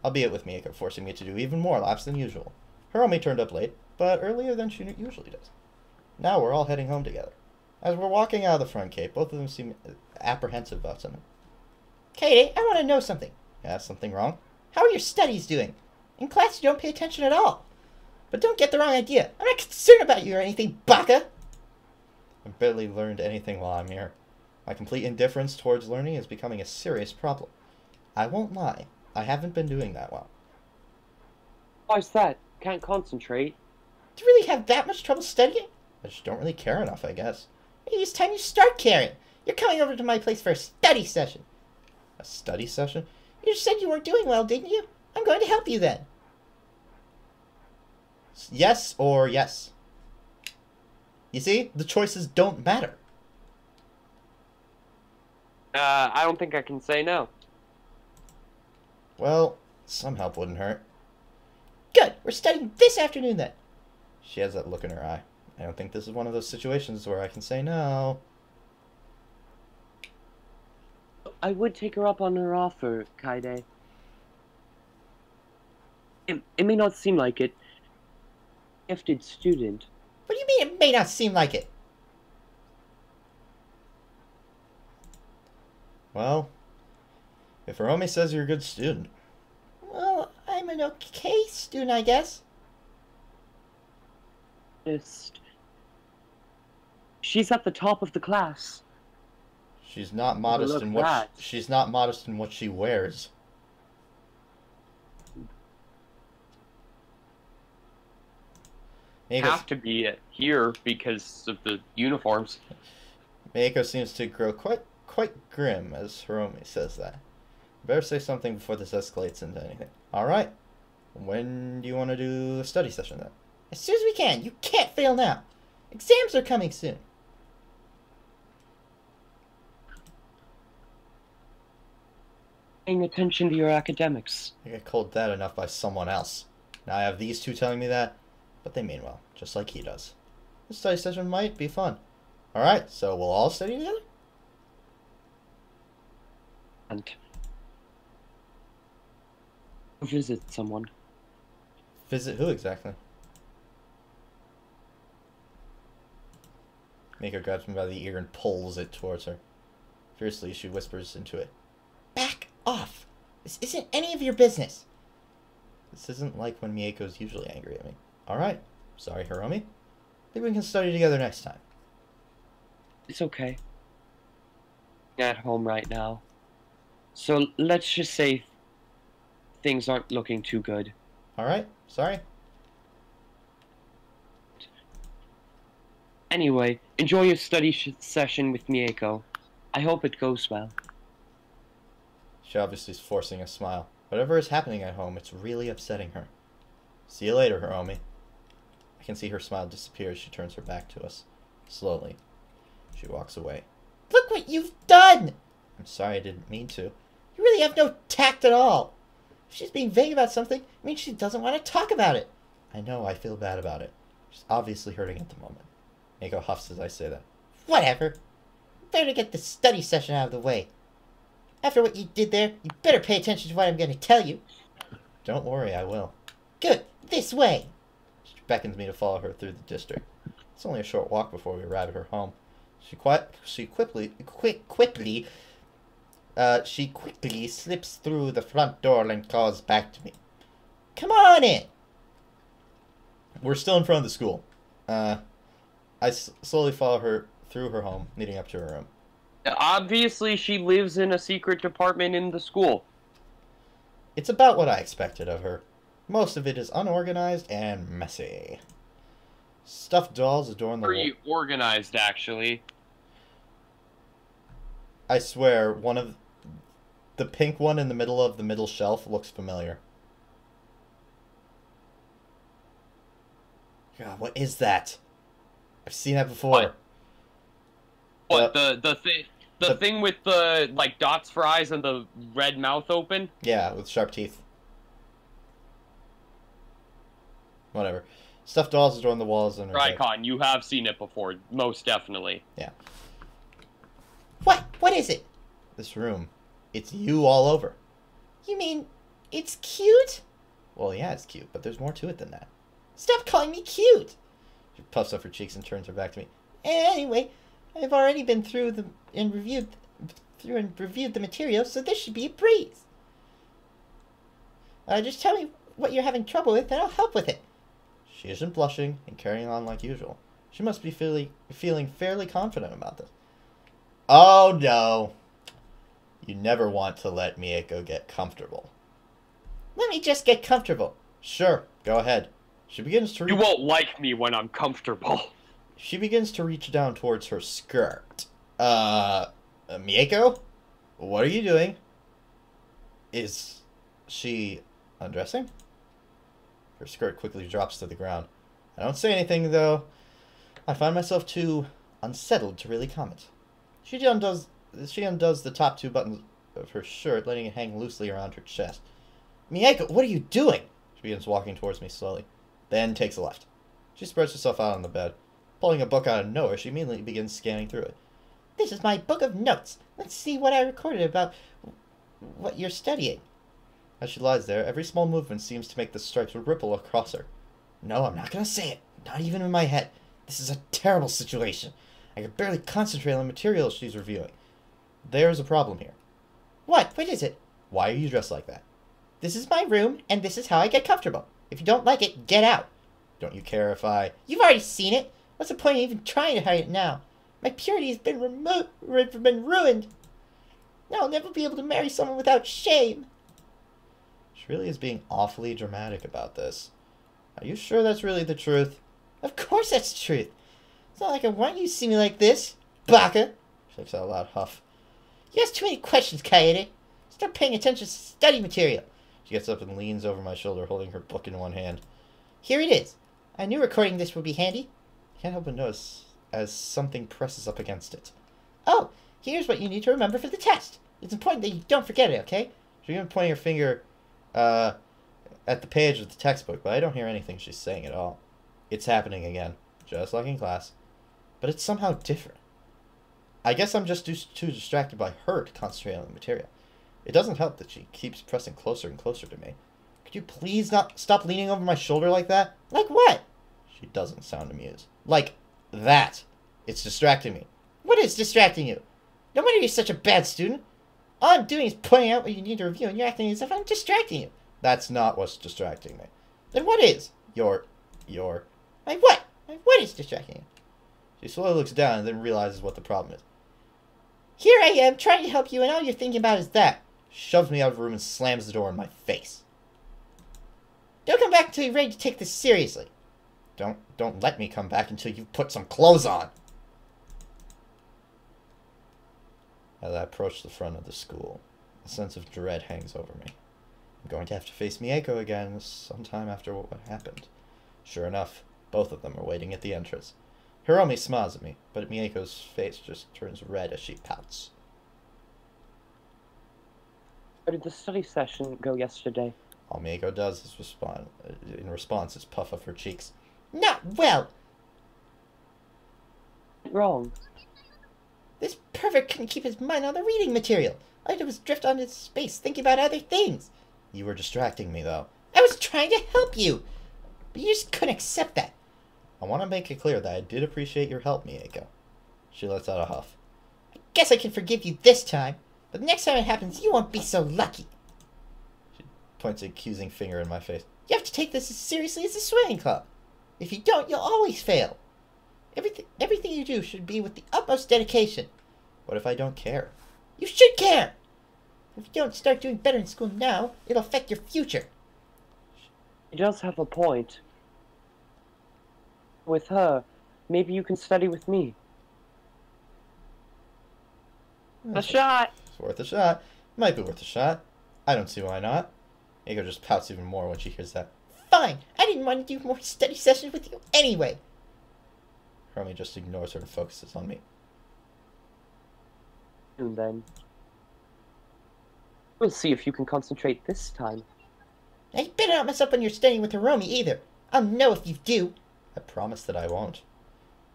Albeit with Mieko forcing me to do even more laps than usual. Hiromi turned up late, but earlier than she usually does. Now we're all heading home together. As we're walking out of the front gate, both of them seem apprehensive about something. Katie, I want to know something. Yeah, something wrong? How are your studies doing? In class, you don't pay attention at all. But don't get the wrong idea. I'm not concerned about you or anything, baka. I've barely learned anything while I'm here. My complete indifference towards learning is becoming a serious problem. I won't lie. I haven't been doing that well. Why's that? Can't concentrate. Do you really have that much trouble studying? I just don't really care enough, I guess. Maybe it's time you start caring. You're coming over to my place for a study session. A study session? You just said you weren't doing well, didn't you? I'm going to help you then. Yes or yes? You see? The choices don't matter. I don't think I can say no. Well, some help wouldn't hurt. Good. We're studying this afternoon then. She has that look in her eye. I don't think this is one of those situations where I can say no. I would take her up on her offer, Kaide. It may not seem like it. Gifted student. What do you mean it may not seem like it? Well, if Hiromi says you're a good student. Well, I'm an okay student, I guess. She's at the top of the class. She's not modest in what she's not modest in what she wears. Have to be here because of the uniforms. Mieko seems to grow quite grim as Hiromi says that. Better say something before this escalates into anything. Alright. When do you want to do the study session then? As soon as we can. You can't fail now. Exams are coming soon. Paying attention to your academics. I get told that enough by someone else. Now I have these two telling me that, but they mean well, just like he does. This study session might be fun. Alright, so we'll all study together? And visit someone. Visit who exactly? Miko grabs me by the ear and pulls it towards her. Fiercely, she whispers into it. Back off. This isn't any of your business. This isn't like when Mieko's usually angry at me. Alright. Sorry, Hiromi. Maybe we can study together next time. It's okay. At home right now. So let's just say things aren't looking too good. Alright. Sorry. Anyway, enjoy your study session with Mieko. I hope it goes well. She obviously is forcing a smile. Whatever is happening at home, it's really upsetting her. See you later, Hiromi. I can see her smile disappear as she turns her back to us. Slowly. She walks away. Look what you've done! I'm sorry, I didn't mean to. You really have no tact at all. If she's being vague about something, it means she doesn't want to talk about it. I know, I feel bad about it. She's obviously hurting at the moment. Mako huffs as I say that. Whatever. Better get the study session out of the way. After what you did there, you better pay attention to what I'm going to tell you. Don't worry, I will. Good. This way. She beckons me to follow her through the district. It's only a short walk before we arrive at her home. She quickly slips through the front door and calls back to me. Come on in. We're still in front of the school. I slowly follow her through her home, leading up to her room. Obviously, she lives in a secret department in the school. It's about what I expected of her. Most of it is unorganized and messy. Stuffed dolls adorn the wall. Pretty organized, actually. I swear, one of the pink one in the middle of the middle shelf looks familiar. God, what is that? I've seen that before. What the thing with the like dots for eyes and the red mouth open? Yeah, with sharp teeth. Whatever. Stuffed dolls adorn the walls and Icon, you have seen it before, most definitely. Yeah. What is it? This room. It's you all over. You mean it's cute? Well, yeah, it's cute, but there's more to it than that. Stop calling me cute. She puffs up her cheeks and turns her back to me. Anyway, I've already been through and reviewed the material, so this should be a breeze. Just tell me what you're having trouble with, and I'll help with it. She isn't blushing and carrying on like usual. She must be feeling fairly confident about this. Oh no. You never want to let Mieko get comfortable. Let me just get comfortable. Sure, go ahead. She begins to You won't like me when I'm comfortable. She begins to reach down towards her skirt. Mieko? What are you doing? Is she undressing? Her skirt quickly drops to the ground. I don't say anything, though. I find myself too unsettled to really comment. She undoes the top two buttons of her shirt, letting it hang loosely around her chest. Mieko, what are you doing? She begins walking towards me slowly, then takes a left. She spreads herself out on the bed. Pulling a book out of nowhere, she immediately begins scanning through it. This is my book of notes. Let's see what I recorded about what you're studying. As she lies there, every small movement seems to make the stripes ripple across her. No, I'm not going to say it. Not even in my head. This is a terrible situation. I can barely concentrate on the material she's reviewing. There's a problem here. What? What is it? Why are you dressed like that? This is my room, and this is how I get comfortable. If you don't like it, get out. Don't you care if I... You've already seen it. What's the point of even trying to hide it now? My purity has been ruined. Now I'll never be able to marry someone without shame. She really is being awfully dramatic about this. Are you sure that's really the truth? Of course that's the truth. It's not like I want you to see me like this, baka. She lets out a loud huff. You ask too many questions, Kaede. Start paying attention to study material. She gets up and leans over my shoulder, holding her book in one hand. Here it is. I knew recording this would be handy. I can't help but notice as something presses up against it. Oh, here's what you need to remember for the test. It's important that you don't forget it, okay? She's even pointing her finger at the page of the textbook, but I don't hear anything she's saying at all. It's happening again, just like in class. But it's somehow different. I guess I'm just too distracted by her to concentrate on the material. It doesn't help that she keeps pressing closer and closer to me. Could you please not stop leaning over my shoulder like that? Like what? She doesn't sound amused. Like that. It's distracting me. What is distracting you? No wonder you're such a bad student. All I'm doing is pointing out what you need to review, and you're acting as if I'm distracting you. That's not what's distracting me. Then what is? Your... My what? My what is distracting you? She slowly looks down and then realizes what the problem is. Here I am, trying to help you, and all you're thinking about is that. Shoves me out of the room and slams the door in my face. Don't come back until you're ready to take this seriously. Don't let me come back until you've put some clothes on. As I approach the front of the school, a sense of dread hangs over me. I'm going to have to face Mieko again sometime after what happened. Sure enough, both of them are waiting at the entrance. Hiromi smiles at me, but Mieko's face just turns red as she pouts. How did the study session go yesterday? All Mieko does is respond, is puff up her cheeks. Not well. Wrong. This pervert couldn't keep his mind on the reading material. All I did was drift on his space, thinking about other things. You were distracting me, though. I was trying to help you, but you just couldn't accept that. I want to make it clear that I did appreciate your help, Mieko. She lets out a huff. I guess I can forgive you this time, but the next time it happens, you won't be so lucky. She points an accusing finger in my face. You have to take this as seriously as the swimming club. If you don't, you'll always fail. Everything you do should be with the utmost dedication. What if I don't care? You should care. If you don't start doing better in school now, it'll affect your future. He does have a point. With her, maybe you can study with me. A shot! It's worth a shot. Might be worth a shot. I don't see why not. Ego just pouts even more when she hears that. Fine, I didn't want to do more study sessions with you anyway. Hiromi just ignores her and focuses on me. And then we'll see if you can concentrate this time. Now you better not mess up when you're studying with Hiromi either. I'll know if you do. I promise that I won't.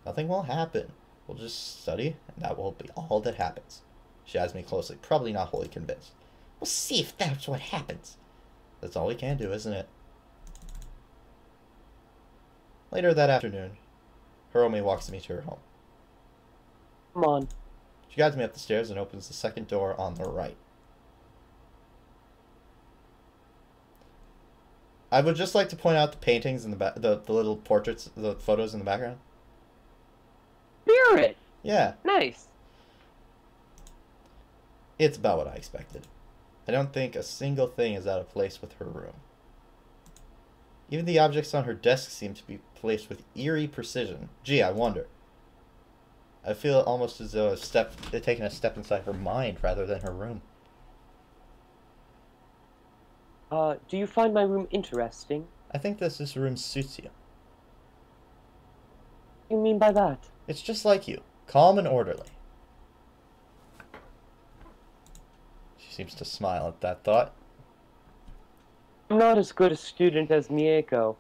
Nothing will happen. We'll just study, and that will be all that happens. She eyes me closely, probably not wholly convinced. We'll see if that's what happens. That's all we can do, isn't it? Later that afternoon, Hiromi walks me to her home. Come on. She guides me up the stairs and opens the second door on the right. I would just like to point out the paintings in the back, the little portraits, the photos in the background. Spirit! Yeah, Nice. it's about what I expected. I don't think a single thing is out of place with her room. Even the objects on her desk seem to be placed with eerie precision. Gee, I wonder. I feel almost as though they're taking a step inside her mind rather than her room. Do you find my room interesting? I think this room suits you. What do you mean by that? It's just like you, calm and orderly. She seems to smile at that thought. I'm not as good a student as Mieko,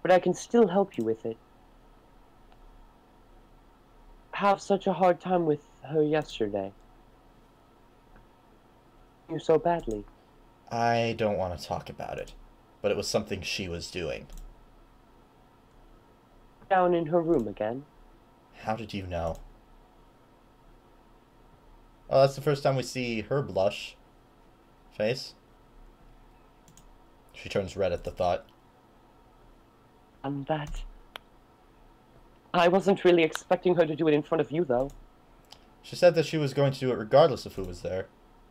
but I can still help you with it. I have such a hard time with her yesterday. You so badly. I don't want to talk about it, but it was something she was doing. Down in her room again. How did you know? Oh, that's the first time we see her blush face. She turns red at the thought. And that. I wasn't really expecting her to do it in front of you, though. She said that she was going to do it regardless of who was there,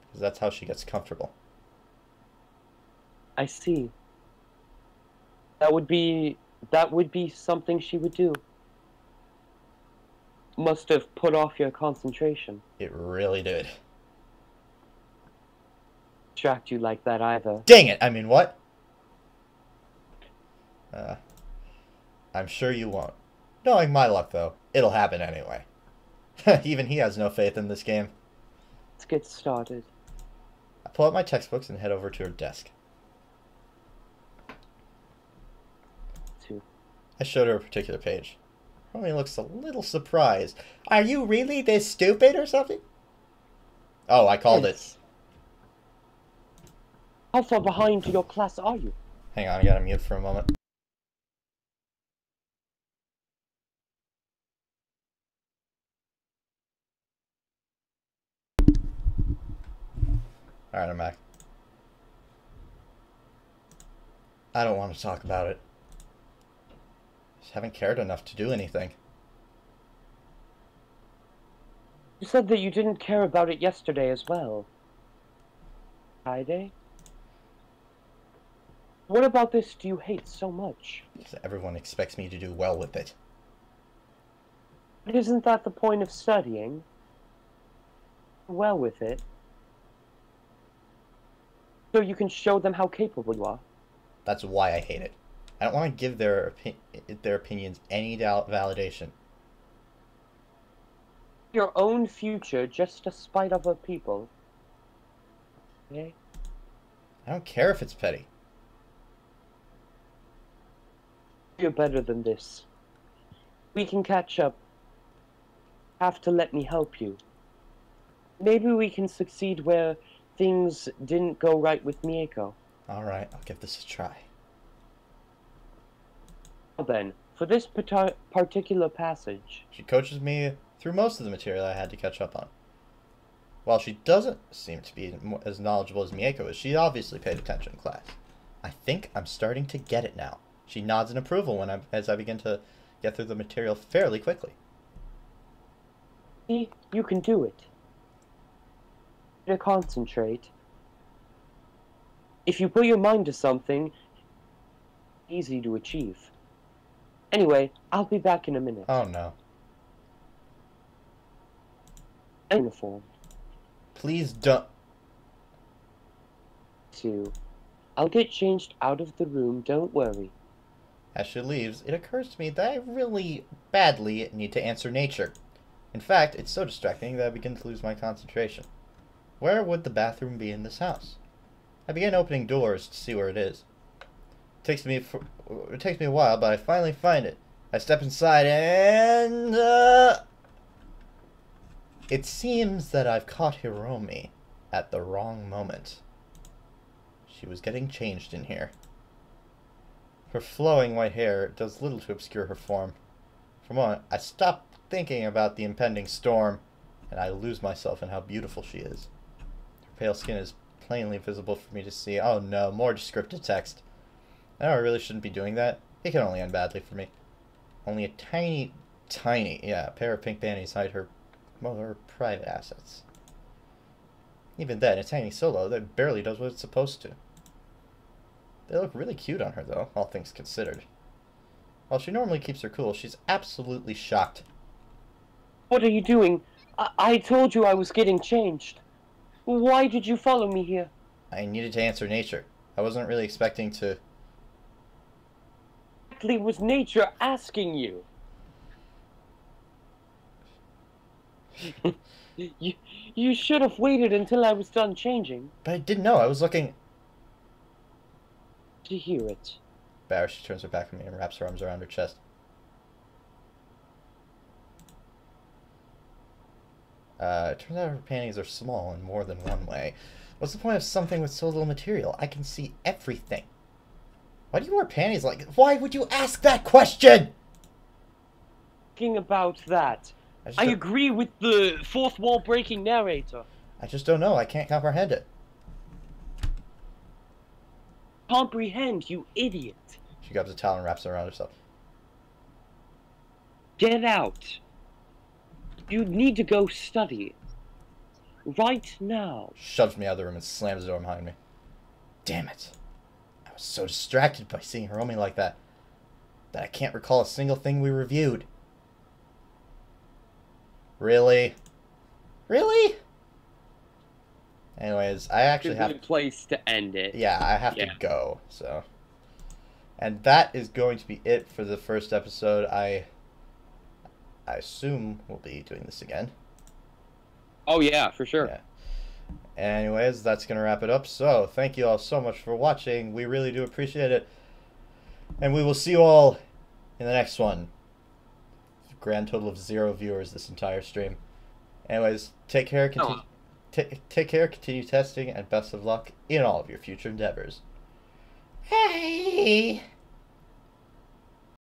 because that's how she gets comfortable. I see. That would be something she would do. Must have put off your concentration. It really did. Distract you like that either. Dang it! I mean, what? I'm sure you won't. Knowing my luck, though, it'll happen anyway. Even he has no faith in this game. Let's get started. I pull out my textbooks and head over to her desk. I showed her a particular page. Romy looks a little surprised. Are you really this stupid or something? Oh, I called it. How far behind your class are you? Hang on, I gotta mute for a moment. Alright, I'm back. I don't want to talk about it. Just haven't cared enough to do anything. You said that you didn't care about it yesterday as well. Friday? What about this do you hate so much? Because everyone expects me to do well with it. But isn't that the point of studying? Well with it. So you can show them how capable you are. That's why I hate it. I don't want to give their opinions any validation. Your own future just to spite other people. Okay? I don't care if it's petty. You're better than this. We can catch up. Have to let me help you. Maybe we can succeed where things didn't go right with Mieko. Alright, I'll give this a try. Well then, for this particular passage... She coaches me through most of the material I had to catch up on. While she doesn't seem to be as knowledgeable as Mieko is, she obviously paid attention in class. I think I'm starting to get it now. She nods in approval as I begin to get through the material fairly quickly. See, you can do it. To concentrate, If you put your mind to something, easy to achieve. Anyway, I'll be back in a minute. Oh no. Uniform. Please don't. 2. I'll get changed out of the room, don't worry. As she leaves, it occurs to me that I really badly need to answer nature. In fact, it's so distracting that I begin to lose my concentration. Where would the bathroom be in this house? I begin opening doors to see where it is. It takes me a while, but I finally find it. I step inside and... It seems that I've caught Hiromi at the wrong moment. She was getting changed in here. Her flowing white hair does little to obscure her form. For a moment, I stop thinking about the impending storm, and I lose myself in how beautiful she is. Her pale skin is plainly visible for me to see. Oh no, more descriptive text. I know I really shouldn't be doing that. It can only end badly for me. Only a tiny pair of pink panties hide her private assets. Even then, a tiny solo that barely does what it's supposed to. They look really cute on her, though, all things considered. While she normally keeps her cool, she's absolutely shocked. What are you doing? I told you I was getting changed. Why did you follow me here? I needed to answer nature. I wasn't really expecting to... Exactly was nature asking you? You should have waited until I was done changing. But I didn't know. I was looking... To hear it. Barrish, she turns her back on me and wraps her arms around her chest. It turns out her panties are small in more than one way. What's the point of something with so little material? I can see everything. Why do you wear panties like... Why would you ask that question? Thinking about that. I agree with the fourth wall breaking narrator. I just don't know. I can't comprehend it. Comprehend, you idiot. She grabs a towel and wraps it around herself. Get out. You need to go study. Right now. Shoves me out of the room and slams the door behind me. Damn it. I was so distracted by seeing Hiromi like that I can't recall a single thing we reviewed. Really? Really? Anyways, I actually have... a good place to end it. Yeah, I have to go, so... And that is going to be it for the first episode. I assume we'll be doing this again. Oh yeah, for sure. Yeah. Anyways, that's going to wrap it up. So, thank you all so much for watching. We really do appreciate it. And we will see you all in the next one. Grand total of 0 viewers this entire stream. Anyways, take care, take care, continue testing, and best of luck in all of your future endeavors. Hey!